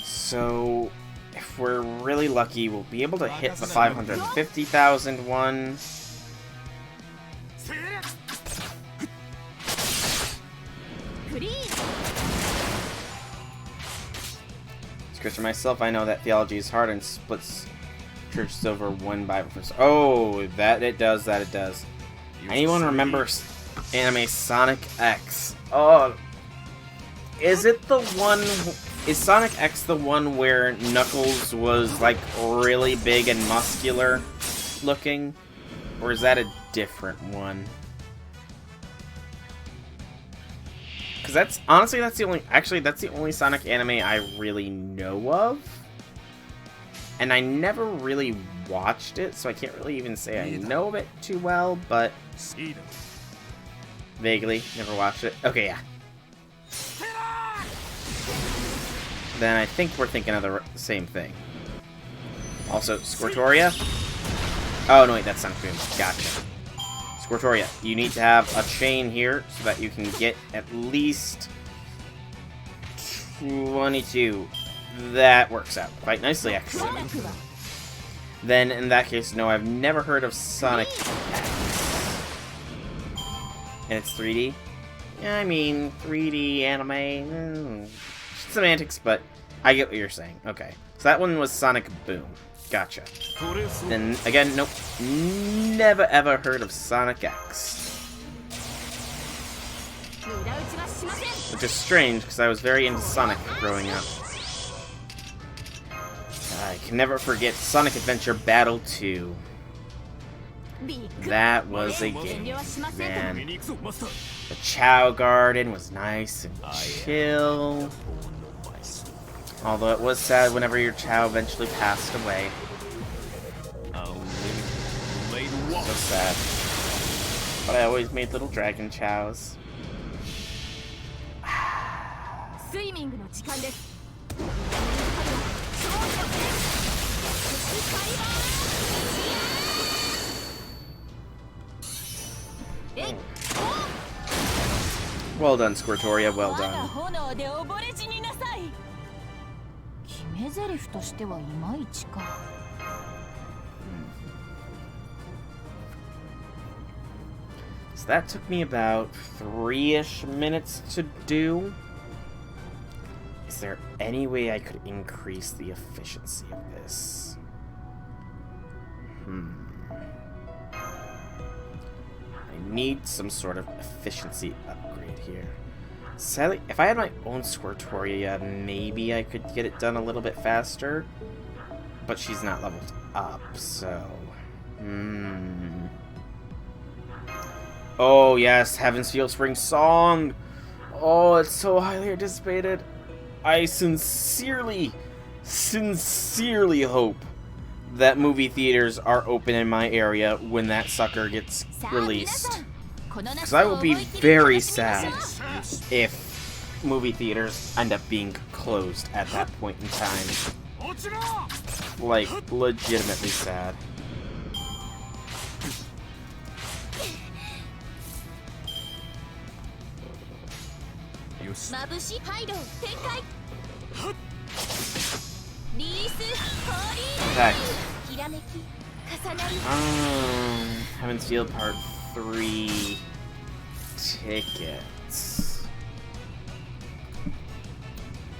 So, if we're really lucky, we'll be able to hit the 550,000 one. Scratch for myself, I know that theology is hard and splits churches over one Bible verse. Oh, that it does, Anyone remember anime Sonic X? Oh, is it the one... Is Sonic X the one where Knuckles was, like, really big and muscular looking? Or is that a different one? Because that's... Honestly, that's the only... Actually, that's the only Sonic anime I really know of. And I never really watched it, so I can't really even say I know of it too well, but... Vaguely. Never watched it. Okay, yeah. Then I think we're thinking of the same thing. Also, Squirtoria. Oh, no, wait, that's Sonic Boom. Gotcha. Squirtoria, you need to have a chain here so that you can get at least 22. That works out quite nicely, actually. Then, in that case, no, I've never heard of Sonic X. And it's 3D? Yeah, I mean, 3D anime... semantics, but I get what you're saying. Okay. So that one was Sonic Boom. Gotcha. Then, again, nope. Never ever heard of Sonic X. Which is strange, because I was very into Sonic growing up. I can never forget Sonic Adventure Battle 2. That was a game, man. The Chow Garden was nice and chill. Although it was sad whenever your Chow eventually passed away. So sad. But I always made little dragon Chows. Well done, Squirtoria, well done. So that took me about 3-ish minutes to do. Is there any way I could increase the efficiency of this? I need some sort of efficiency upgrade here. Sadly, if I had my own Squirtoria, maybe I could get it done a little bit faster. But she's not leveled up, so... Oh, yes, Heaven's Field Spring Song! Oh, it's so highly anticipated. I sincerely hope that movie theaters are open in my area when that sucker gets released. Because I will be very sad if movie theaters end up being closed at that point in time. Like, legitimately sad. Heaven's Field Part 3 tickets.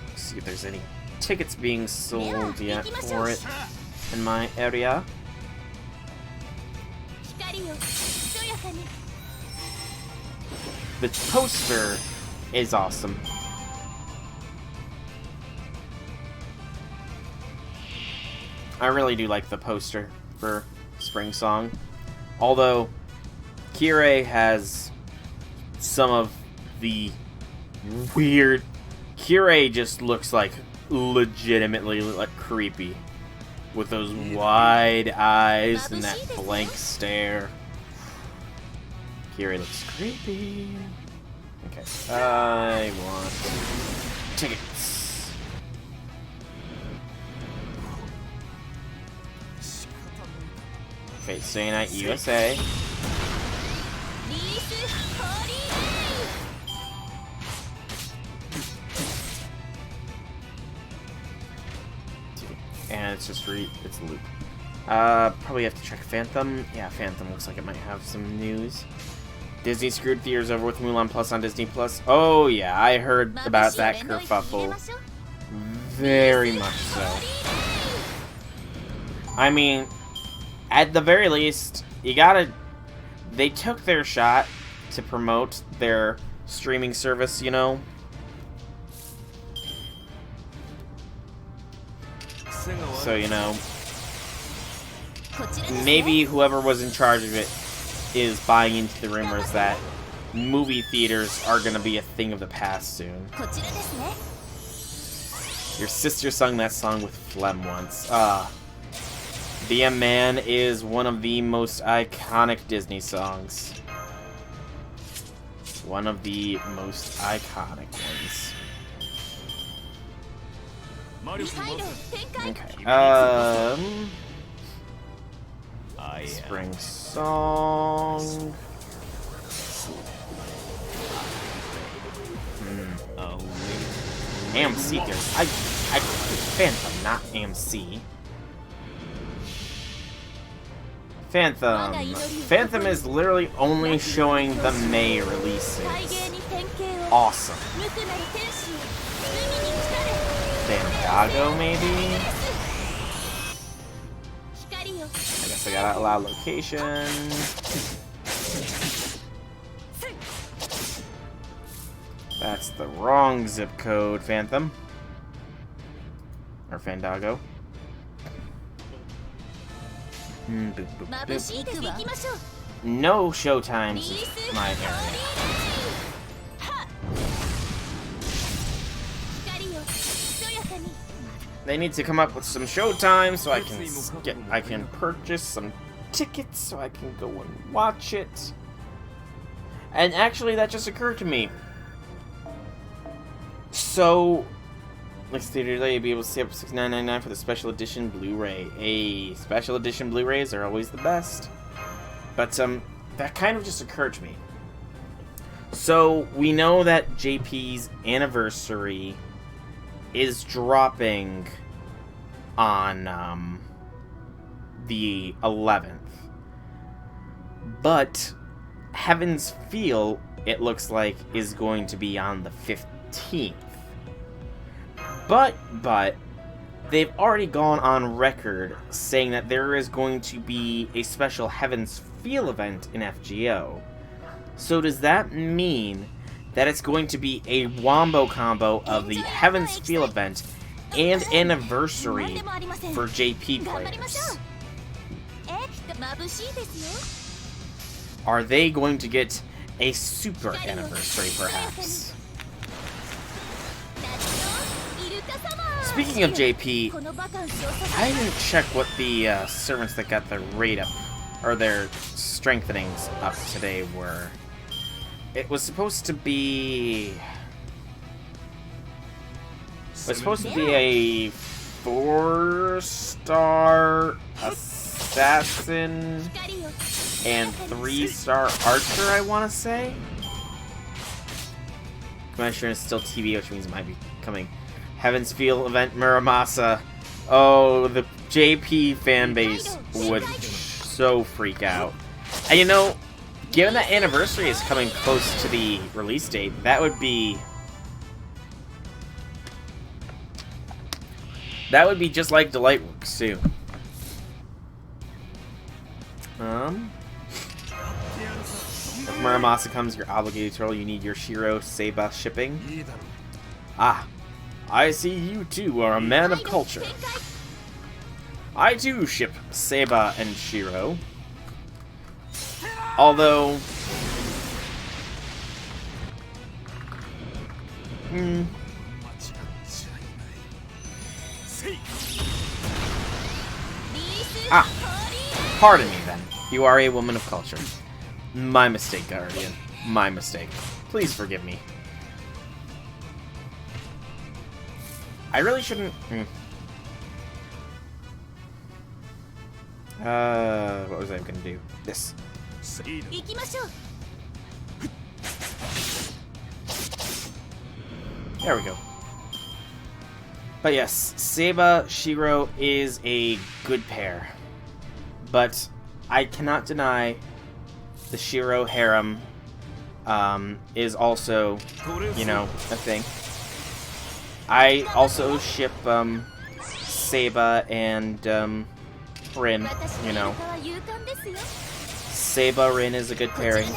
Let's see if there's any tickets being sold yet for it in my area. The poster is awesome. I really do like the poster for spring song. Although Kirei has some of the weird. Kirei just looks like legitimately like creepy with those wide eyes and that blank stare. Kirei looks creepy. Okay, I want tickets. Okay, Stay Night USA. And it's just it's loop. Probably have to check Phantom. Yeah, Phantom looks like it might have some news. Disney screwed theaters over with Mulan Plus on Disney Plus. Oh yeah, I heard about that kerfuffle. Very much so. I mean, at the very least, you gotta... They took their shot to promote their streaming service, you know? So, you know, maybe whoever was in charge of it is buying into the rumors that movie theaters are going to be a thing of the past soon. Your sister sung that song with phlegm once. Be a Man is one of the most iconic Disney songs. One of the most iconic ones. Okay, spring song. AMC, I Phantom, not AMC. Phantom is literally only showing the May releases. Awesome. Fandango, maybe? I guess I gotta allow location. That's the wrong zip code, Phantom. Or Fandango. Boop, boop, boop. No showtimes in my area. They need to come up with some showtime so I can purchase some tickets so I can go and watch it. And actually, that just occurred to me. So, next theater today, you'll be able to save up $69.99 for the special edition Blu-ray. Special edition Blu-rays are always the best. But that kind of just occurred to me. So we know that JP's anniversary is dropping on the 11th. But Heaven's Feel, it looks like, is going to be on the 15th. But they've already gone on record saying that there is going to be a special Heaven's Feel event in FGO. So does that mean that it's going to be a wombo combo of the Heaven's Feel event and anniversary for JP players? Are they going to get a super anniversary, perhaps? Speaking of JP, I didn't check what the servants that got their rate up, or their strengthenings up today were. It was supposed to be... It was supposed to be a 4-star assassin and 3-star archer, I want to say? Commissioner is still TV, which means it might be coming. Heaven's Feel event Muramasa. Oh, the JP fanbase would so freak out. And you know, given that anniversary is coming close to the release date, that would be just like Delightworks too. If Muramasa comes, you're obligated to roll. You need your Shiro Seiba shipping. Ah, I see you too are a man of culture. I too ship Seba and Shiro. Although... Pardon me then. You are a woman of culture. My mistake, Guardian. My mistake. Please forgive me. I really shouldn't... what was I gonna do? This. There we go. But yes, Seba Shiro is a good pair. But I cannot deny the Shiro harem is also, you know, a thing. I also ship Seba and Rin, you know. Seba Rin is a good pairing.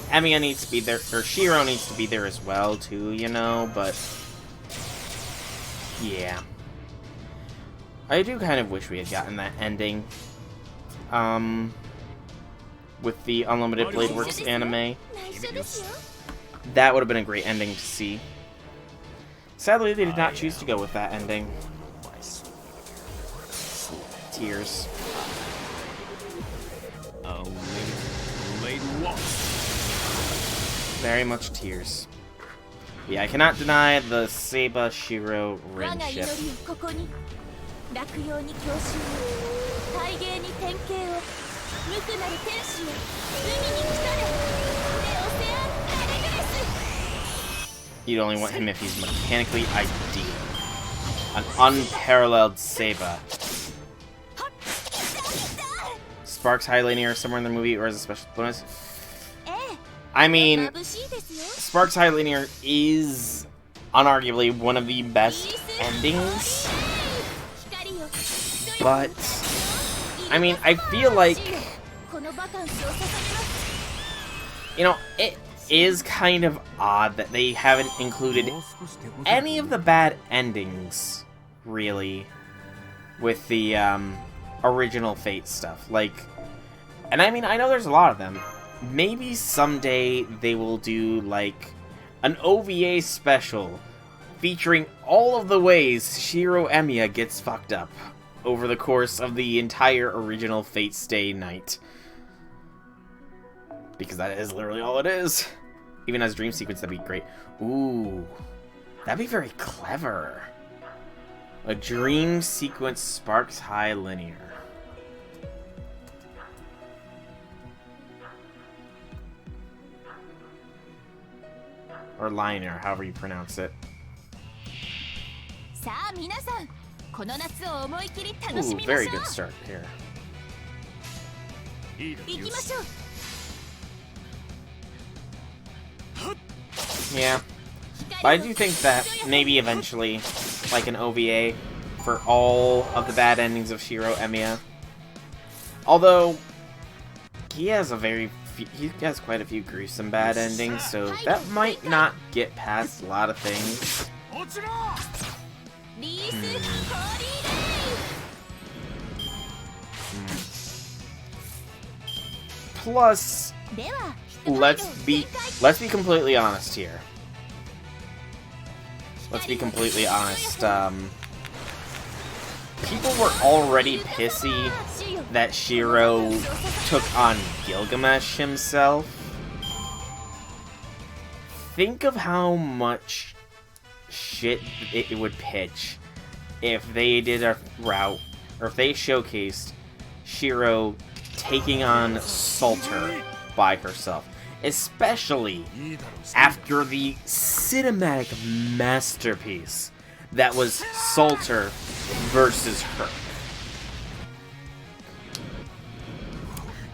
Emiya needs to be there, or Shiro needs to be there as well too, you know, but yeah. I do kind of wish we had gotten that ending with the Unlimited Blade Works anime. That would have been a great ending to see. Sadly, they did not choose to go with that ending. Tears. Very much tears. Yeah, I cannot deny the Seba Shiro Rin ship. You'd only want him if he's mechanically ideal. An unparalleled Seba. Sparks High Linear somewhere in the movie, or as a special bonus? I mean, Sparks High Linear is unarguably one of the best endings. But, I mean, I feel like, you know, it is kind of odd that they haven't included any of the bad endings, really, with the original Fate stuff. Like, and I mean, I know there's a lot of them. Maybe someday they will do, like, an OVA special featuring all of the ways Shiro Emiya gets fucked up over the course of the entire original Fate Stay night. Because that is literally all it is. Even as dream sequence, that'd be great. Ooh, that'd be very clever. A dream sequence Sparks High Linear. Or Liner, however you pronounce it. Ooh, very good start here. Yeah. But I do think that maybe eventually, like an OVA for all of the bad endings of Shiro Emiya. Although, he has quite a few gruesome bad endings, so that might not get past a lot of things. Plus, let's be completely honest here. Let's be completely honest. People were already pissy that Shiro took on Gilgamesh himself. Think of how much shit it would pitch if they did a route, or if they showcased Shiro taking on Salter by herself. Especially after the cinematic masterpiece that was Salter versus her.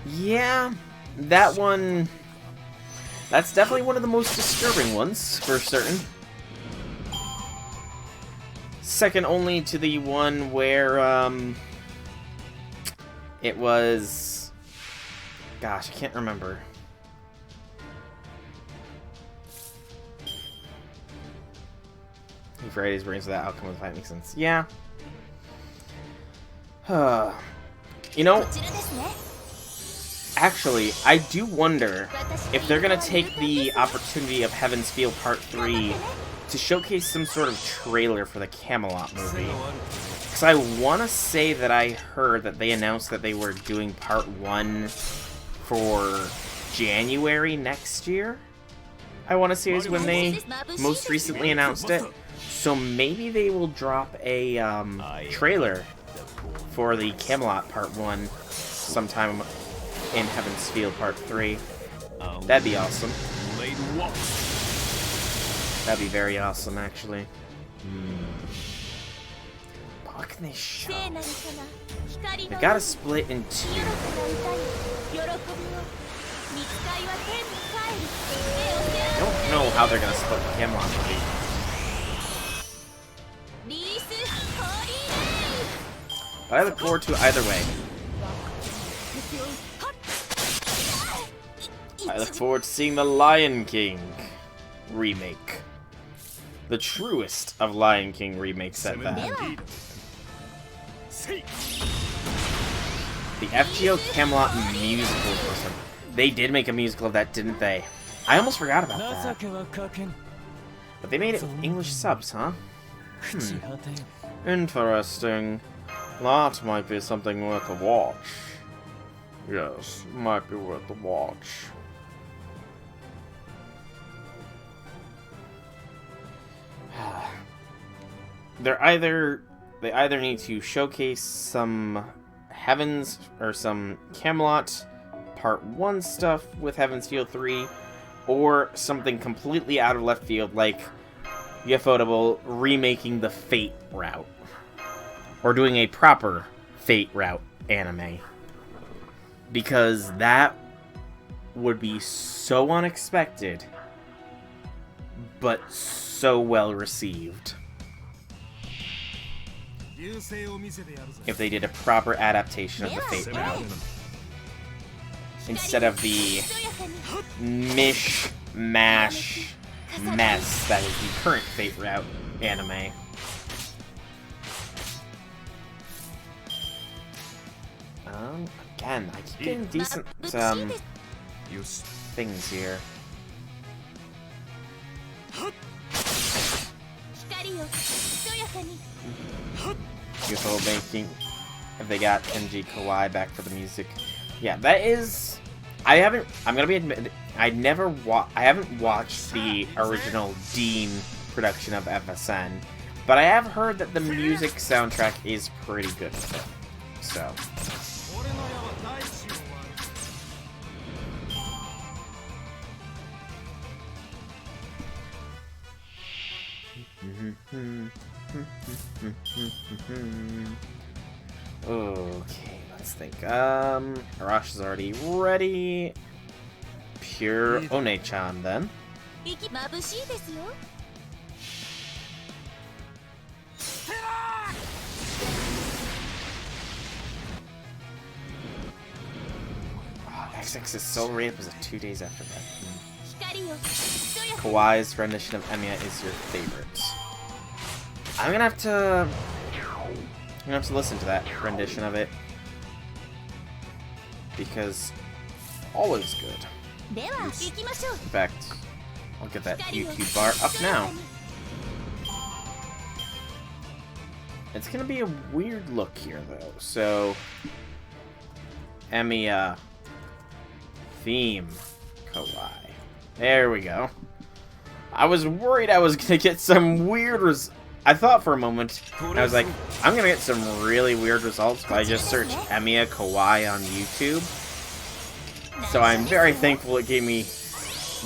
Yeah, that one... That's definitely one of the most disturbing ones, for certain. Second only to the one where, it was... Gosh, I can't remember. He varieties brains of that outcome of the fight makes sense. Yeah. You know, こちらですね actually, I do wonder if they're gonna take the opportunity of Heaven's Feel Part 3 to showcase some sort of trailer for the Camelot movie. Because I want to say that I heard that they announced that they were doing Part 1 for January next year. I want to say is when they most recently announced it. So maybe they will drop a trailer for the Camelot Part 1 sometime in Heaven's Feel Part 3. That'd be awesome. That'd be very awesome, actually. What can they show? 聖なる花光 They の gotta split in two. 清らかな歌よ喜びを見つかいは天に帰る目を I don't know how they're gonna split the Camelot movie. リースホリー But I look forward to it either way. I look forward to seeing the Lion King remake. The truest of Lion King remakes at that. The FGO Camelot musical person. They did make a musical of that, didn't they? I almost forgot about that. But they made it with English subs, huh? Interesting. That might be something worth a watch. Yes, might be worth a watch. They either need to showcase some Heavens or some Camelot Part 1 stuff with Heaven's Feel 3, or something completely out of left field like Ufotable remaking the Fate route, or doing a proper Fate route anime, because that would be so unexpected but so well received if they did a proper adaptation of the Fate route instead of the mish-mash mess that is the current Fate route anime. Again, I keep getting decent things here. 光よひそやかに UFO making. If they got MG Kawaii back for the music. Yeah, that is... I'm gonna be admitted, I haven't watched the original Dean production of FSN, but I have heard that the music soundtrack is pretty good with it. So... Okay, let's think. Arash is already ready. Pure One-chan then. 息眩しいですよ XX's Soul Rape was 2 days after that. 光よひそやかに Kawaii's rendition of Emiya is your favorite. I'm gonna have to listen to that rendition of it, because always good. では行きましょう In fact, I'll get that YouTube bar up now. It's gonna be a weird look here though. So, Emiya theme Kawaii. There we go. I was worried I was gonna get some weird I thought for a moment, I was like, I'm gonna get some really weird results if I just search Emiya Kawaii on YouTube. So I'm very thankful it gave me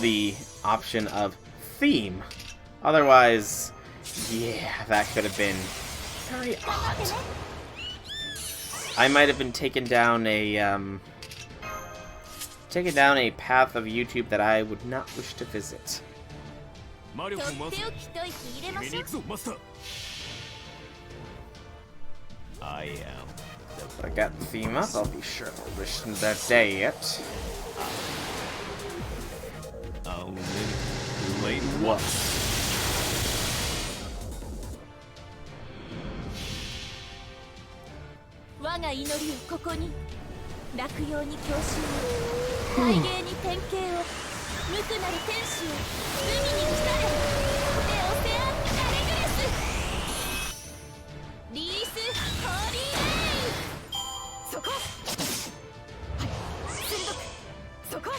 the option of theme. Otherwise, yeah, that could have been very odd. I might have been taken down a path of YouTube that I would not wish to visit. とっておきと息入れましょう I am But I got the theme up, I'll be sure to listen to that day yet. late What? が祈りをここに落葉に郷愁を大芸に典型を無垢なる天使を海に来たれネオセア・ナレグレスリース・ホーリーレイそこ鋭くそこ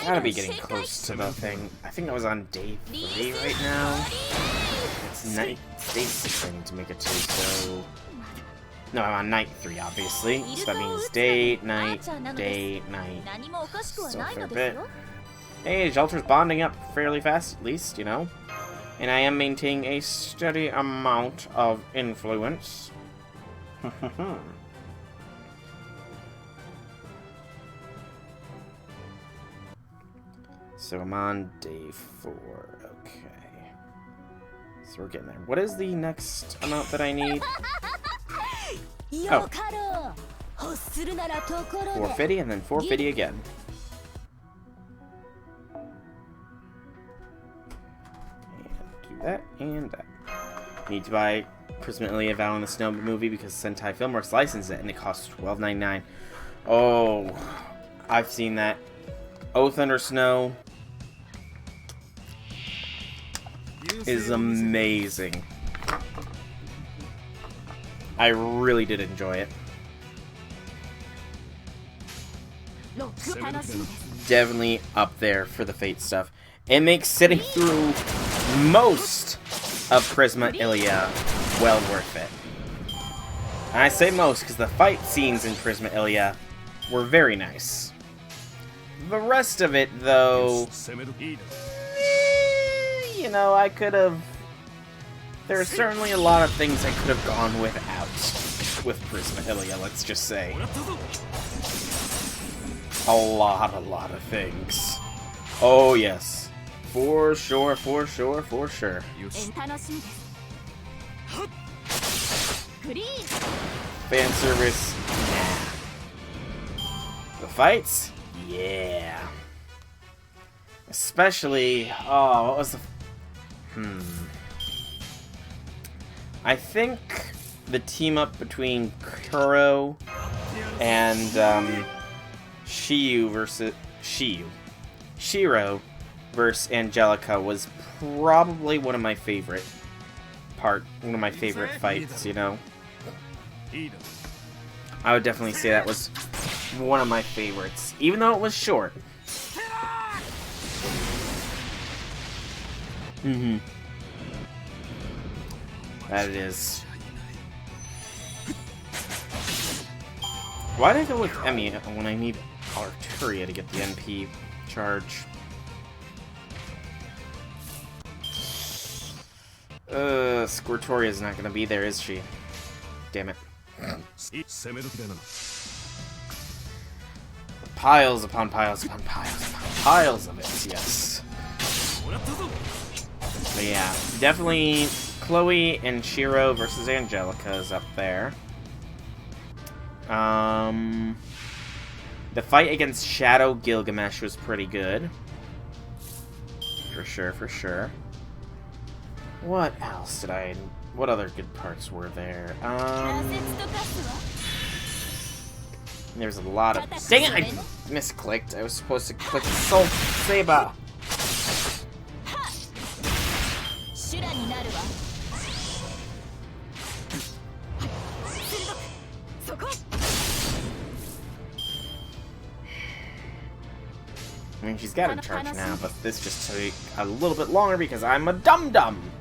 Gotta be getting close to the thing. I think I was on day 3 right now. It's night. Day 6 I need to make it to, so... No, I'm on night 3, obviously. So that means day, night, day, night. Still a fair bit. Hey, Shelter's bonding up fairly fast, at least, you know. And I am maintaining a steady amount of influence. So I'm on day 4. Okay. So we're getting there. What is the next amount that I need? Oh. 450 and then 450 again. And do that and that. Need to buy Prisma Ilia Val in the Snow movie because Sentai Filmworks licensed it and it costs $12.99. Oh, I've seen that. Oath Under Snow is amazing. I really did enjoy it. Definitely up there for the Fate stuff. It makes sitting through most of Prisma Ilia well worth it. And I say most because the fight scenes in Prisma Ilia were very nice. The rest of it, though, you know, I could have... There are certainly a lot of things I could have gone without with Prisma Ilia, let's just say. A lot of things. Oh, yes. For sure, for sure, for sure. Fan service? Nah. The fights? Yeah. Especially... Oh, what was the... I think the team up between Kuro and Shiro versus Angelica was probably one of my favorite fights, you know. I would definitely say that was one of my favorites, even though it was short. That it is. Why did I go with Emmy when I need Arturia to get the NP charge? Squirtoria's not gonna be there, is she? Damn it. Piles upon piles upon piles upon piles of it, yes. But yeah, definitely Chloe and Shiro versus Angelica is up there. The fight against Shadow Gilgamesh was pretty good. For sure, for sure. What else did I... What other good parts were there? There's a lot of... Dang it! I misclicked. I was supposed to click Soul Saber. I mean, she's got in charge now, but this just took a little bit longer because I'm a dum-dum.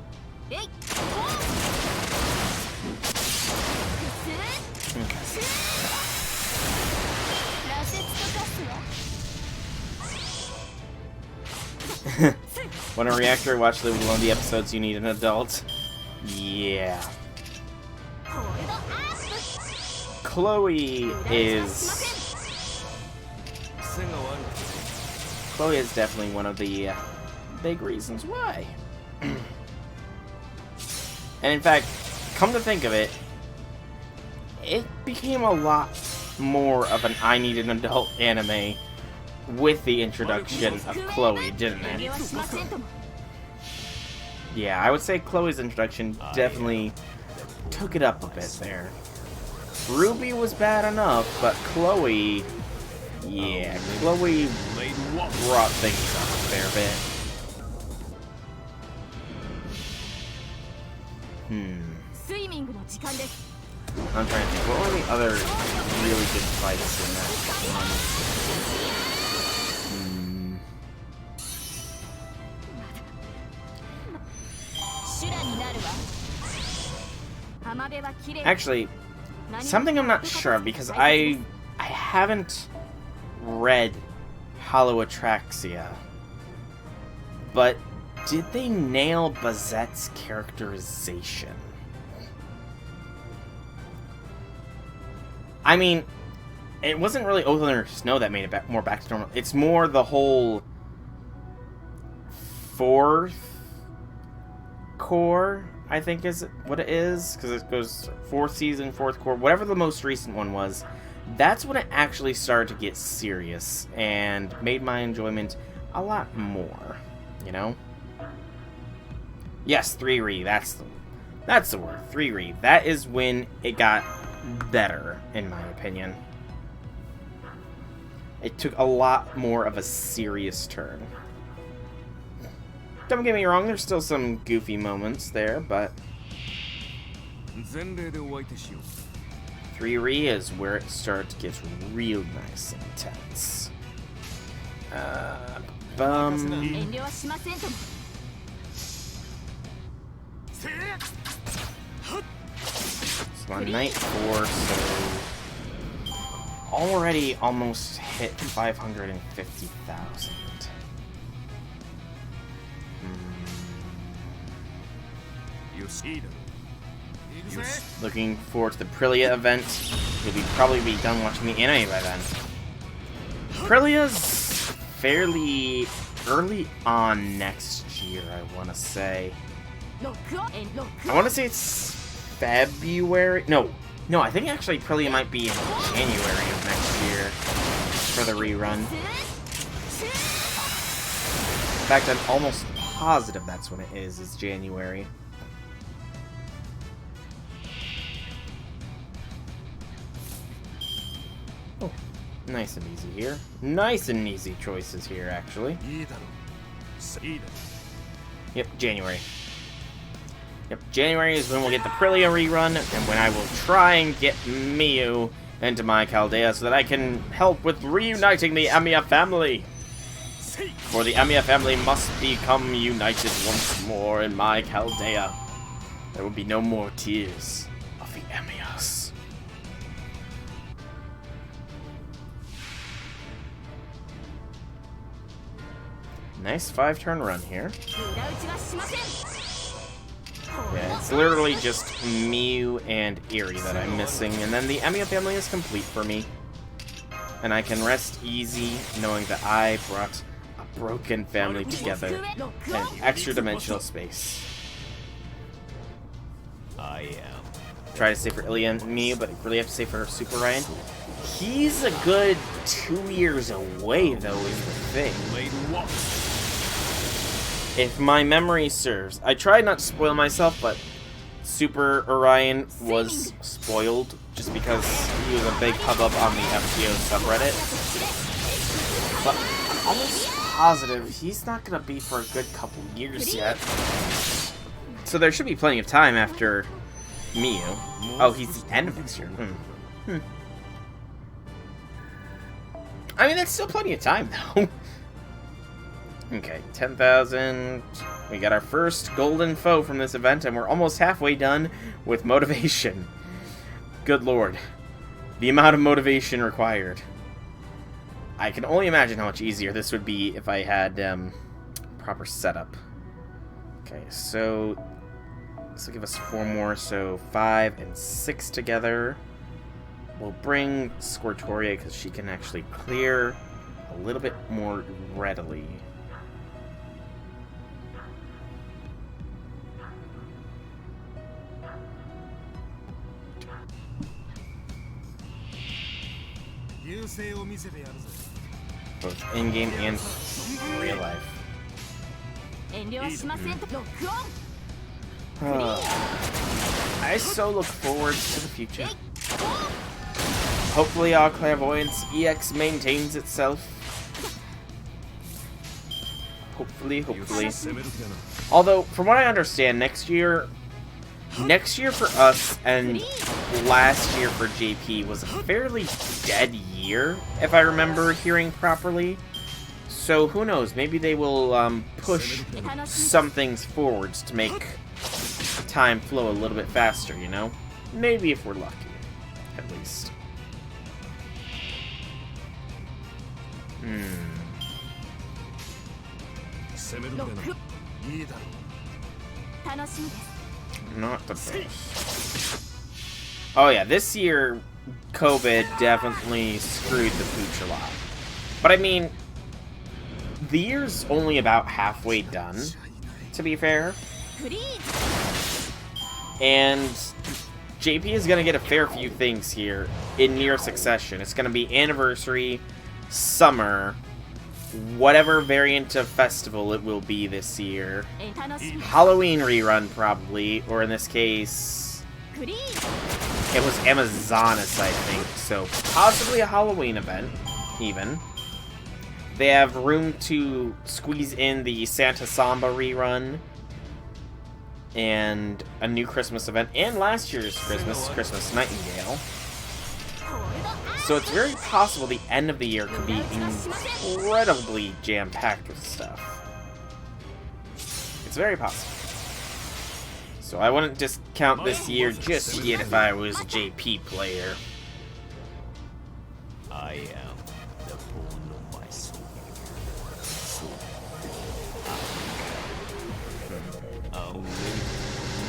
When a reactor watch the one of the episodes you need an adult. Yeah. Chloe is definitely one of the big reasons why. And in fact, come to think of it, it became a lot more of an I need an adult anime with the introduction of Chloe, didn't it? Yeah, I would say Chloe's introduction definitely took it up a bit there. Ruby was bad enough, but Chloe... Yeah, Chloe brought things up a fair bit. I'm trying to think, what were the other really good fights in that one? Actually, something I'm not sure of, because I haven't read Hollow Atraxia, but did they nail Bazette's characterization? I mean, it wasn't really Oath Under Snow that made it more back to normal. It's more the whole fourth core, I think is what it is, because it goes fourth season, fourth core, whatever the most recent one was. That's when it actually started to get serious and made my enjoyment a lot more, you know? Yes, 3-re, that's the word, 3-re. That is when it got better, in my opinion. It took a lot more of a serious turn. Don't get me wrong, there's still some goofy moments there, but 3-re is where it starts to get real nice and intense. So on night 4, so already almost hit 550,000. Looking forward to the Aprilia event. You'll probably be done watching the anime by then. Aprilia's fairly early on next year, I want to say. I want to say it's February. No, I think actually Aprilia might be in January of next year for the rerun. In fact, I'm almost positive that's when it is. It's January. Oh, nice and easy here. Nice and easy choices here, actually. Yep, January. Yep, January is when we'll get the Aprilia rerun, and when I will try and get Miyu into my Chaldea so that I can help with reuniting the Amiya family. For the Amiya family must become united once more in my Chaldea. There will be no more tears of the Amiyas. Nice 5-turn run here. Yeah, it's literally just Miyu and Eri that I'm missing, and then the Amiya family is complete for me. And I can rest easy knowing that I brought a broken family together in an extra-dimensional space. I am. Try to say for Ilya and Miyu, but I really have to say for Super Ryan. He's a good 2 years away, though, is the thing. If my memory serves, I tried not to spoil myself, but Super Orion was spoiled just because he was a big hubbub on the FGO subreddit. But I'm almost positive he's not going to be for a good couple years yet. So there should be plenty of time after Miyu. Oh, he's the end of next year. I mean, that's still plenty of time, though. Okay, 10,000. We got our first golden foe from this event, and we're almost halfway done with motivation. Good lord. The amount of motivation required. I can only imagine how much easier this would be if I had proper setup. Okay, so this will give us 4 more, so 5 and 6 together. We'll bring Squirtoria because she can actually clear a little bit more readily. Both in-game and real life. I I so look forward to the future. Hopefully our Clairvoyance EX maintains itself. Hopefully. Although, from what I understand, next year for us and last year for JP was a fairly dead year, if I remember hearing properly. So who knows, maybe they will push some things forwards to make time flow a little bit faster, you know? Maybe if we're lucky, at least. Not the best. Oh yeah, this year, COVID definitely screwed the pooch a lot. But I mean, the year's only about halfway done, to be fair. And JP is going to get a fair few things here in near succession. It's going to be anniversary, summer, whatever variant of festival it will be this year. Halloween rerun, probably, or in this case, it was Amazonas, I think, so possibly a Halloween event, even. They have room to squeeze in the Santa Samba rerun, and a new Christmas event, and last year's Christmas Nightingale. So it's very possible the end of the year could be incredibly jam-packed with stuff. It's very possible. So I wouldn't discount this year just yet if I was a JP player. I am the bone of my soul.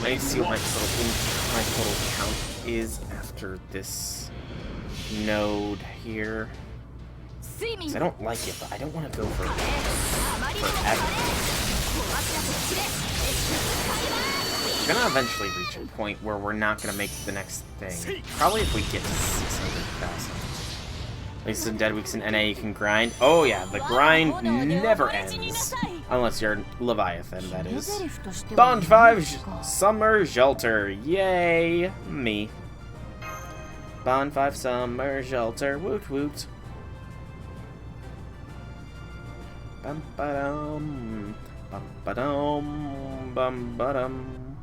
Let me see what my total count is after this node here. 'Cause I don't like it, but I don't want to go for forever. We're gonna eventually reach a point where we're not gonna make the next thing. Probably if we get to 600,000. At least in Dead Weeks in NA you can grind. Oh yeah, the grind never ends. Unless you're Leviathan, that is. Bond 5 Summer Shelter. Yay! Me. Bond 5 Summer Shelter. Woot woot. Bum ba dum. Bum ba dum. Bum ba dum.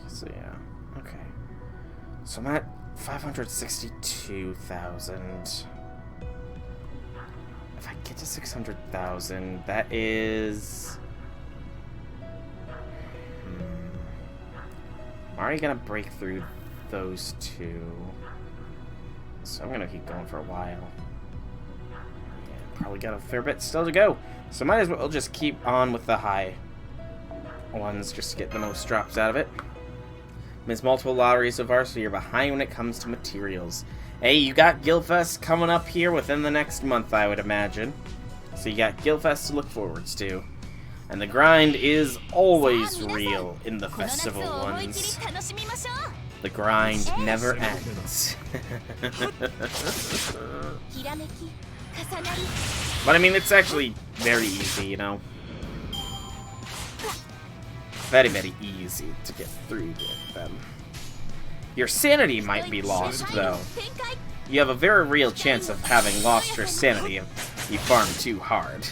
So yeah, okay. So I'm at 562,000. If I get to 600,000, that is... I'm already gonna break through those two. So I'm gonna keep going for a while. Yeah, probably got a fair bit still to go. So might as well just keep on with the high ones, just to get the most drops out of it. Missed multiple lotteries so far, so you're behind when it comes to materials. Hey, you got Guildfest coming up here within the next month, I would imagine. So you got Guildfest to look forwards to. And the grind is always real in the festival ones. The grind never ends. But I mean, it's actually very easy, you know. Very, very easy to get through with them. Your sanity might be lost, though. You have a very real chance of having lost your sanity if you farm too hard.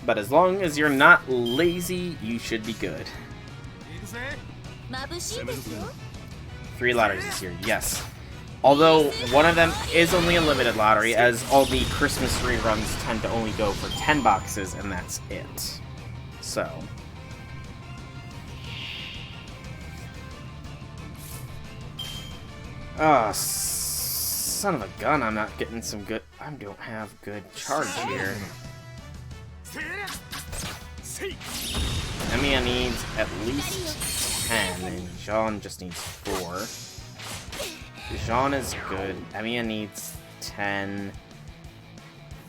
But as long as you're not lazy, you should be good. 3 lotteries this year, yes. Although, one of them is only a limited lottery, as all the Christmas reruns tend to only go for 10 boxes, and that's it. So... Ah, son of a gun, I'm not getting some good... I don't have good charge here. Emiya needs at least 10, and Jean just needs 4. Jean is good. Emiya needs 10.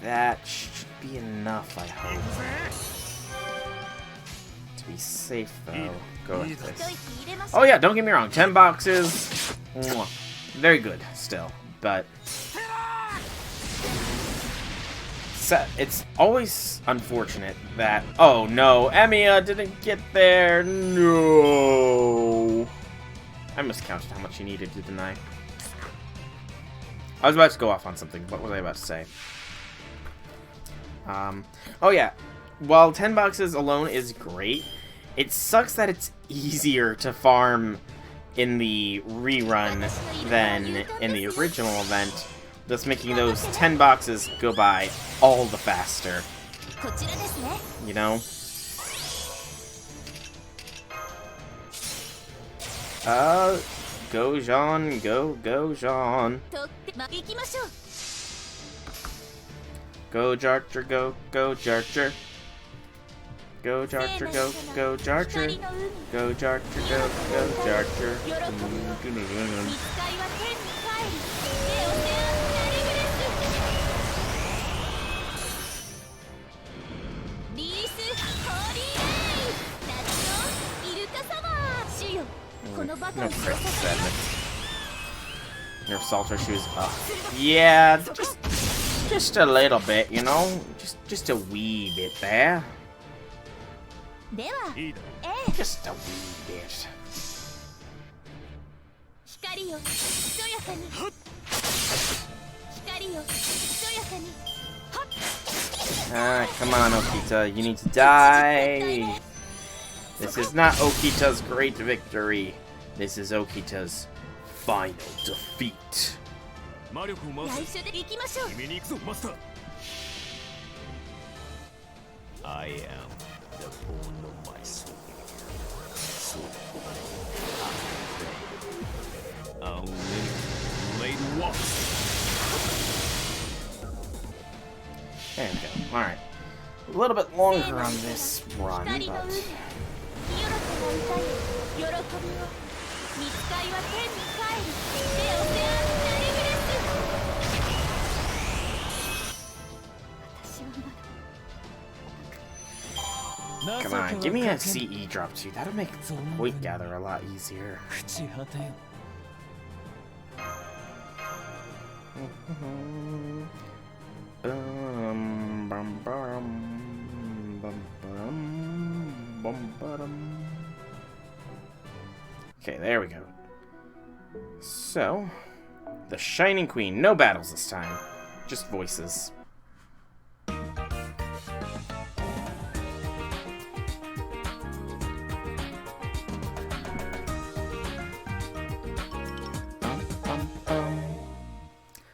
That should be enough, I hope. To be safe, though, go with this. Oh yeah, don't get me wrong, 10 boxes. Mwah. Very good, still, but... it's always unfortunate that... Oh, no. Emiya didn't get there. No. I miscounted how much he needed to deny. I was about to go off on something. What was I about to say? Oh, yeah. While 10 boxes alone is great, it sucks that it's easier to farm in the rerun than in the original event, thus making those 10 boxes go by all the faster. You know? Go Jean, go Jean. Go Jarcher, go Jarcher. Go Jarcher, go Jarcher. Go Jarcher, go Jarcher. No Christmas sadness. Your salter shoes up. Yeah, just a little bit, you know? Just a wee bit there. Just a wee bit. Come on, Okita. You need to die. This is not Okita's great victory. This is Okita's final defeat. I am the bone of my soul. I'll live late walks. There we go. Alright. A little bit longer on this run, but... Come on, give me a CE drop too. That'll make point gather a lot easier. Okay, there we go. So, the Shining Queen. No battles this time. Just voices.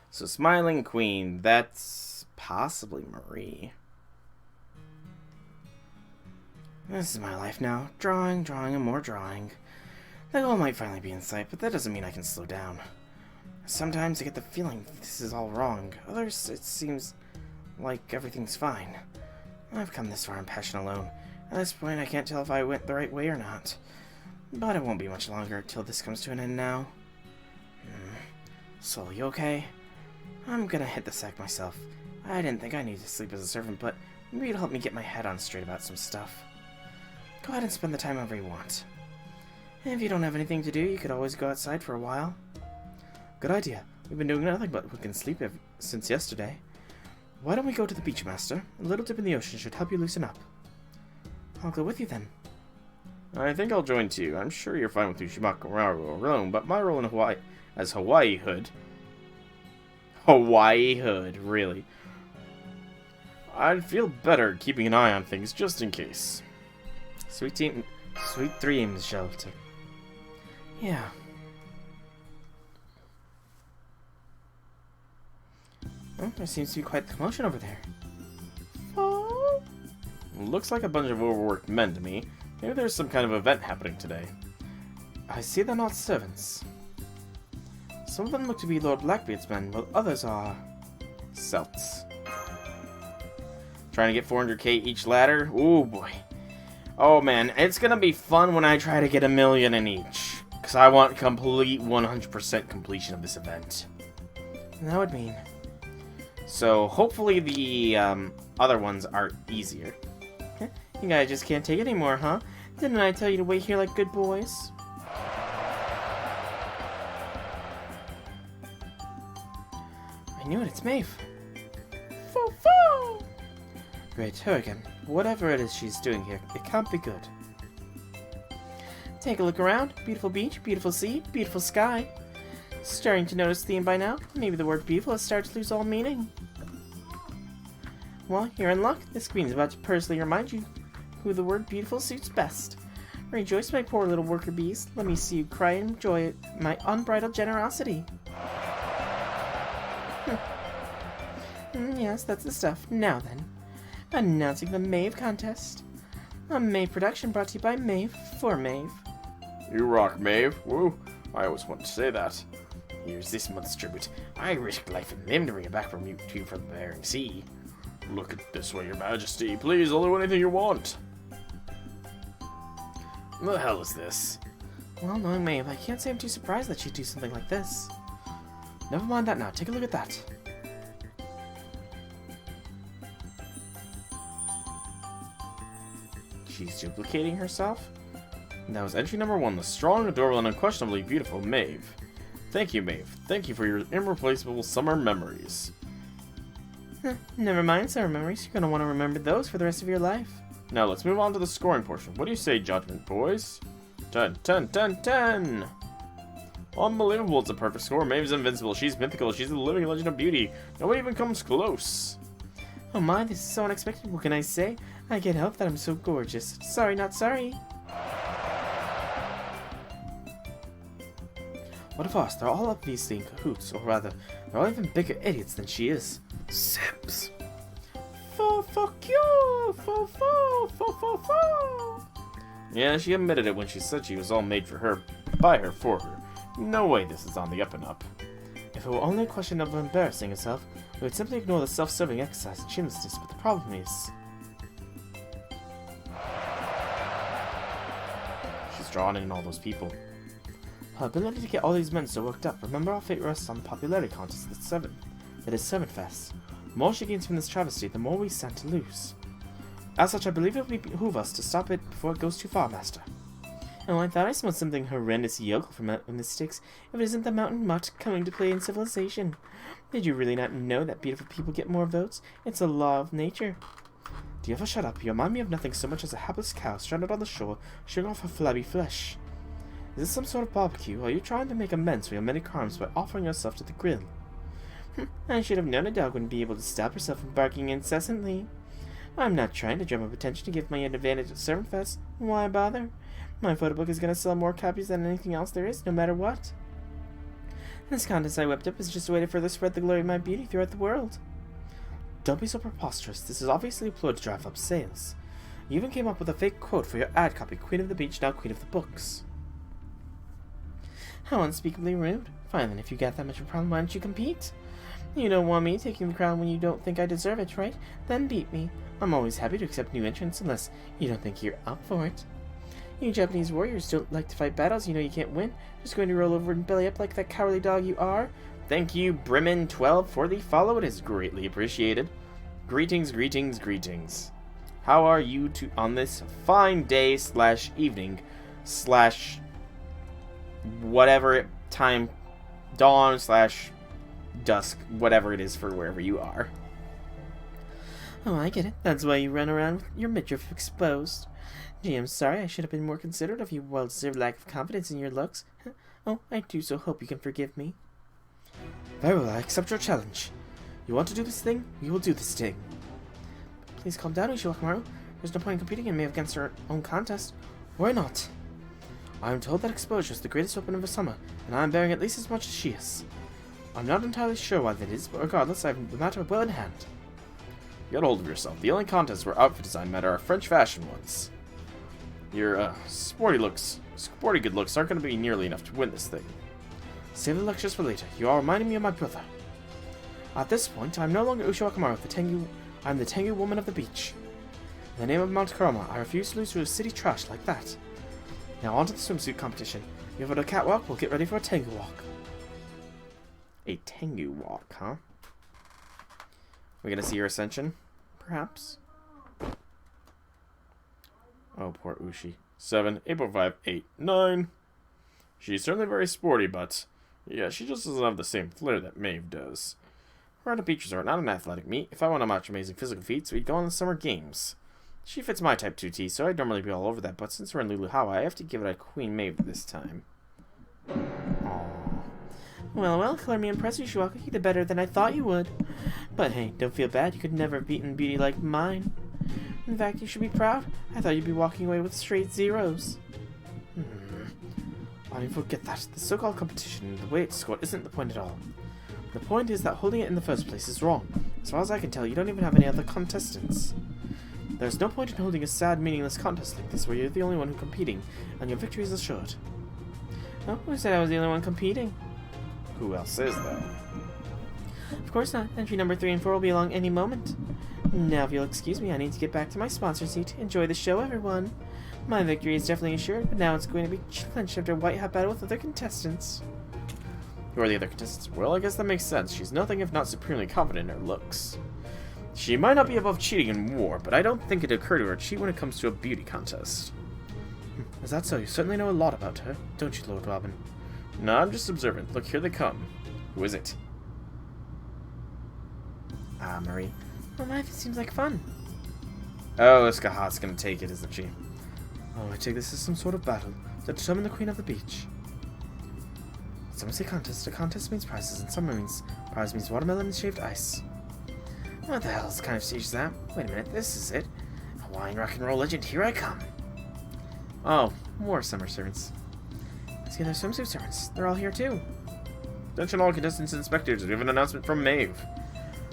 So, Smiling Queen. That's possibly Marie. This is my life now. Drawing, and more drawing. The goal might finally be in sight, but that doesn't mean I can slow down. Sometimes I get the feeling this is all wrong. Others, it seems like everything's fine. I've come this far in passion alone. At this point, I can't tell if I went the right way or not. But it won't be much longer till this comes to an end now. Soul, you okay? I'm gonna hit the sack myself. I didn't think I needed to sleep as a servant, but maybe it'll help me get my head on straight about some stuff. Go ahead and spend the time however you want. If you don't have anything to do, you could always go outside for a while. Good idea. We've been doing nothing but we can sleep since yesterday. Why don't we go to the beach, Master? A little dip in the ocean should help you loosen up. I'll go with you then. I think I'll join too. I'm sure you're fine with Ushimaka alone, but my role in Hawaii as Hawaii Hood, really. I'd feel better keeping an eye on things just in case. Sweet dreams, Shelter. Yeah. Oh, there seems to be quite the commotion over there. Oh. Looks like a bunch of overworked men to me. Maybe there's some kind of event happening today. I see they're not servants. Some of them look to be Lord Blackbeard's men, while others are... Celts. Trying to get 400k each ladder? Oh boy. Oh man, it's gonna be fun when I try to get 1 million in each. Because I want complete 100% completion of this event. And that would mean... So, hopefully the other ones are easier. You guys just can't take it anymore, huh? Didn't I tell you to wait here like good boys? I knew it, it's Maeve. Foo-foo! Great, her again. Whatever it is she's doing here, it can't be good. Take a look around. Beautiful beach, beautiful sea, beautiful sky. Starting to notice the theme by now? Maybe the word beautiful has started to lose all meaning. Well, you're in luck. This queen is about to personally remind you who the word beautiful suits best. Rejoice, my poor little worker bees. Let me see you cry and enjoy it, my unbridled generosity. Yes, that's the stuff. Now then, announcing the Maeve contest. A Maeve production brought to you by Maeve for Maeve. You rock, Maeve. Woo. I always wanted to say that. Here's this month's tribute. I risked life and limb to bring it back from you from the Bering Sea. Look at this way, Your Majesty. Please, I'll do anything you want. What the hell is this? Well, knowing Maeve, I can't say I'm too surprised that she'd do something like this. Never mind that now. Take a look at that. She's duplicating herself? And that was entry number 1, the strong, adorable, and unquestionably beautiful Maeve. Thank you, Maeve. Thank you for your irreplaceable summer memories. Never mind, summer memories. You're going to want to remember those for the rest of your life. Now let's move on to the scoring portion. What do you say, Judgment Boys? 10, 10, 10, 10! Unbelievable, it's a perfect score. Maeve's invincible. She's mythical. She's the living legend of beauty. Nobody even comes close. Oh my, this is so unexpected. What can I say? I can't help that I'm so gorgeous. Sorry, not sorry. What of us? They're all obviously in cahoots, or rather, they're all even bigger idiots than she is. Simps. Fuck you! Yeah, she admitted it when she said she was all made for her, by her, for her. No way this is on the up and up. If it were only a question of embarrassing herself, we would simply ignore the self-serving exercise and shamelessness, but the problem is... She's drawn in all those people. Her ability to get all these men so worked up. Remember, our fate rests on the popularity contest at 7. That is 7 Fest. The more she gains from this travesty, the more we stand to lose. As such, I believe it would behoove us to stop it before it goes too far, Master. Oh, I thought I smelled something horrendous yokel from out in the sticks, if it isn't the mountain mutt coming to play in civilization. Did you really not know that beautiful people get more votes? It's a law of nature. Do you ever shut up? You remind me of nothing so much as a hapless cow stranded on the shore, showing off her flabby flesh. Is this some sort of barbecue, or are you trying to make amends for your many crimes by offering yourself to the grill? I should have known a dog wouldn't be able to stop herself from barking incessantly. I'm not trying to drum up attention to give my an advantage at Servantfest. Why bother? My photo book is going to sell more copies than anything else there is, no matter what. This contest I whipped up is just a way to further spread the glory of my beauty throughout the world. Don't be so preposterous. This is obviously a ploy to drive up sales. You even came up with a fake quote for your ad copy, Queen of the Beach, now Queen of the Books. How unspeakably rude. Fine then, if you got that much of a problem, why don't you compete? You don't want me taking the crown when you don't think I deserve it, right? Then beat me. I'm always happy to accept new entrants unless you don't think you're up for it. You Japanese warriors don't like to fight battles you know you can't win. Just going to roll over and belly up like that cowardly dog you are. Thank you, Brimmin12, for the follow. It is greatly appreciated. Greetings, greetings, greetings. How are you on this fine day / evening / whatever time, dawn / dusk, whatever it is for wherever you are. Oh, I get it. That's why you run around with your midriff exposed. Gee, I'm sorry. I should have been more considerate of your well-deserved lack of confidence in your looks. Oh, I do so hope you can forgive me. Very well, I accept your challenge. You want to do this thing? We will do this thing. Please calm down, Ushiwakamaru. There's no point in competing in Maeve against her own contest. Why not? I am told that exposure is the greatest weapon of the summer, and I am bearing at least as much as she is. I'm not entirely sure why that is, but regardless, I have the matter well in hand. Get a hold of yourself. The only contests where outfit design matter are French fashion ones. Your, sporty good looks aren't going to be nearly enough to win this thing. Save the lectures for later. You are reminding me of my brother. At this point, I'm no longer Ushiwakamaru, I'm the Tengu woman of the beach. In the name of Mount Kurama, I refuse to lose to a city trash like that. Now on to the swimsuit competition. You have a catwalk, we'll get ready for a Tengu walk. A Tengu walk, huh? We're gonna see her ascension? Perhaps? Oh, poor Ushi. 7, 8.5, 8, 9. She's certainly very sporty, but yeah, she just doesn't have the same flair that Maeve does. We're at a beach resort, not an athletic meet. If I want to match amazing physical feats, we'd go on the summer games. She fits my type 2T, so I'd normally be all over that, but since we're in Lulu Hawaii, I have to give it a Queen Maeve this time. Aww. Well, color me impressed, Ushiwaka. You did better than I thought you would. But hey, don't feel bad. You could never have beaten beauty like mine. In fact, you should be proud. I thought you'd be walking away with straight zeros. Why do you forget that? The so-called competition, the way it's scored, isn't the point at all. The point is that holding it in the first place is wrong. As far as I can tell, you don't even have any other contestants. There's no point in holding a sad, meaningless contest like this where you're the only one who's competing, and your victory is assured. Oh, who said I was the only one competing? Who else is, though? Of course not. Entry number 3 and 4 will be along any moment. Now, if you'll excuse me, I need to get back to my sponsor seat. Enjoy the show, everyone. My victory is definitely assured, but now it's going to be clinched after a white hot battle with other contestants. Who are the other contestants? Well, I guess that makes sense. She's nothing if not supremely confident in her looks. She might not be above cheating in war, but I don't think it'd occur to her to cheat when it comes to a beauty contest. Is that so? You certainly know a lot about her, don't you, Lord Robin? No, I'm just observant. Look, here they come. Who is it? Ah, Marie. Well, life seems like fun. Oh, Iskahat's gonna take it, isn't she? Oh, I take this as some sort of battle to determine the queen of the beach. Some say contest. A contest means prizes, and some means prize means watermelon and shaved ice. What the hell's kind of stage is that? Wait a minute, this is it. Hawaiian rock and roll legend, here I come. Oh, more summer servants. See, there's swimsuit servants. They're all here too. Attention all contestants and spectators, we have an announcement from Maeve.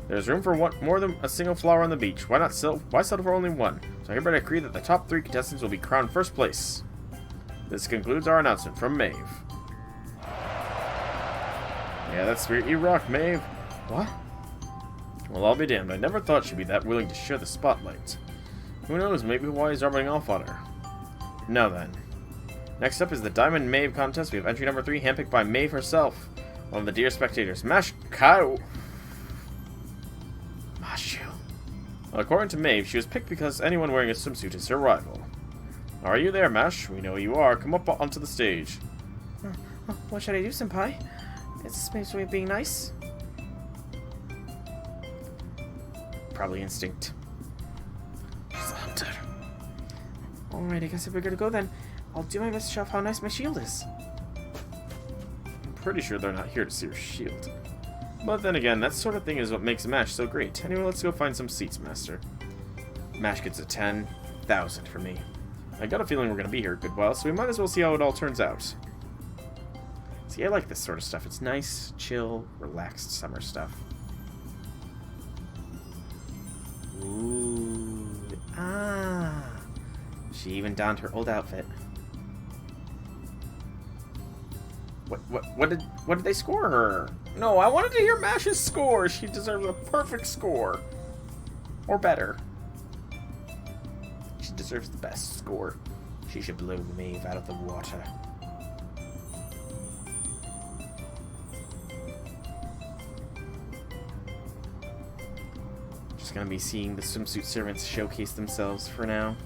There's room for more than a single flower on the beach. Why settle for only one? So I hereby agree that the top 3 contestants will be crowned first place. This concludes our announcement from Maeve. Yeah, that's spirit you rock, Maeve. What? Well, I'll be damned. I never thought she'd be that willing to share the spotlight. Who knows, maybe Hawaii's rubbing off on her. Now then. Next up is the Diamond Maeve contest. We have entry number 3, handpicked by Maeve herself. One of the dear spectators, Mashu. According to Maeve, she was picked because anyone wearing a swimsuit is her rival. Are you there, Mash? We know you are. Come up onto the stage. What should I do, Senpai? Is this Maeve's way of being nice? Probably instinct. She's a hunter. Alright, I guess if we're gonna go then, I'll do my best to show off how nice my shield is. I'm pretty sure they're not here to see her shield. But then again, that sort of thing is what makes Mash so great. Anyway, let's go find some seats, Master. Mash gets a 10,000 for me. I got a feeling we're going to be here a good while, so we might as well see how it all turns out. See, I like this sort of stuff. It's nice, chill, relaxed summer stuff. Ooh. Ah. She even donned her old outfit. What did they score her? No, I wanted to hear Mash's score. She deserves a perfect score. Or better. She deserves the best score. She should blow Maeve out of the water. Just gonna be seeing the swimsuit servants showcase themselves for now.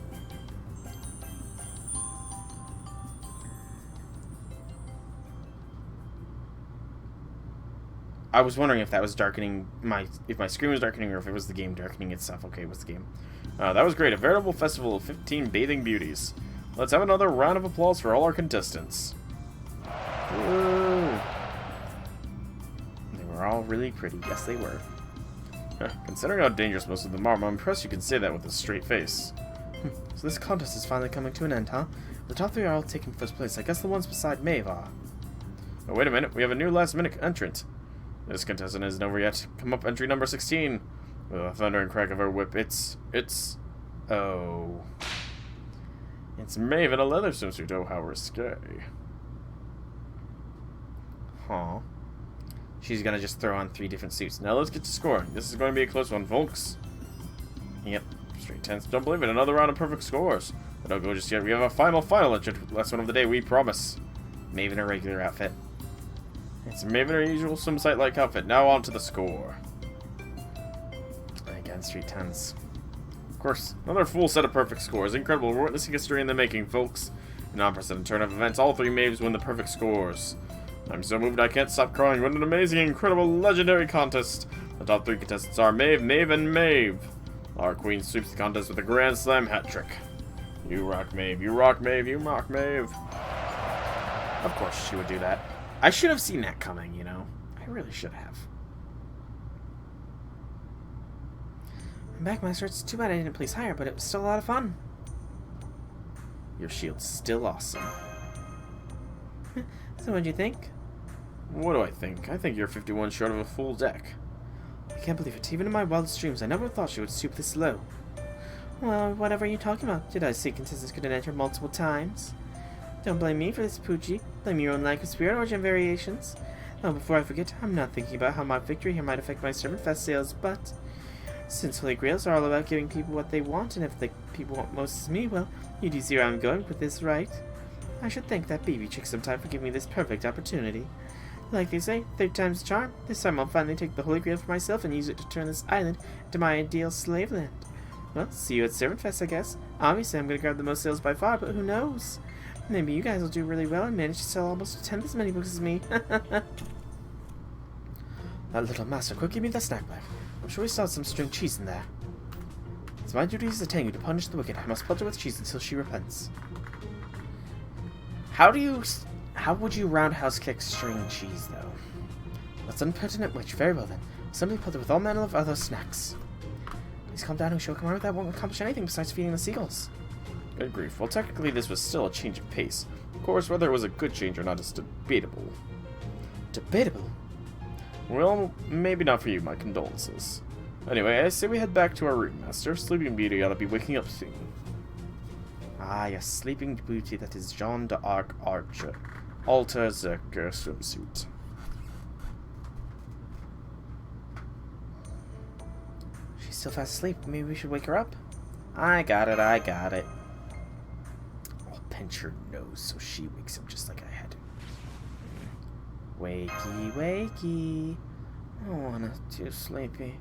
I was wondering if that was darkening if my screen was darkening or if it was the game darkening itself. Okay, it was the game. That was great. A veritable festival of 15 bathing beauties. Let's have another round of applause for all our contestants. Woo! They were all really pretty. Yes, they were. Considering how dangerous most of them are, I'm impressed you can say that with a straight face. So this contest is finally coming to an end, huh? The top 3 are all taking first place. I guess the ones beside Maeve are. Oh, wait a minute. We have a new last-minute entrant. This contestant isn't over yet. Come up, entry number 16. With a thundering crack of her whip, oh. It's Maeve in a leather swimsuit. Oh, how risque. Huh. She's gonna just throw on 3 different suits. Now let's get to scoring. This is going to be a close one, folks. Yep, straight 10s. Don't believe it. Another round of perfect scores. But don't go just yet. We have a final entrant. Last one of the day, we promise. Maeve in her regular outfit. It's Maeve in her usual swimsuit-like outfit. Now on to the score. Again, straight 10s. Of course, another full set of perfect scores. Incredible. We're witnessing history in the making, folks. An unprecedented turn of events. All 3 Maeves win the perfect scores. I'm so moved I can't stop crying. What an amazing, incredible, legendary contest. The top 3 contestants are Maeve, Maeve, and Maeve. Our queen sweeps the contest with a grand slam hat trick. You rock Maeve, you rock Maeve, you rock Maeve. Of course she would do that. I should have seen that coming, you know. I really should have. I'm back, Master. It's too bad I didn't place higher, but it was still a lot of fun. Your shield's still awesome. So what'd you think? What do I think? I think you're 51 short of a full deck. I can't believe it. Even in my wildest dreams, I never thought she would stoop this low. Well, whatever are you talking about? Did I say contestants couldn't enter multiple times? Don't blame me for this, Poochie. Blame your own lack of spirit or gem variations. Oh, before I forget, I'm not thinking about how my victory here might affect my Servant Fest sales, but since Holy Grails are all about giving people what they want, and if the people want most is me, well, you do see where I'm going with this, right? I should thank that baby chick sometime for giving me this perfect opportunity. Like they say, 3rd time's a charm. This time I'll finally take the Holy Grail for myself and use it to turn this island into my ideal slave land. Well, see you at Servant Fest, I guess. Obviously, I'm going to grab the most sales by far, but who knows? Maybe you guys will do really well and manage to sell almost a tenth as many books as me. That little master, quick, give me that snack bag. I'm sure we still have some string cheese in there. It's my duty as a Tengu to punish the wicked. I must pelter her with cheese until she repents. How would you roundhouse kick string cheese, though? That's impertinent witch. Very well then. Simply pelter with all manner of other snacks. Please calm down and show Kamaru that won't accomplish anything besides feeding the seagulls. Good grief. Well, technically this was still a change of pace. Of course, whether it was a good change or not is debatable. Debatable? Well, maybe not for you, my condolences. Anyway, I say we head back to our room, Master. Sleeping Beauty ought to be waking up soon. Ah, yes, Sleeping Beauty, that is Jean d'Arc Archer. Alter Zerker swimsuit. She's still fast asleep. Maybe we should wake her up? I got it. I'll pinch her nose so she wakes up just like I had. Wakey, wakey. I don't wanna too sleepy.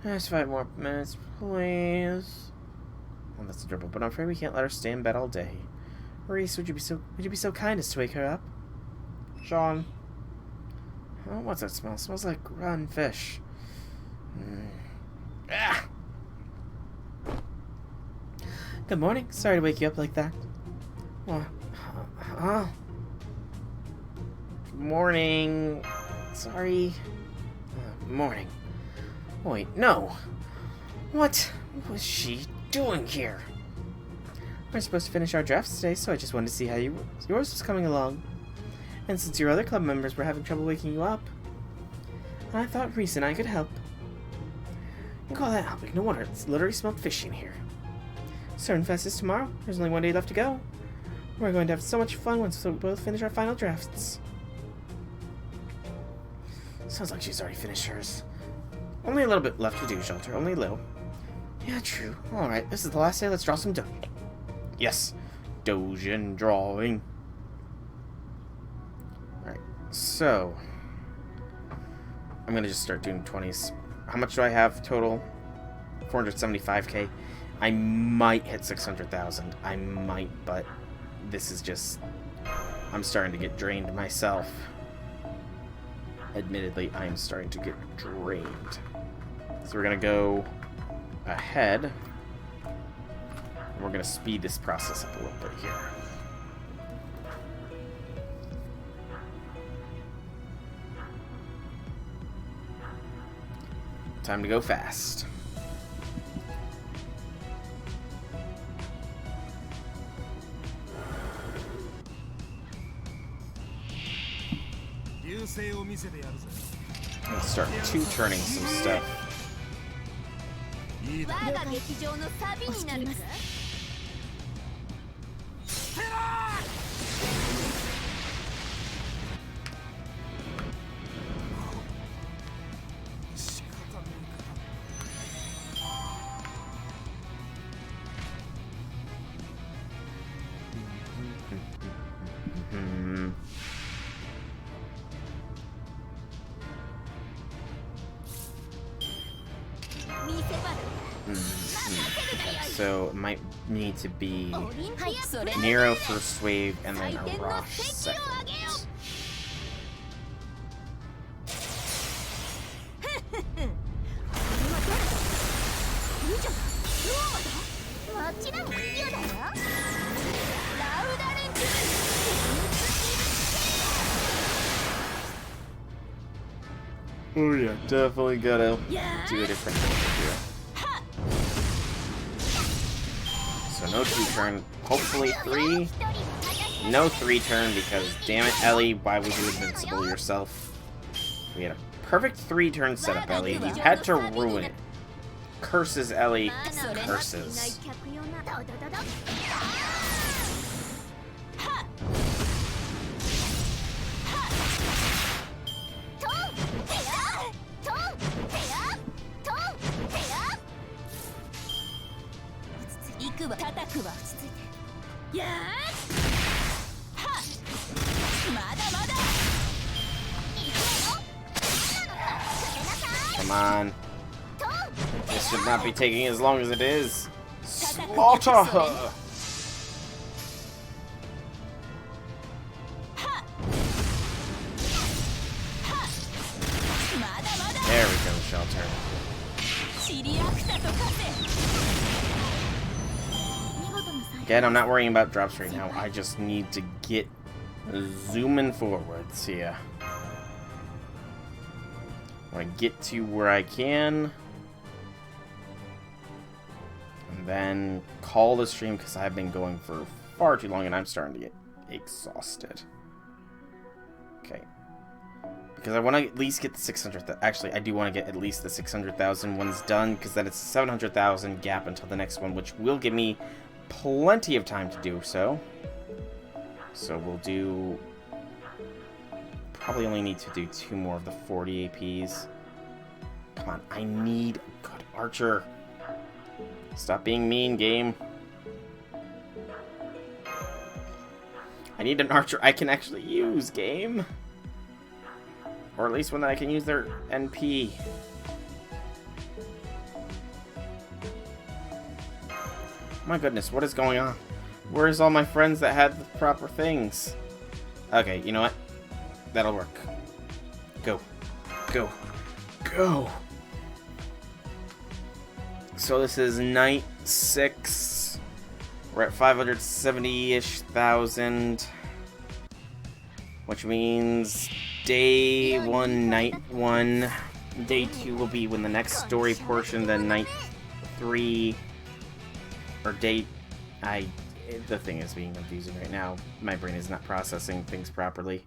Just 5 more minutes, please. Well, that's adorable, but I'm afraid we can't let her stay in bed all day. Reese, would you be so kind as to wake her up? Sean. Oh, what's that smell? It smells like rotten fish. Ah! Good morning. Sorry to wake you up like that. What? Huh? Morning. Sorry. Morning. Oh, wait, no. What was she doing here? We're supposed to finish our drafts today, so I just wanted to see how yours was coming along. And since your other club members were having trouble waking you up, I thought Reese and I could help. You call that helping? No wonder, it's literally smelled fishy in here. Servant Fest is tomorrow. There's only 1 day left to go. We're going to have so much fun once we both finish our final drafts. Sounds like she's already finished hers. Only a little bit left to do, Shelter. Only a little. Yeah, true. Alright, this is the last day. Let's draw some dough. Yes. Dojin drawing. Alright, so I'm gonna just start doing 20s. How much do I have total? 475k. I might hit 600,000. I might, but this is just... I'm starting to get drained myself. Admittedly, I'm starting to get drained. So we're gonna go ahead. And we're gonna speed this process up a little bit here. Time to go fast. Let's start turning some stuff. 我が劇場のサビになるから So it might need to be Nero first wave and then a Rosh second. Oh yeah, definitely gotta do a different thing here. So no 2-turn, hopefully 3. No 3-turn because, damn it, Ellie, why would you invincible yourself? We had a perfect 3-turn setup, Ellie. You had to ruin it. Curses, Ellie. Curses. Come on. This should not be taking as long as it is. Slaughter her! There we go, Shelter. Again, I'm not worrying about drops right now. I just need to get zooming forwards here. I want to get to where I can. And then call the stream because I've been going for far too long and I'm starting to get exhausted. Okay. Because I want to at least get the 600,000. Actually, I do want to get at least the 600,000 ones done because then it's a 700,000 gap until the next one, which will give me plenty of time to do so. So we'll do... Probably only need to do 2 more of the 40 APs. Come on, I need a good archer. Stop being mean, game. I need an archer I can actually use, game. Or at least one that I can use their NP. My goodness, what is going on? Where's all my friends that had the proper things? Okay, you know what? That'll work. Go. Go. Go! So this is night 6. We're at 570-ish thousand. Which means day 1, night 1. Day 2 will be when the next story portion, then night 3. Or day... The thing is being confusing right now. My brain is not processing things properly.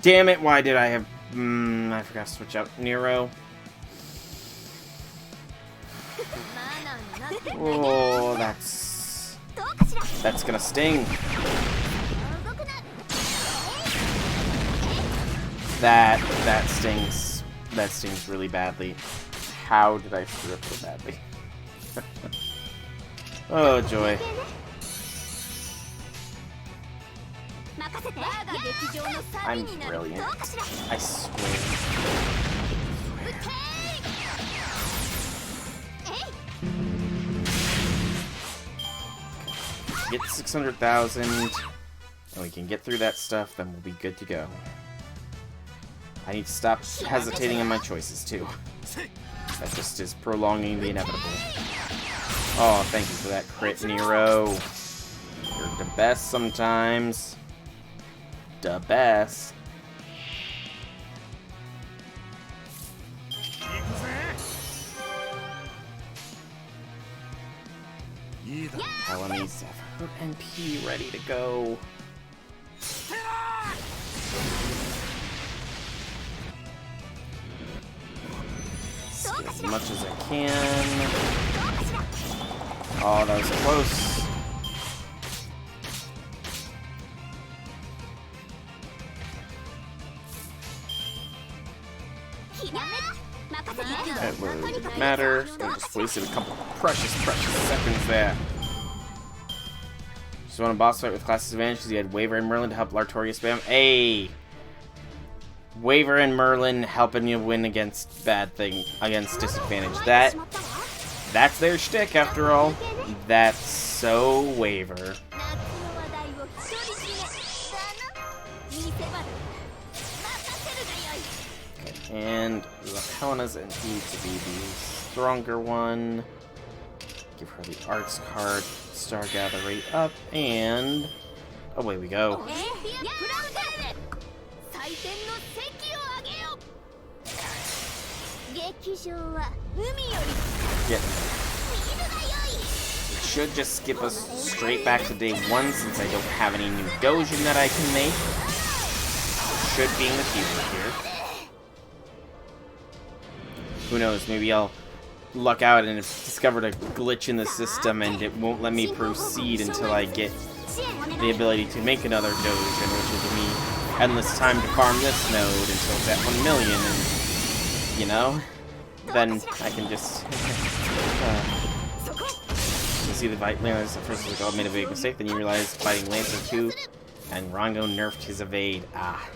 Damn it, why did I have... I forgot to switch out Nero. Oh, that's gonna sting. That stings. That stings really badly. How did I screw up so badly? Oh, joy. I'm brilliant. I swear. Get 600,000, and we can get through that stuff, then we'll be good to go. I need to stop hesitating in my choices, too. That just is prolonging the inevitable. Oh, thank you for that crit, Nero. You're the best sometimes. The best. Helene's have her NP ready to go. Get as much as I can. Oh, that was close. It really didn't matter. I just wasted a couple precious seconds there. Just won a boss fight with class advantage because you had Waver and Merlin to help Lartoria spam. Hey! Waver and Merlin helping you win against against disadvantage. That's their shtick after all. That's so Waver. And Helena's need to be the stronger one. Give her the arts card, Star Gather rate up, and away we go. Okay. Get. It should just skip us straight back to day 1 since I don't have any new dojin that I can make. Should be in the future here. Who knows, maybe I'll luck out and have discovered a glitch in the system and it won't let me proceed until I get the ability to make another dojin, which will give me endless time to farm this node until it's at 1 million, and, you know, then I can just you see the Lancer first like, oh, I made a big mistake, then you realize fighting Lancer 2 and Rongo nerfed his evade. Ah,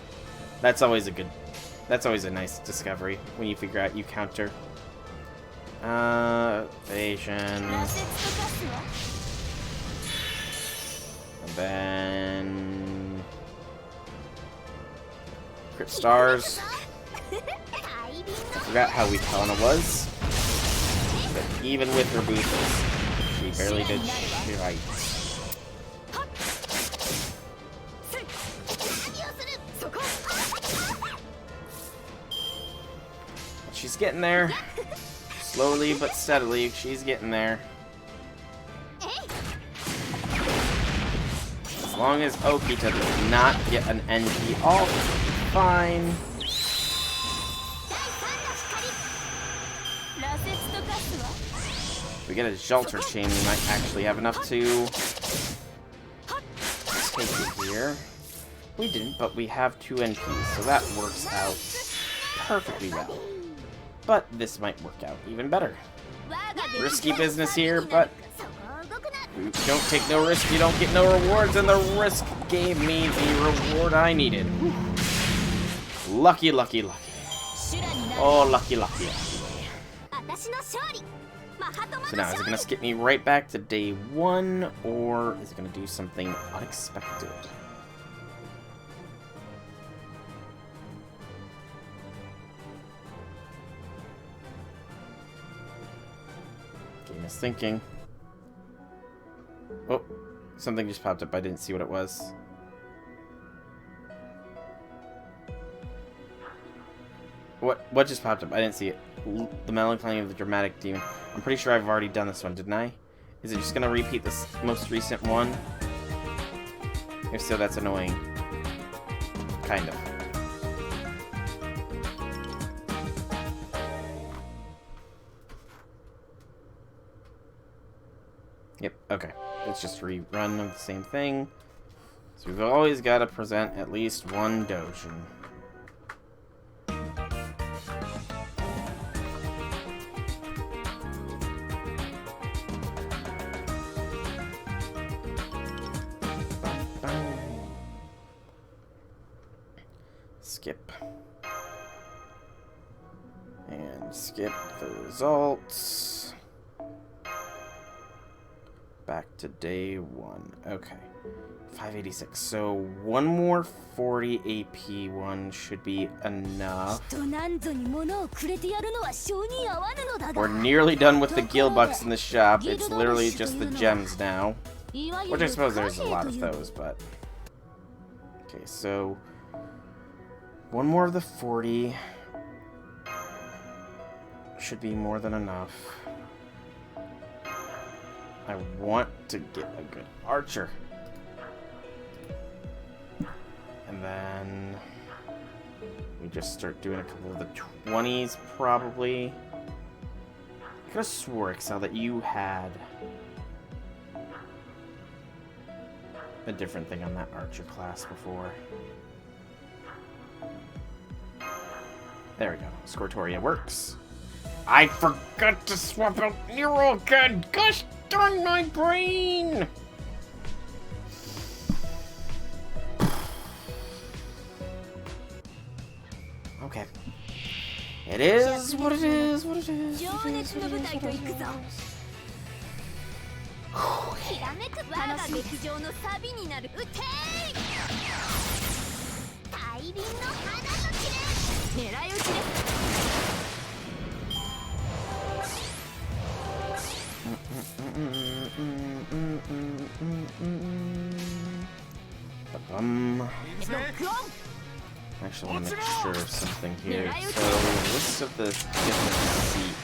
that's always a nice discovery when you figure out you counter. Evasion. And then crit stars. I forgot how weak Helena was, but even with her boosts, she barely did right. She's getting there. Slowly but steadily, she's getting there. As long as Okita does not get an NP, all fine. If we get a Shelter Chain, we might actually have enough to take it here. We didn't, but we have 2 NPs, so that works out perfectly well. But this might work out even better. Risky business here, but you don't take no risk, you don't get no rewards, and the risk gave me the reward I needed. Lucky, lucky, lucky. Oh, lucky, lucky, lucky. So now, is it going to skip me right back to day 1, or is it going to do something unexpected? Game is thinking. Oh, something just popped up. I didn't see what it was. What just popped up? I didn't see it. The Melancholy of the Dramatic Demon. I'm pretty sure I've already done this one, didn't I? Is it just gonna repeat this most recent one? If so, that's annoying. Kind of. Yep, okay. It's just a rerun of the same thing. So we've always got to present at least 1 dojin. Skip. And skip the results. Back to day 1. Okay. 586. So 1 more 40 AP one should be enough. We're nearly done with the guild bucks in the shop. It's literally just the gems now. Which I suppose there's a lot of those, but... Okay, so... 1 more of the 40 should be more than enough. I want to get a good archer. And then we just start doing a couple of the 20s, probably. I could have swore, Excel, that you had a different thing on that archer class before. There we go. Scortoria works. I forgot to swap out Nero again! Gosh darn my brain! Okay. It is what it is, what it is, what it is, what it is, what it is. I actually want to make sure of something here. So, list of the different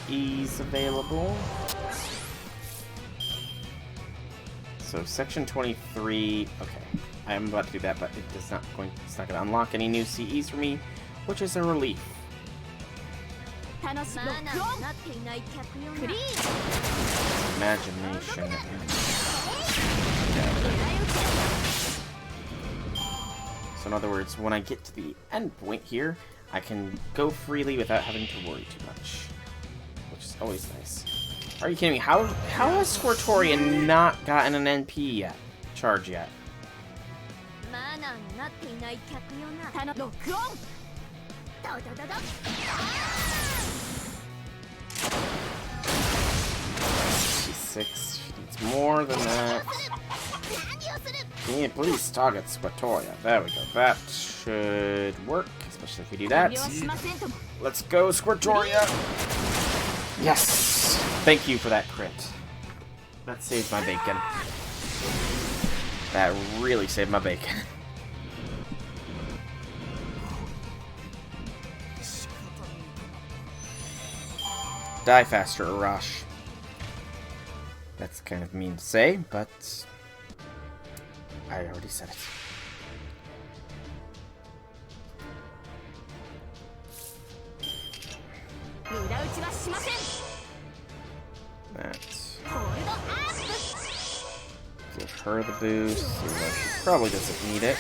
CEs available. So, section 23. Okay, I am about to do that, but it's not going to unlock any new CEs for me, which is a relief. Imagination. So in other words, when I get to the end point here, I can go freely without having to worry too much, which is always nice. Are you kidding me? How has Squirtoria not gotten an NP yet? Charge yet? She's 6. She needs more than that. Can you please target Squirtoria? There we go. That should work, especially if we do that. Let's go, Squirtoria! Yes! Thank you for that crit. That saved my bacon. That really saved my bacon. Die faster, Arash. That's kind of mean to say, but I already said it. That. Give her the boost, even though she probably doesn't need it.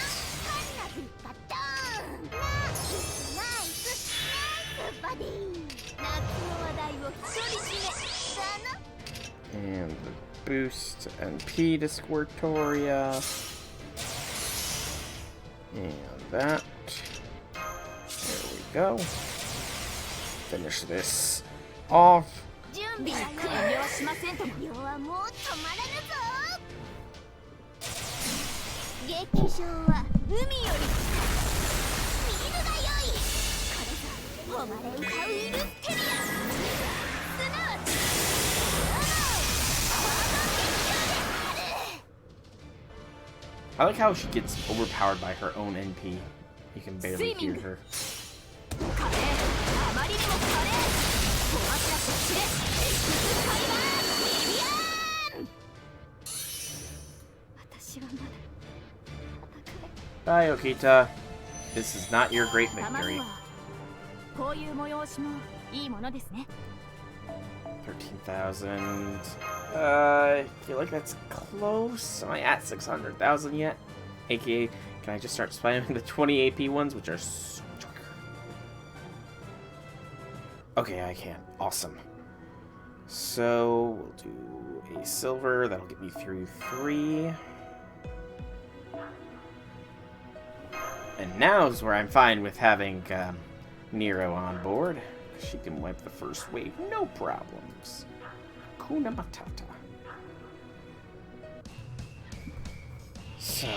And the boost and P to Squirtoria. And that. There we go. Finish this off. I like how she gets overpowered by her own NP. You can barely hear her. Bye, Okita. This is not your great victory. 13,000. I feel like that's close. Am I at 600,000 yet? AKA, can I just start spamming the 20 AP ones, which are so quicker? Okay, I can. Awesome. So, we'll do a silver. That'll get me through 3. And now's where I'm fine with having Nero on board. She can wipe the first wave, no problems. Kuna Matata. So,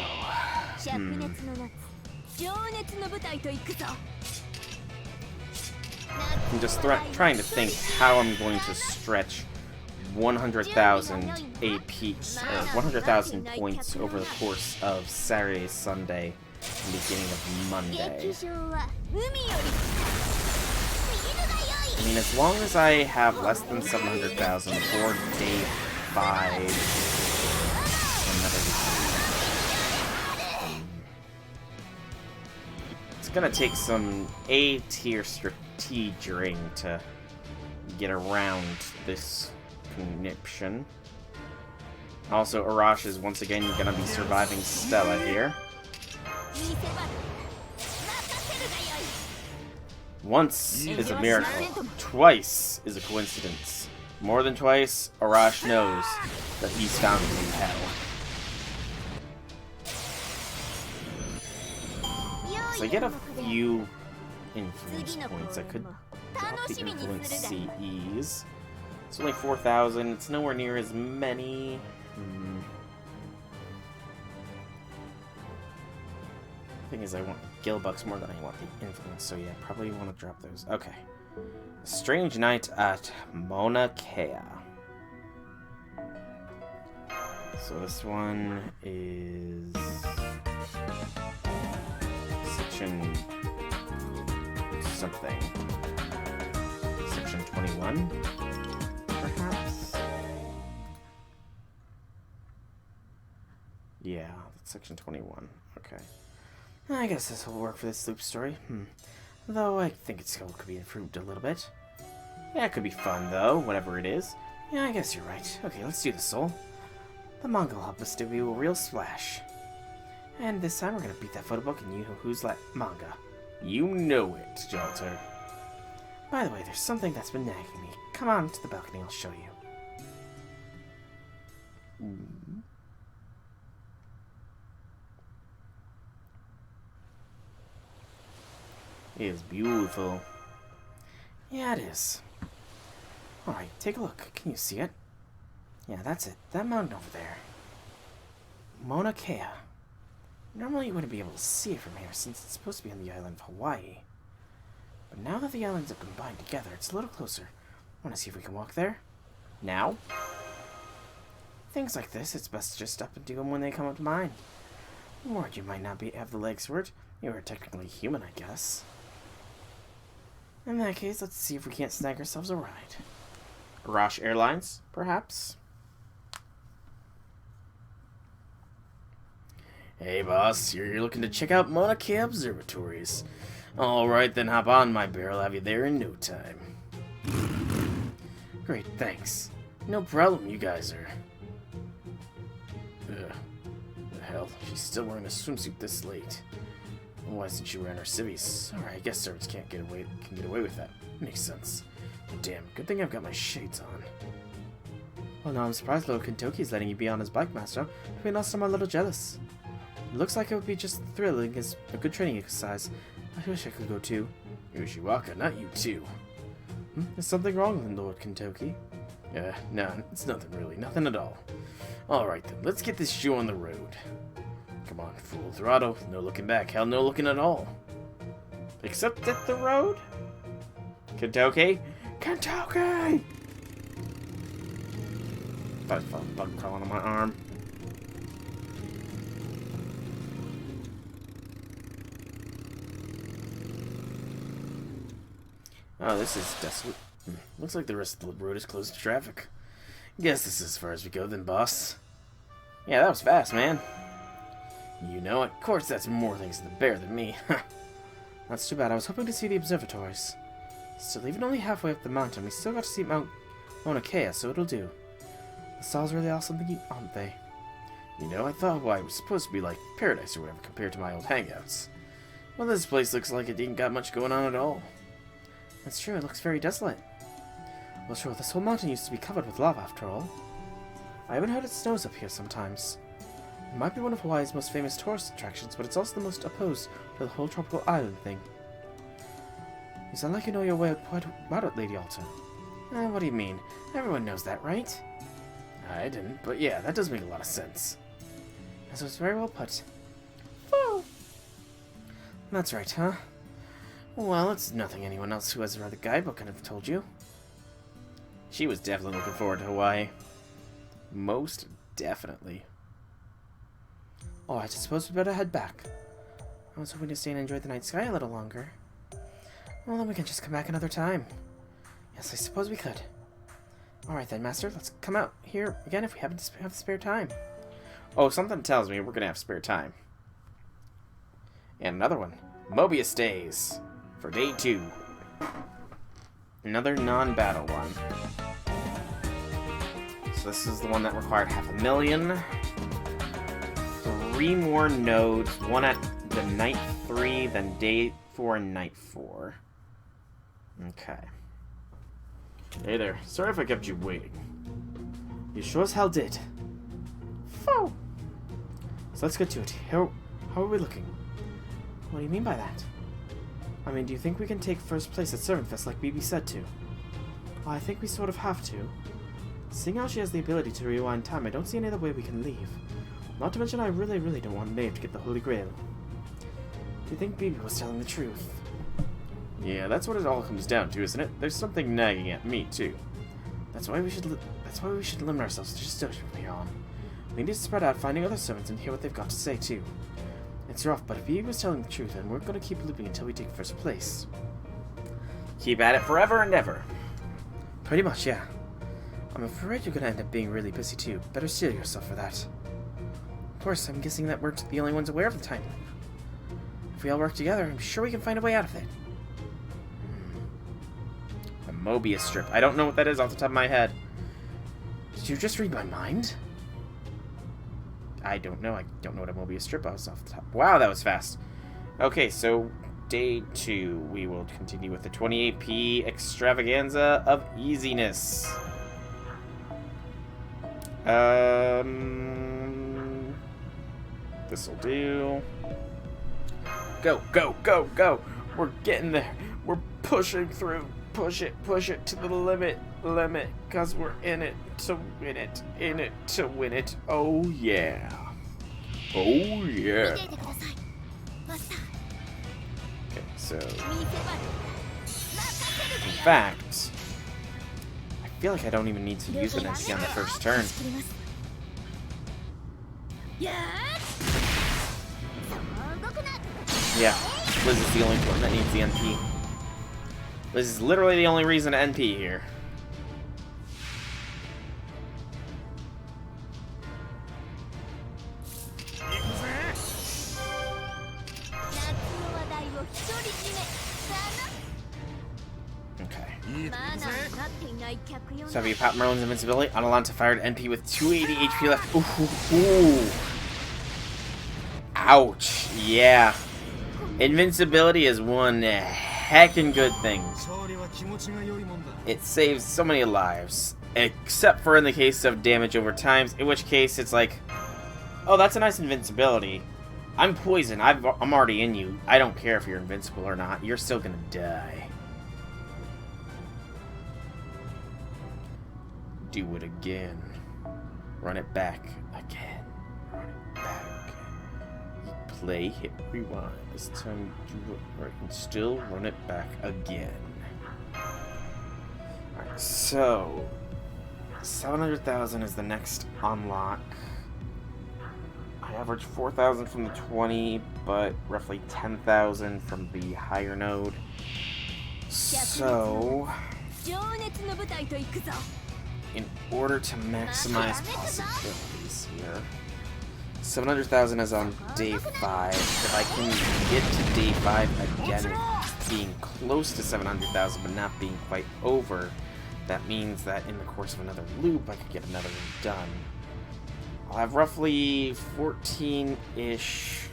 I'm just trying to think how I'm going to stretch 100,000 AP, 100,000 points over the course of Saturday, Sunday, and beginning of Monday. I mean, as long as I have less than 700,000 before day 5, it's gonna take some A-tier strategery to get around this conniption. Also, Arash is once again gonna be surviving Stella here. Once is a miracle, twice is a coincidence. More than twice, Arash knows that he's found a new hell. So I get a few influence points. I could drop the influence CEs. It's only 4,000. It's nowhere near as many. Thing is, I want Gilbucks more than I want the influence, so yeah, probably want to drop those. Okay. Strange Night at Mauna Kea. So this one is section something. Section 21, perhaps? Yeah, that's section 21. Okay. I guess this will work for this loop story. Though I think its scope could be improved a little bit. Yeah, it could be fun, though, whatever it is. Yeah, I guess you're right. Okay, let's do this, Soul. The manga will help us do a real splash. And this time we're gonna beat that photo book and you know who's like manga. You know it, Jalter. By the way, there's something that's been nagging me. Come on to the balcony, I'll show you. It is beautiful. Yeah, it is. Alright, take a look. Can you see it? Yeah, that's it. That mountain over there. Mauna Kea. Normally you wouldn't be able to see it from here since it's supposed to be on the island of Hawaii. But now that the islands have combined together, it's a little closer. Want to see if we can walk there? Now? Things like this, it's best to just stop and do them when they come up to mind. Or you might not have the legs for it. You are technically human, I guess. In that case, let's see if we can't snag ourselves a ride. Rosh Airlines, perhaps? Hey, boss, you're looking to check out Mauna Kea observatories. Alright, then hop on, my bear. I'll have you there in no time. Great, thanks. No problem, you guys are... Ugh. The hell? She's still wearing a swimsuit this late. Why isn't she wearing her civvies? Alright, I guess servants can get away with that. Makes sense. Damn, good thing I've got my shades on. Well, now I'm surprised little Kentoki's letting you be on his bike, Master. To be honest, I'm a little jealous. It looks like it would be just thrilling as a good training exercise. I wish I could go too. Yoshiwaka, not you too. Is something wrong with Lord Kentoki? No, it's nothing really. Nothing at all. Alright then, let's get this shoe on the road. Come on, full throttle. No looking back. Hell, no looking at all. Except at the road? Kentoki? Kentoki! I felt a bug crawling on my arm. Oh, this is desolate. Looks like the rest of the road is closed to traffic. Guess this is as far as we go then, boss. Yeah, that was fast, man. You know it. Of course, that's more things to the bear than me. That's too bad. I was hoping to see the observatories. Still, even only halfway up the mountain, we still got to see Mauna Kea, so it'll do. The stalls really are something, aren't they? You know, I thought Hawaii was supposed to be like paradise or whatever compared to my old hangouts. Well, this place looks like it ain't got much going on at all. That's true, it looks very desolate. Well, sure, this whole mountain used to be covered with lava after all. I even heard it snows up here sometimes. It might be one of Hawaii's most famous tourist attractions, but it's also the most opposed to the whole tropical island thing. You sound like you know your way quite about it, Lady Alta. What do you mean? Everyone knows that, right? I didn't, but yeah, that does make a lot of sense. That was very well put. Oh! That's right, huh? Well, it's nothing anyone else who has read the guidebook could have told you. She was definitely looking forward to Hawaii. Most definitely. Alright, I suppose we better head back. I was hoping to stay and enjoy the night sky a little longer. Well, then we can just come back another time. Yes, I suppose we could. Alright then, Master, let's come out here again if we happen to have spare time. Oh, something tells me we're gonna have spare time. And another one. Mobius Days. For day 2. Another non-battle one. So this is the one that required 500,000. 3 more nodes. One at the night 3, then day 4 and night 4. Okay. Hey there. Sorry if I kept you waiting. You sure as hell did. Phew. So let's get to it. How are we looking? What do you mean by that? I mean, do you think we can take first place at Servant Fest like BB said to? Well, I think we sort of have to. Seeing how she has the ability to rewind time, I don't see any other way we can leave. Not to mention I really don't want Maeve to get the Holy Grail. Do you think BB was telling the truth? Yeah, that's what it all comes down to, isn't it? There's something nagging at me, too. That's why we should limit ourselves to just doing from here on. We need to spread out, finding other servants, and hear what they've got to say, too. It's rough, but if BB was telling the truth, then we're gonna keep looping until we take first place. Keep at it forever and ever. Pretty much, yeah. I'm afraid you're gonna end up being really busy too. Better steel yourself for that. Of course, I'm guessing that we're the only ones aware of the time loop. If we all work together, I'm sure we can find a way out of it. A Mobius strip. I don't know what that is off the top of my head. Did you just read my mind? I don't know. I don't know what a Mobius strip is off the top. Wow, that was fast. Okay, so day 2, we will continue with the 28p extravaganza of easiness. This'll do. Go, go, go, go! We're getting there. We're pushing through. Push it to the limit, cause we're in it to win it, in it to win it. Oh yeah. Oh yeah. Okay, so in fact, I feel like I don't even need to use an NC on the first turn. Yeah, Liz is the only one that needs the NP. Liz is literally the only reason to NP here. Okay. So have you popped Merlin's invincibility? Atalanta fired NP with 280 HP left. Ooh, ooh. Ouch. Yeah. Invincibility is one heckin' good thing. It saves so many lives. Except for in the case of damage over times, in which case it's like, oh, that's a nice invincibility. I'm poison. I'm already in you. I don't care if you're invincible or not. You're still gonna die. Do it again. Run it back again. Run it back. Play, hit, rewind. This time do it right and still run it back again. Alright, so 700,000 is the next unlock. I average 4,000 from the 20, but roughly 10,000 from the higher node. So in order to maximize possibilities here, 700,000 is on day 5. If I can get to day 5 again, being close to 700,000 but not being quite over, that means that in the course of another loop, I could get another one done. I'll have roughly 14-ish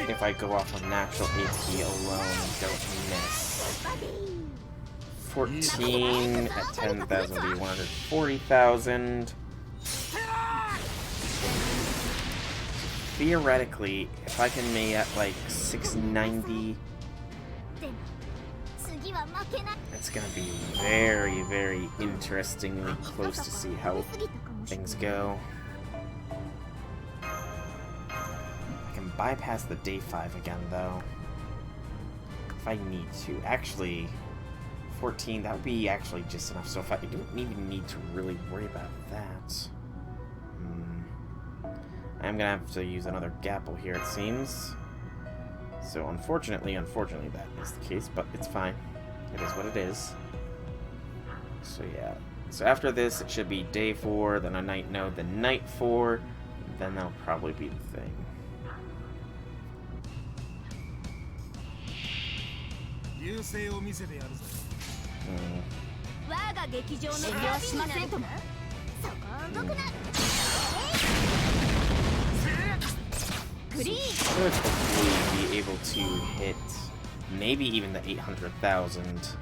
if I go off of natural AP alone and don't miss. 14 at 10,000 would be 140,000. Theoretically, if I can make at like 690, it's gonna be very, very interestingly close to see how things go. I can bypass the day 5 again though, if I need to. Actually, 14, that would be actually just enough, so if I don't even need to really worry about that. I'm gonna have to use another Gapple here, it seems. So unfortunately that is the case, but it's fine. It is what it is. So yeah. So after this, it should be day 4, then a night node, then night 4, then that'll probably be the thing. Should hopefully be able to hit maybe even the 800,000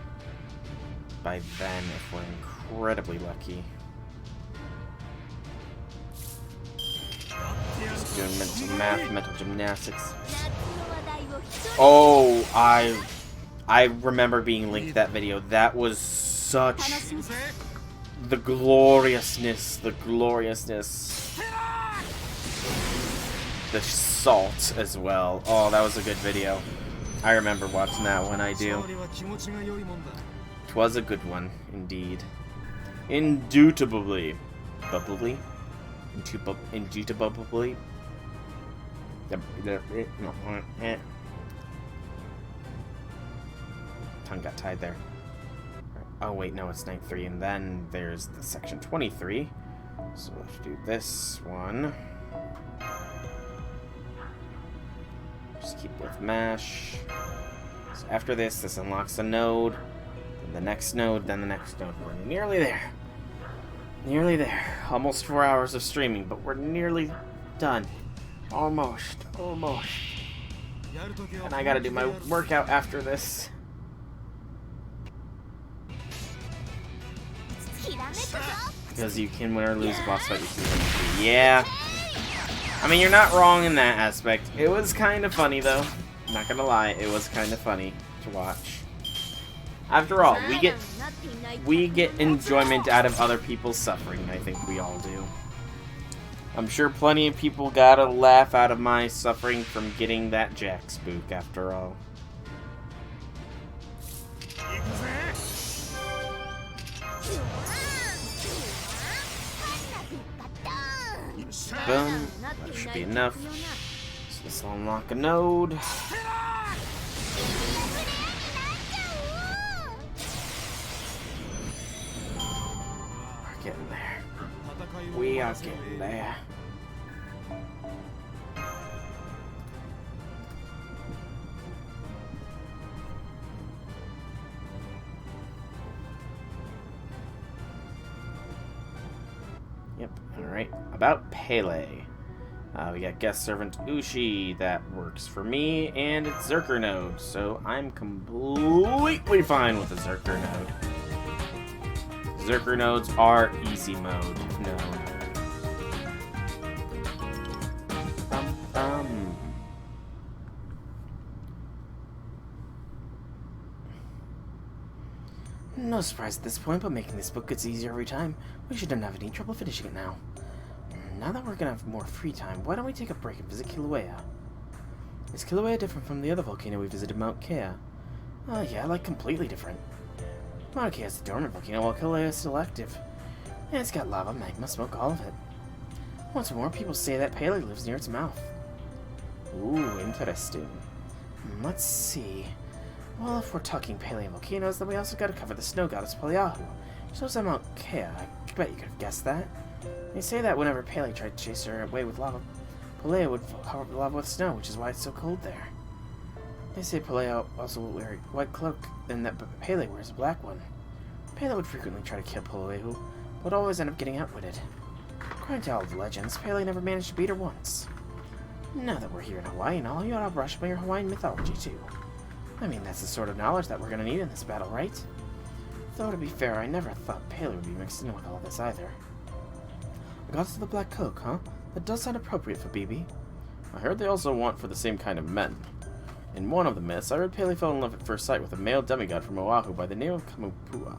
by then if we're incredibly lucky. Just doing mental math, mental gymnastics. Oh, I remember being linked that video. That was such the gloriousness. The salt as well. Oh, that was a good video. I remember watching that one, I do. Twas a good one, indeed. Indubitably. Bubbly? Indubitably? tongue got tied there. Oh wait, no, it's night 3, and then there's the section 23. So we'll have to do this one. Just keep with mash. So after this unlocks a node, then the next node, then the next node. We're nearly there. Nearly there. Almost 4 hours of streaming, but we're nearly done. Almost. Almost. And I gotta do my workout after this. Because you can win or lose a boss fight. Yeah. I mean, you're not wrong in that aspect. It was kind of funny, though. I'm not gonna lie, it was kind of funny to watch. After all, we get enjoyment out of other people's suffering. I think we all do. I'm sure plenty of people got a laugh out of my suffering from getting that Jack spook, after all. Boom. That should be enough. So this will unlock a node. We're getting there. We are getting there. Yep, alright. About Pele. We got guest servant Ushi that works for me, and it's Zerker node, so I'm completely fine with the Zerker node. Zerker nodes are easy mode node. No surprise at this point, but making this book gets easier every time. We shouldn't have any trouble finishing it now. Now that we're gonna have more free time, why don't we take a break and visit Kilauea? Is Kilauea different from the other volcano we visited, Mount Kea? Yeah, like completely different. Mount Kea is a dormant volcano while Kilauea is still active. And it's got lava, magma, smoke, all of it. What's more, people say that Pele lives near its mouth. Ooh, interesting. Let's see. Well, if we're talking Pele volcanoes, then we also gotta cover the snow goddess Peleahu. She lives on Mount Kea. I bet you could have guessed that. They say that whenever Pele tried to chase her away with lava, Pelea would cover the lava with snow, which is why it's so cold there. They say Pelea also will wear a white cloak, and that Pele wears a black one. Pele would frequently try to kill Peleahu, but would always end up getting outwitted. According to all the legends, Pele never managed to beat her once. Now that we're here in Hawaii and all, you ought to brush up on your Hawaiian mythology too. I mean, that's the sort of knowledge that we're gonna need in this battle, right? Though to be fair, I never thought Pele would be mixed in with all this either. The goddess of the Black Cloak, huh? That does sound appropriate for BB. I heard they also want for the same kind of men. In one of the myths, I read Pele fell in love at first sight with a male demigod from Oahu by the name of Kamupua.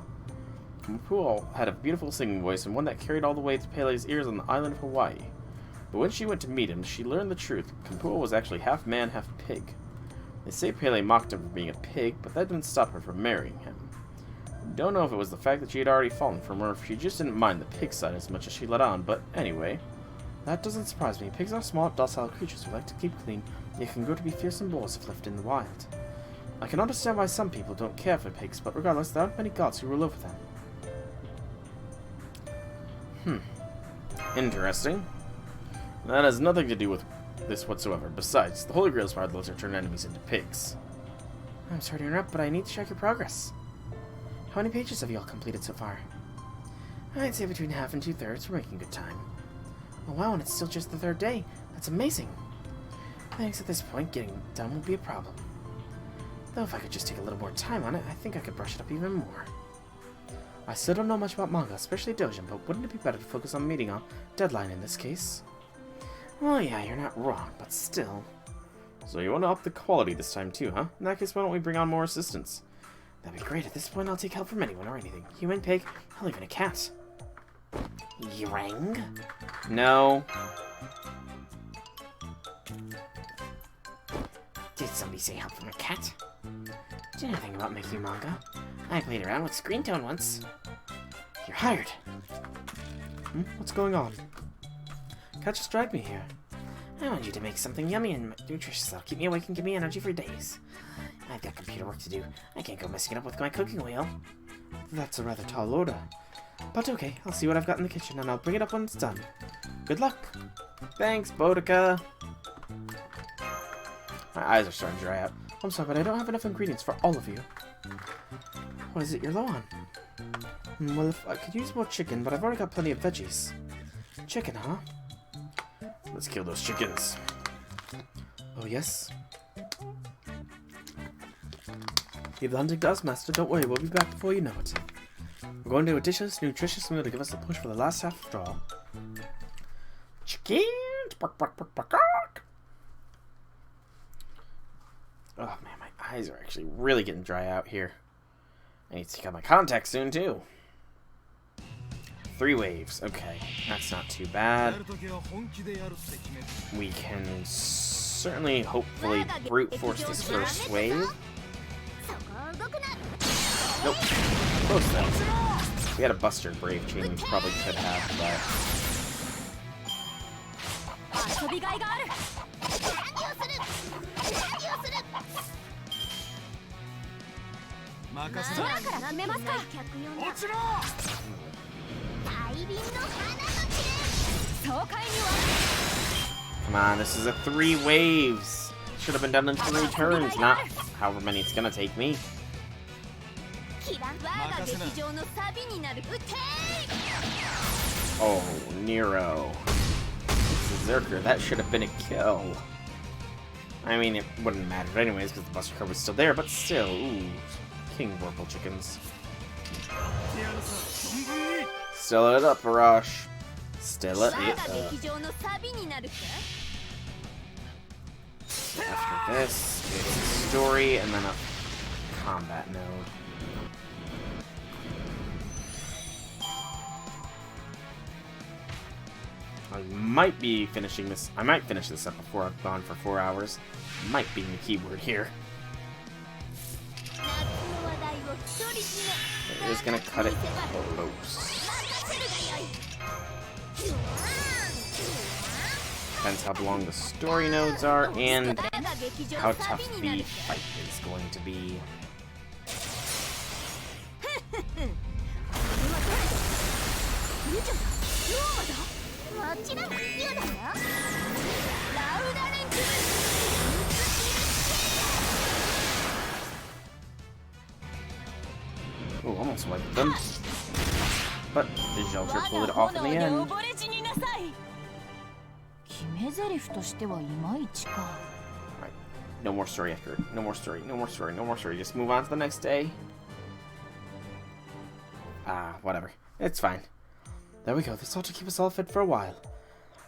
Kamupua had a beautiful singing voice and one that carried all the way to Pele's ears on the island of Hawaii. But when she went to meet him, she learned the truth. Kamupua was actually half man, half pig. They say Pele mocked him for being a pig, but that didn't stop her from marrying him. Don't know if it was the fact that she had already fallen from her, or if she just didn't mind the pig side as much as she let on, but anyway. That doesn't surprise me. Pigs are small, docile creatures who like to keep clean, yet can grow to be fearsome bulls if left in the wild. I can understand why some people don't care for pigs, but regardless, there aren't many gods who rule over them. Interesting. That has nothing to do with this whatsoever. Besides, the Holy Grail's power lets her turn enemies into pigs. I'm sorry to interrupt, but I need to check your progress. How many pages have you all completed so far? I'd say between half and 2/3. We're making good time. Oh wow, and it's still just the 3rd day. That's amazing. Thanks, at this point, getting done won't be a problem. Though if I could just take a little more time on it, I think I could brush it up even more. I still don't know much about manga, especially doujin, but wouldn't it be better to focus on meeting a deadline in this case? Well, yeah, you're not wrong, but still. So you want to up the quality this time too, huh? In that case, why don't we bring on more assistants? That'd be great. At this point, I'll take help from anyone or anything. Human, pig, hell, even a cat. Yang? No. Did somebody say help from a cat? Do you know anything about making manga? I played around with screen tone once. You're hired. What's going on? Cat just dragged me here. I want you to make something yummy and nutritious that'll keep me awake and give me energy for days. I I've got computer work to do. I can't go messing it up with my cooking wheel. That's a rather tall order. But okay, I'll see what I've got in the kitchen, and I'll bring it up when it's done. Good luck. Thanks, Boudica. My eyes are starting to dry out. I'm sorry, but I don't have enough ingredients for all of you. What is it you're low on? Well, if I could use more chicken, but I've already got plenty of veggies. Chicken, huh? Let's kill those chickens. Oh, yes? Leave the hunting to us, Master. Don't worry, we'll be back before you know it. We're going to do a delicious, nutritious meal to give us a push for the last half after all. Chickens! Bark, bark, bark, bark, bark. Oh man, my eyes are actually really getting dry out here. I need to take out my contacts soon too. 3 waves. Okay, that's not too bad. We can certainly, hopefully, brute force this first wave. Nope. Close though. We had a Buster Brave chain we probably could have, but... Come on, this is a 3 waves. Should have been done in 3 turns, not however many it's gonna take me. Oh, Nero. Berserker, that should have been a kill. I mean, it wouldn't have mattered anyways because the Buster card was still there, but still, ooh. King Vorpal chickens. Still it up, Arash. Still it up. After this, it's a story and then a combat node. I might be finishing this. I might finish this up before I've gone for 4 hours. Might be the keyword here. It is gonna cut it close. Depends how long the story nodes are and how tough the fight is going to be. Oh, almost wiped them. But the Shelter pulled it off in the end. Right. No more story after it. No more story, no more story, no more story. Just move on to the next day. Ah, whatever. It's fine. There we go. This ought to keep us all fed for a while.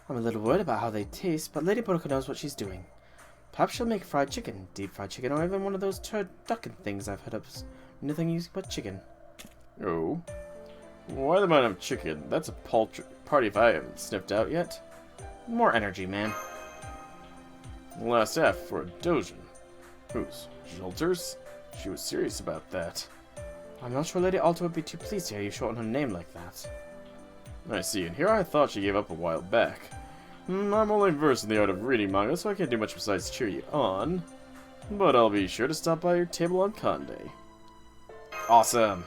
I'm a little worried about how they taste, but Lady Boudica knows what she's doing. Perhaps she'll make fried chicken, deep fried chicken, or even one of those turducken things I've heard of. Nothing using but chicken. Oh. Why the man of chicken? That's a party if I haven't sniffed out yet. More energy, man. Last F for a Dojin. Who's? Shelters? She was serious about that. I'm not sure Lady Alta would be too pleased to hear you shorten her name like that. I see, and here I thought she gave up a while back. I'm only versed in the art of reading manga, so I can't do much besides cheer you on. But I'll be sure to stop by your table on Conde. Awesome.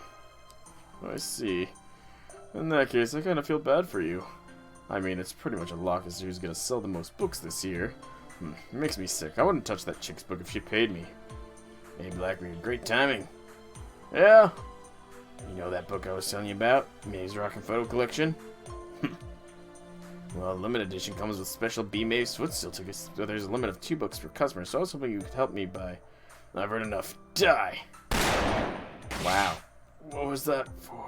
I see. In that case, I kind of feel bad for you. I mean, it's pretty much a lock as to who's gonna sell the most books this year. It makes me sick. I wouldn't touch that chick's book if she paid me. Hey, Blackbeard, great timing. Yeah? You know that book I was telling you about? Maeve's Rock and Photo Collection? Well, limited edition comes with special B. Maeve's footstool tickets, so there's a limit of 2 books per customer, so I was hoping you could help me by... I've heard enough. Die! Wow. What was that for?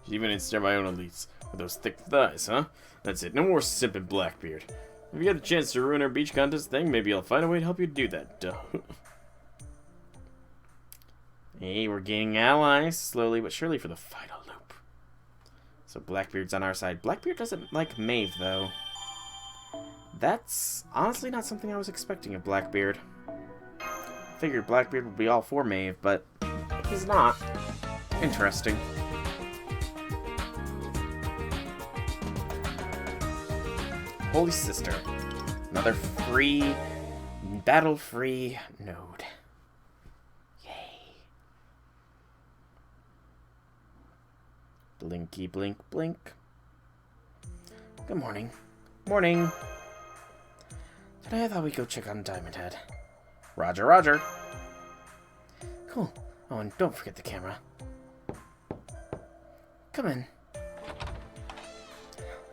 She even didn't stare my own elites with those thick thighs, huh? That's it. No more simping, Blackbeard. If you get a chance to ruin our beach contest thing, maybe I'll find a way to help you do that. Duh. Hey, we're gaining allies, slowly but surely, for the final loop. So Blackbeard's on our side. Blackbeard doesn't like Maeve, though. That's honestly not something I was expecting of Blackbeard. Figured Blackbeard would be all for Maeve, but he's not. Interesting. Holy Sister. Another free battle-free node. Yay. Blinky, blink, blink. Good morning. Morning. Today I thought we'd go check on Diamond Head. Roger, roger. Cool. Oh, and don't forget the camera. Come in.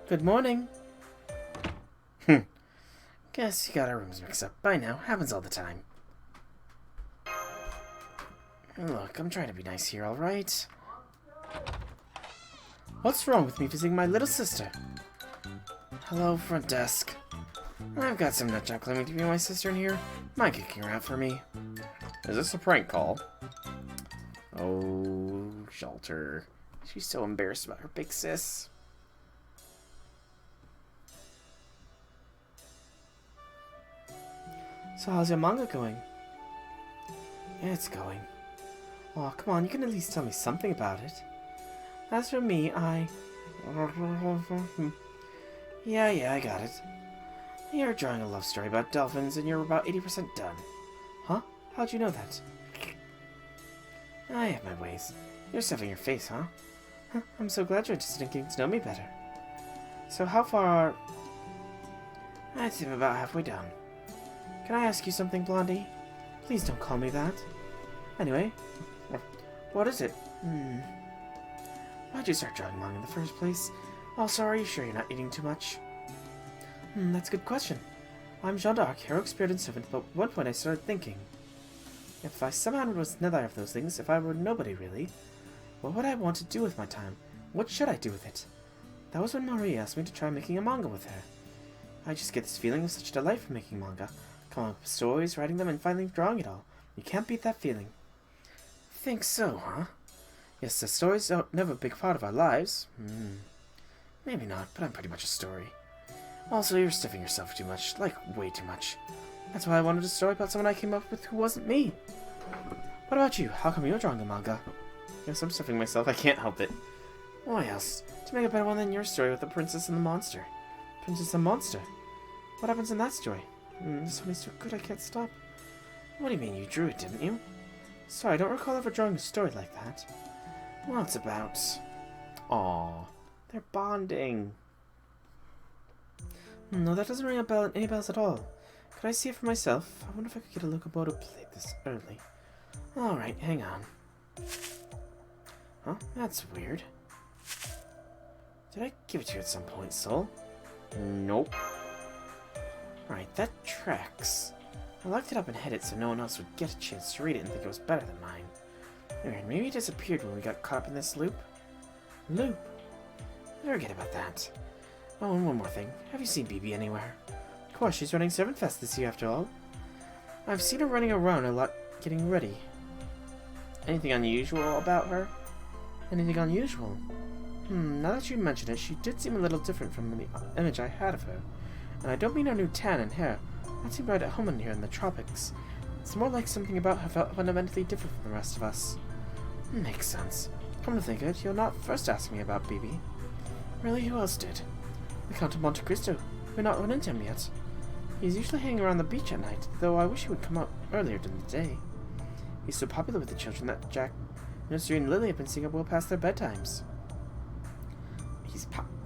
Good morning. Guess you got our rooms mixed up by now. Happens all the time. Look, I'm trying to be nice here, alright? What's wrong with me visiting my little sister? Hello, front desk. I've got some nutjob claiming to be my sister in here. Mind kicking her out for me? Is this a prank call? Oh, Shelter. She's so embarrassed about her big sis. So how's your manga going? Yeah, it's going. Oh, come on, you can at least tell me something about it. As for me, Yeah, I got it. You're drawing a love story about dolphins and you're about 80% done. Huh? How'd you know that? I have my ways. You're stuffing your face, huh? I'm so glad you're interested in getting to know me better. So how far are... I'd say I'm about halfway done. Can I ask you something, Blondie? Please don't call me that. Anyway, what is it? Why'd you start drawing manga in the first place? Also, are you sure you're not eating too much? That's a good question. I'm Jean d'Arc, heroic spirit and servant, but at one point I started thinking. If I somehow was neither of those things, if I were nobody really, what would I want to do with my time? What should I do with it? That was when Marie asked me to try making a manga with her. I just get this feeling of such delight from making manga. Coming up with stories, writing them, and finally drawing it all. You can't beat that feeling. Think so, huh? Yes, the stories are never a big part of our lives. Maybe not, but I'm pretty much a story. Also, you're stuffing yourself too much, like way too much. That's why I wanted a story about someone I came up with who wasn't me. What about you? How come you're drawing a manga? Yes, I'm stuffing myself, I can't help it. Why else? To make a better one than your story with the princess and the monster. Princess and monster? What happens in that story? This one is so good I can't stop. What do you mean, you drew it, didn't you? Sorry, I don't recall ever drawing a story like that. Well, it's about... Aww, they're bonding. No, that doesn't ring a bell, any bells at all. Could I see it for myself? I wonder if I could get a locomotive plate this early. Alright, hang on. Huh? That's weird. Did I give it to you at some point, Soul? Nope. Right, that tracks. I locked it up and hid it so no one else would get a chance to read it and think it was better than mine. Anyway, maybe it disappeared when we got caught up in this loop? Loop? Forget about that. Oh, and one more thing. Have you seen BB anywhere? Of course, she's running Servant Fest this year after all. I've seen her running around a lot getting ready. Anything unusual about her? Anything unusual? Now that you mention it, she did seem a little different from the image I had of her. And I don't mean her new tan and hair. That seemed right at home in here in the tropics. It's more like something about her felt fundamentally different from the rest of us. Makes sense. Come to think of it, you're not first asking me about BB. Really, who else did? The Count of Monte Cristo. We've not run into him yet. He's usually hanging around the beach at night, though I wish he would come out earlier during the day. He's so popular with the children that Jack, Nursery, and Lily have been staying up well past their bedtimes.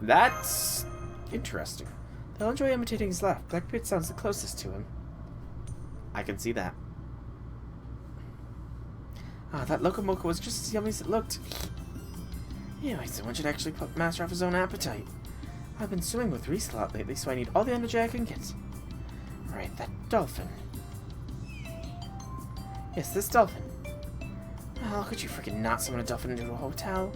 That's interesting. They'll enjoy imitating his laugh. Blackbeard sounds the closest to him. I can see that. Ah, that Locomoco was just as yummy as it looked. Anyway, someone should actually master off his own appetite. I've been swimming with Reese a lot lately, so I need all the energy I can get. Right, that dolphin. Yes, this dolphin. How could you freaking not summon a dolphin into a hotel?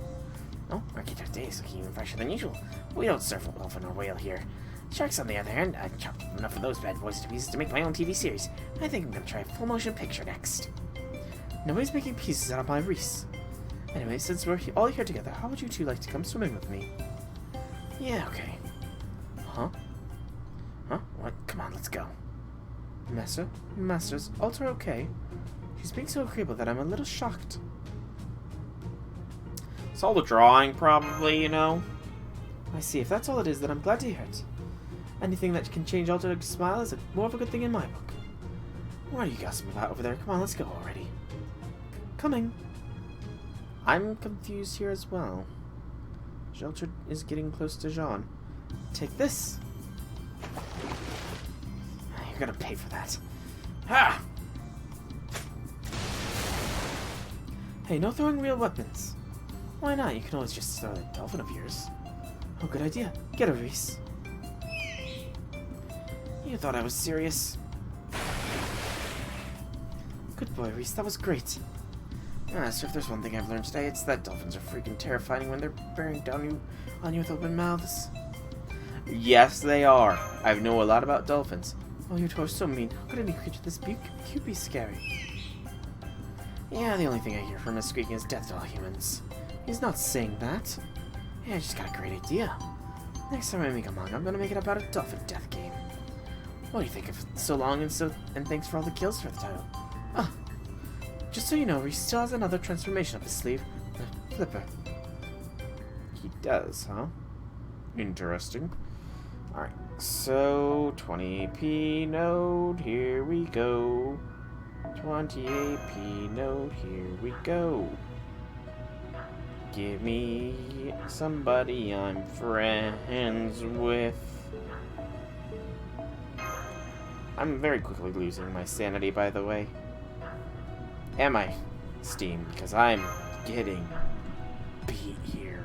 Oh, our Chaldea is looking even fresher than usual. We don't surf a dolphin or whale here. Sharks, on the other hand, I've chopped enough of those bad boys to pieces to make my own TV series. I think I'm gonna try a full motion picture next. Nobody's making pieces out of my Reese. Anyway, since we're all here together, how would you two like to come swimming with me? Yeah, okay. Huh? Huh? What? Come on, let's go. Masters, Alter okay? She's being so agreeable that I'm a little shocked. It's all the drawing, probably, you know? I see. If that's all it is, then I'm glad to hear it. Anything that can change Alter to smile is more of a good thing in my book. What are you gossiping about over there? Come on, let's go already. Coming. I'm confused here as well. Jeltrid is getting close to Jean. Take this. You're gonna pay for that. Ha! Hey, no throwing real weapons. Why not? You can always just throw that dolphin of yours. Oh, good idea. Get her, Reese. You thought I was serious. Good boy, Reese. That was great. So if there's one thing I've learned today, it's that dolphins are freaking terrifying when they're bearing down on you with open mouths. Yes, they are. I know a lot about dolphins. Oh, you two are so mean. How could any creature this cute be scary? Yeah, the only thing I hear from his squeaking is death to all humans. He's not saying that. Yeah, I just got a great idea. Next time I make a manga, I'm gonna make it about a dolphin death game. What do you think of So Long and thanks for all the kills for the title? Ah, just so you know, he still has another transformation up his sleeve. The Flipper. He does, huh? Interesting. Alright, so 20p node, here we go. 28p node, here we go. Give me somebody I'm friends with. I'm very quickly losing my sanity, by the way. And my steam, because I'm getting beat here.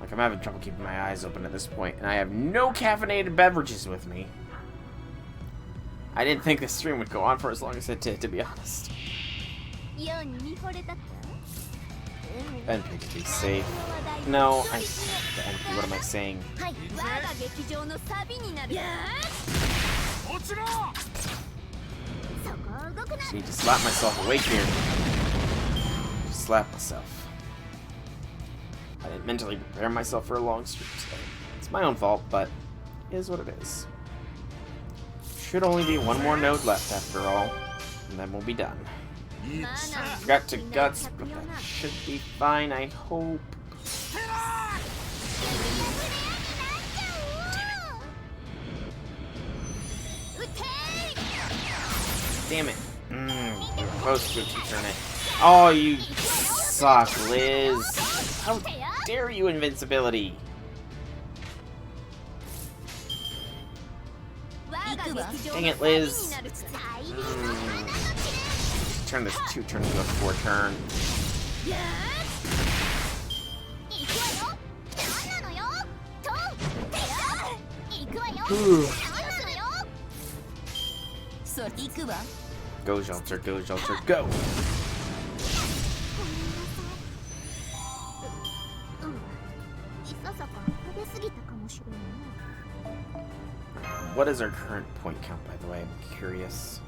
Like, I'm having trouble keeping my eyes open at this point, and I have no caffeinated beverages with me. I didn't think this stream would go on for as long as it did, to be honest. NP to be safe. No, the NP, what am I saying? Just need to slap myself awake here. Just slap myself. I didn't mentally prepare myself for a long stream today. It's my own fault, but it is what it is. Should only be one more node left after all, and then we'll be done. Forgot to guts, but that should be fine, I hope. Damn it. We're supposed to turn it. Oh, you suck, Liz. How dare you, invincibility? Dang it, Liz. Turn this 2-turn into a 4-turn. Go, Shelter, go, Shelter, go! What is our current point count, by the way? I'm curious.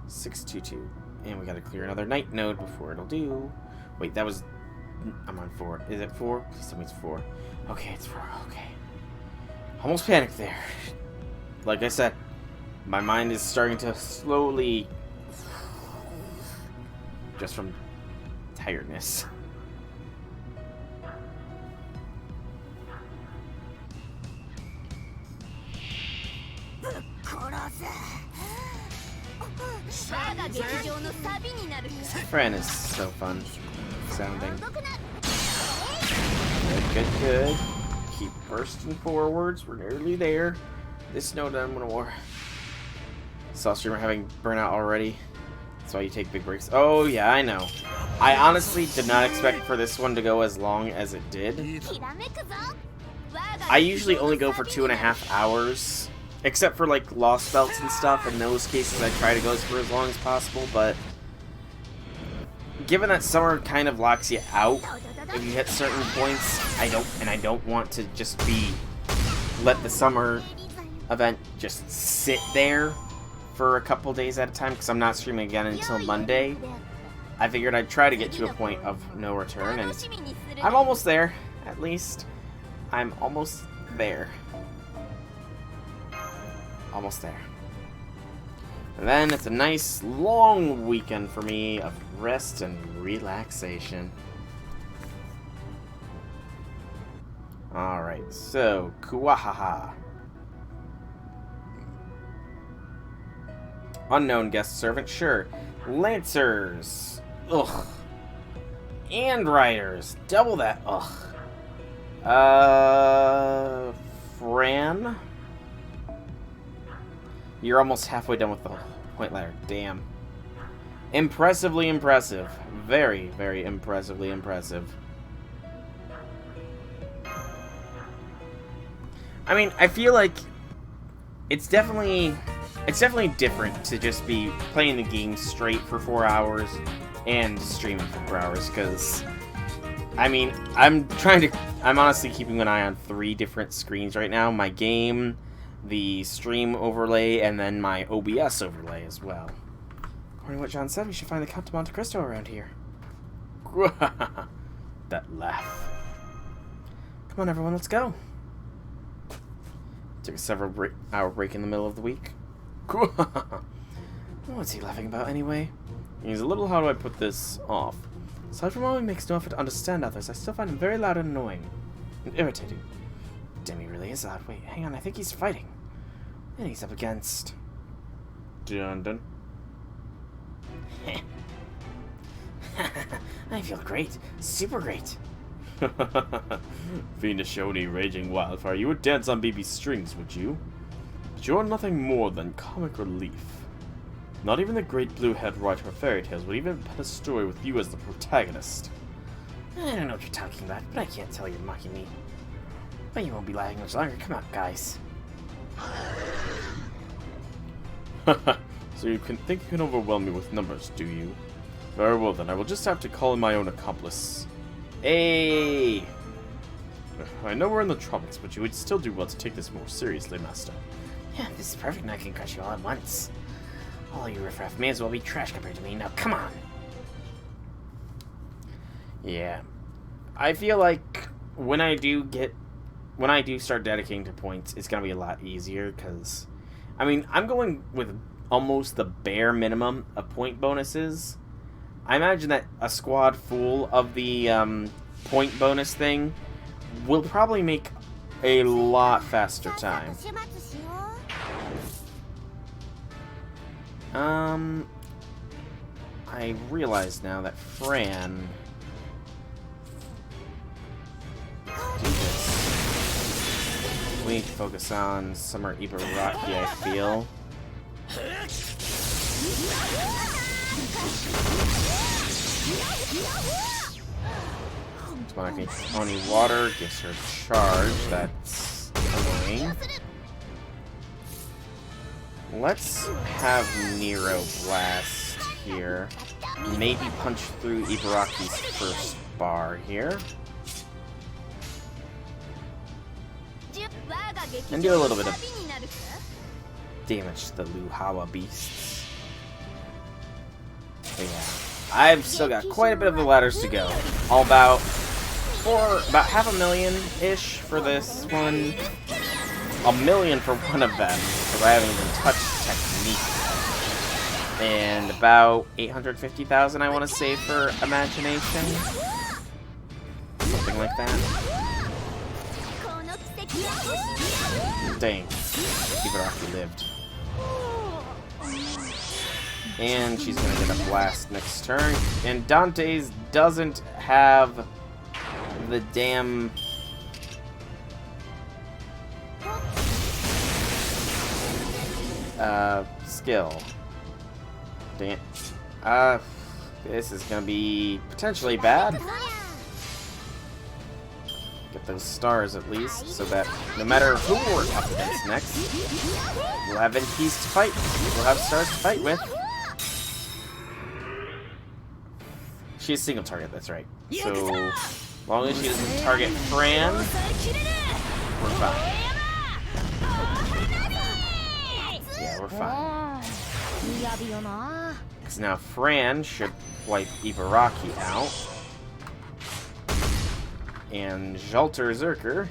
$622. And we gotta clear another night node before it'll do. Wait, that was... I'm on 4. Is it 4? Please tell me it's 4. Okay, it's 4. Okay. Almost panicked there. Like I said, my mind is starting to slowly... just from tiredness. Fran is so fun sounding. Good, good, good. Keep bursting forwards. We're nearly there. This node I'm gonna war. Saw streamer having burnout already. That's why you take big breaks. Oh yeah, I know. I honestly did not expect for this one to go as long as it did. I usually only go for 2.5 hours. Except for like lost belts and stuff. In those cases I try to go for as long as possible, but given that summer kind of locks you out if you hit certain points, I don't want to just let the summer event just sit there for a couple days at a time, because I'm not streaming again until Monday. I figured I'd try to get to a point of no return, and I'm almost there, at least. I'm almost there. Almost there. And then it's a nice long weekend for me of rest and relaxation. Alright, so, Kuahaha. Unknown guest servant, sure. Lancers. Ugh. And riders. Double that. Ugh. Fran? You're almost halfway done with the point ladder. Damn. Impressively impressive. Very, very impressively impressive. I mean, I feel like it's definitely different to just be playing the game straight for 4 hours and streaming for 4 hours, because I mean, I'm honestly keeping an eye on 3 different screens right now. My game, the stream overlay, and then my OBS overlay as well. According to what John said, we should find the Count of Monte Cristo around here. That laugh. Come on, everyone, let's go. Took a several-hour break in the middle of the week. What's he laughing about anyway? He's a little, how do I put this off? Aside from how he makes no effort to understand others, I still find him very loud and annoying. And irritating. Damn, he really is loud. Wait, hang on, I think he's fighting. And he's up against... Dun dun. I feel great. Super great. Fiendish Oni raging wildfire, you would dance on BB strings, would you? But you're nothing more than comic relief. Not even the great blue-head writer of fairy tales would even pen a story with you as the protagonist. I don't know what you're talking about, but I can't tell you're mocking me. But you won't be laughing much longer. Come on, guys. So you think you can overwhelm me with numbers, do you? Very well then, I will just have to call in my own accomplice. Hey! I know we're in the tropics, but you would still do well to take this more seriously, Master. Yeah, this is perfect, and I can crush you all at once. All you riffraff may as well be trash compared to me. Now, come on! Yeah. I feel like when I do start dedicating to points, it's gonna be a lot easier, because... I mean, I'm going with almost the bare minimum of point bonuses. I imagine that a squad full of the point bonus thing will probably make a lot faster time. I realize now that Fran... do this. We need to focus on Summer Ibaraki, I feel. Smoking Oni water gives her charge. That's annoying. Let's have Nero blast here. Maybe punch through Ibaraki's first bar here. And do a little bit of damage to the Luhawa beasts. But yeah, I've still got quite a bit of the ladders to go. All about half a million-ish for this one. 1 million for one of them, because I haven't even touched technique yet. And about 850,000 I want to save for imagination. Something like that. Dang. Ibaraki lived. And she's gonna get a blast next turn. And Dante's doesn't have the damn... skill. Damn. This is gonna be potentially bad. Get those stars at least, so that no matter who we're up against next, we'll have NPs to fight. We'll have stars to fight with. She's a single target, that's right. So, as long as she doesn't target Fran, we're fine. Yeah, we're fine. Because now Fran should wipe Ibaraki out. And Jalter Zerker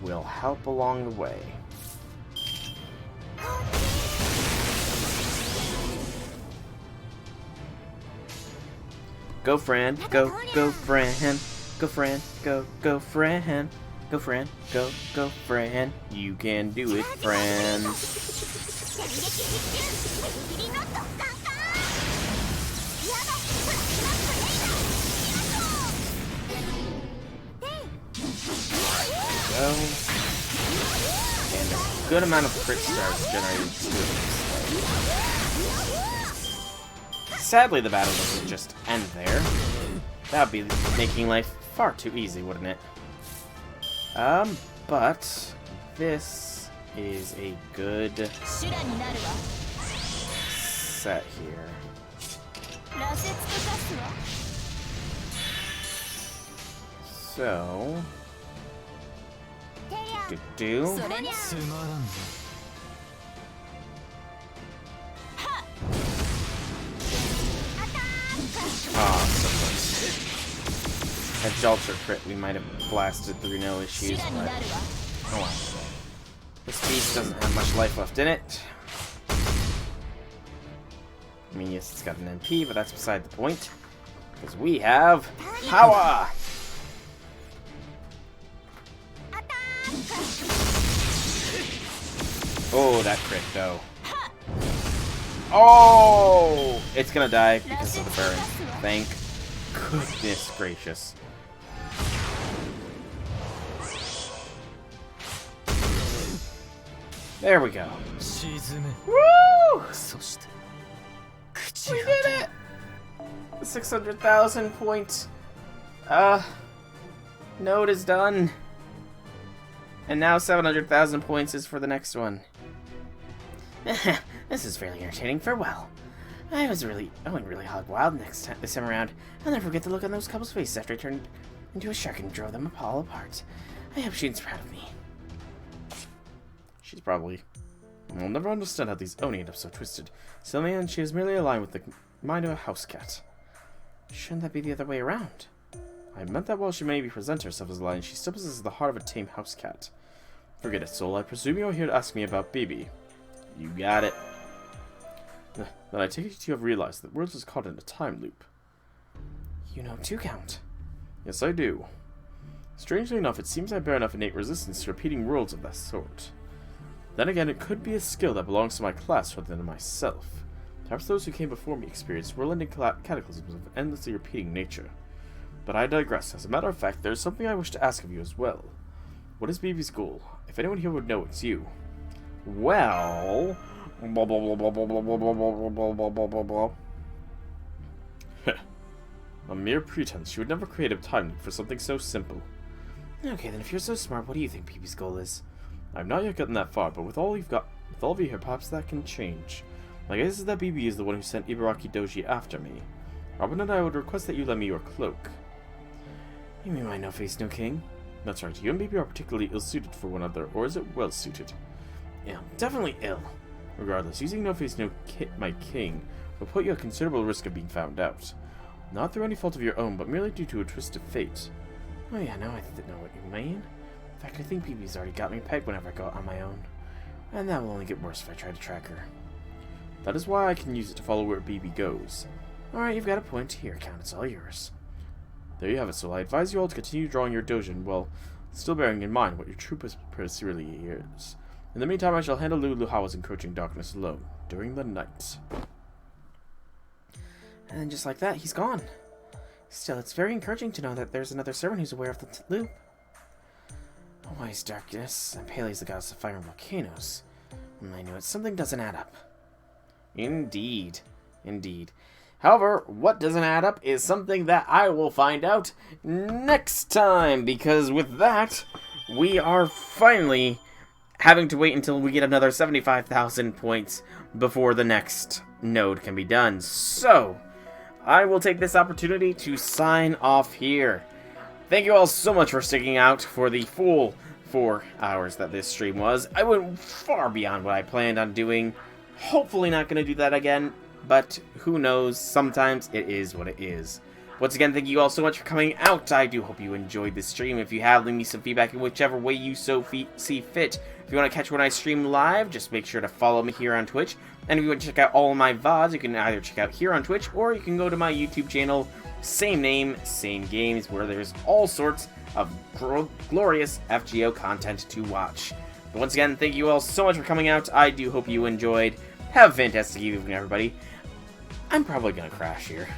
will help along the way. Go Fran, go Fran, go Fran, go Fran, Go, Fran. Go, Fran. You can do it, Fran. Go. And a good amount of crit stars generated too. Sadly, the battle doesn't just end there. That would be making life far too easy, wouldn't it? But this is a good set here. So, do. Ah, so close. Had Jalter crit, we might have blasted through no issues, but oh well. This beast doesn't have much life left in it. I mean, yes, it's got an MP, but that's beside the point. Because we have power! Oh, that crit, though. Oh! It's gonna die because of the burn. Thank goodness gracious. There we go. Woo! We did it! The 600,000 point node is done. And now 700,000 points is for the next one. This is fairly entertaining. Farewell. I went really hog wild this time around. I'll never forget the look on those couple's faces after I turned into a shark and drove them all apart. I hope Shane's proud of me. She's probably... I'll never understand how these Oni end up so twisted. So in the end, she is merely aligned with the mind of a house cat. Shouldn't that be the other way around? I meant that while she may present herself as a lion, she still possesses the heart of a tame house cat. Forget it, Soul. I presume you are here to ask me about Bibi. You got it. Then I take it you have realized that worlds is caught in a time loop. You know too, Count. Yes, I do. Strangely enough, it seems I bear enough innate resistance to repeating worlds of that sort. Then again, it could be a skill that belongs to my class rather than myself. Perhaps those who came before me experienced world-ending cataclysms of endlessly repeating nature. But I digress. As a matter of fact, there is something I wish to ask of you as well. What is Bibi's goal? If anyone here would know, it's you. Well... Blah, blah, blah, blah, blah, blah, blah, blah, blah, blah, blah, blah, blah. A mere pretense. She would never create a time loop for something so simple. Okay, then if you're so smart, what do you think Bibi's goal is? I've not yet gotten that far, but with all of you here, perhaps that can change. My guess is that Bibi is the one who sent Ibaraki Doji after me. Robin and I would request that you lend me your cloak. You mean my no-face, no king? That's right, you and Bibi are particularly ill-suited for one another, or is it well-suited? Ill. Definitely ill. Regardless, using no-face, my king will put you at considerable risk of being found out. Not through any fault of your own, but merely due to a twist of fate. Oh yeah, now I know what you mean. In fact, I think Bibi's already got me pegged whenever I go out on my own. And that will only get worse if I try to track her. That is why I can use it to follow where Bibi goes. Alright, you've got a point here, Count. It's all yours. There you have it, so I advise you all to continue drawing your dojin, while still bearing in mind what your true purpose really is. In the meantime, I shall handle Luhawa's encroaching darkness alone, during the night. And just like that, he's gone. Still, it's very encouraging to know that there's another servant who's aware of the loop. Why is darkness? And Pele is the goddess of fire and volcanoes. I knew it. Something doesn't add up. Indeed. Indeed. However, what doesn't add up is something that I will find out next time, because with that, we are finally having to wait until we get another 75,000 points before the next node can be done. So, I will take this opportunity to sign off here. Thank you all so much for sticking out for the full 4 hours that this stream was. I went far beyond what I planned on doing. Hopefully not going to do that again, but who knows, sometimes it is what it is. Once again, thank you all so much for coming out. I do hope you enjoyed this stream. If you have, leave me some feedback in whichever way you so see fit. If you want to catch when I stream live, just make sure to follow me here on Twitch. And if you want to check out all of my VODs, you can either check out here on Twitch, or you can go to my YouTube channel, same name, same games, where there's all sorts of glorious FGO content to watch. But once again, thank you all so much for coming out. I do hope you enjoyed. Have a fantastic evening, everybody. I'm probably gonna crash here.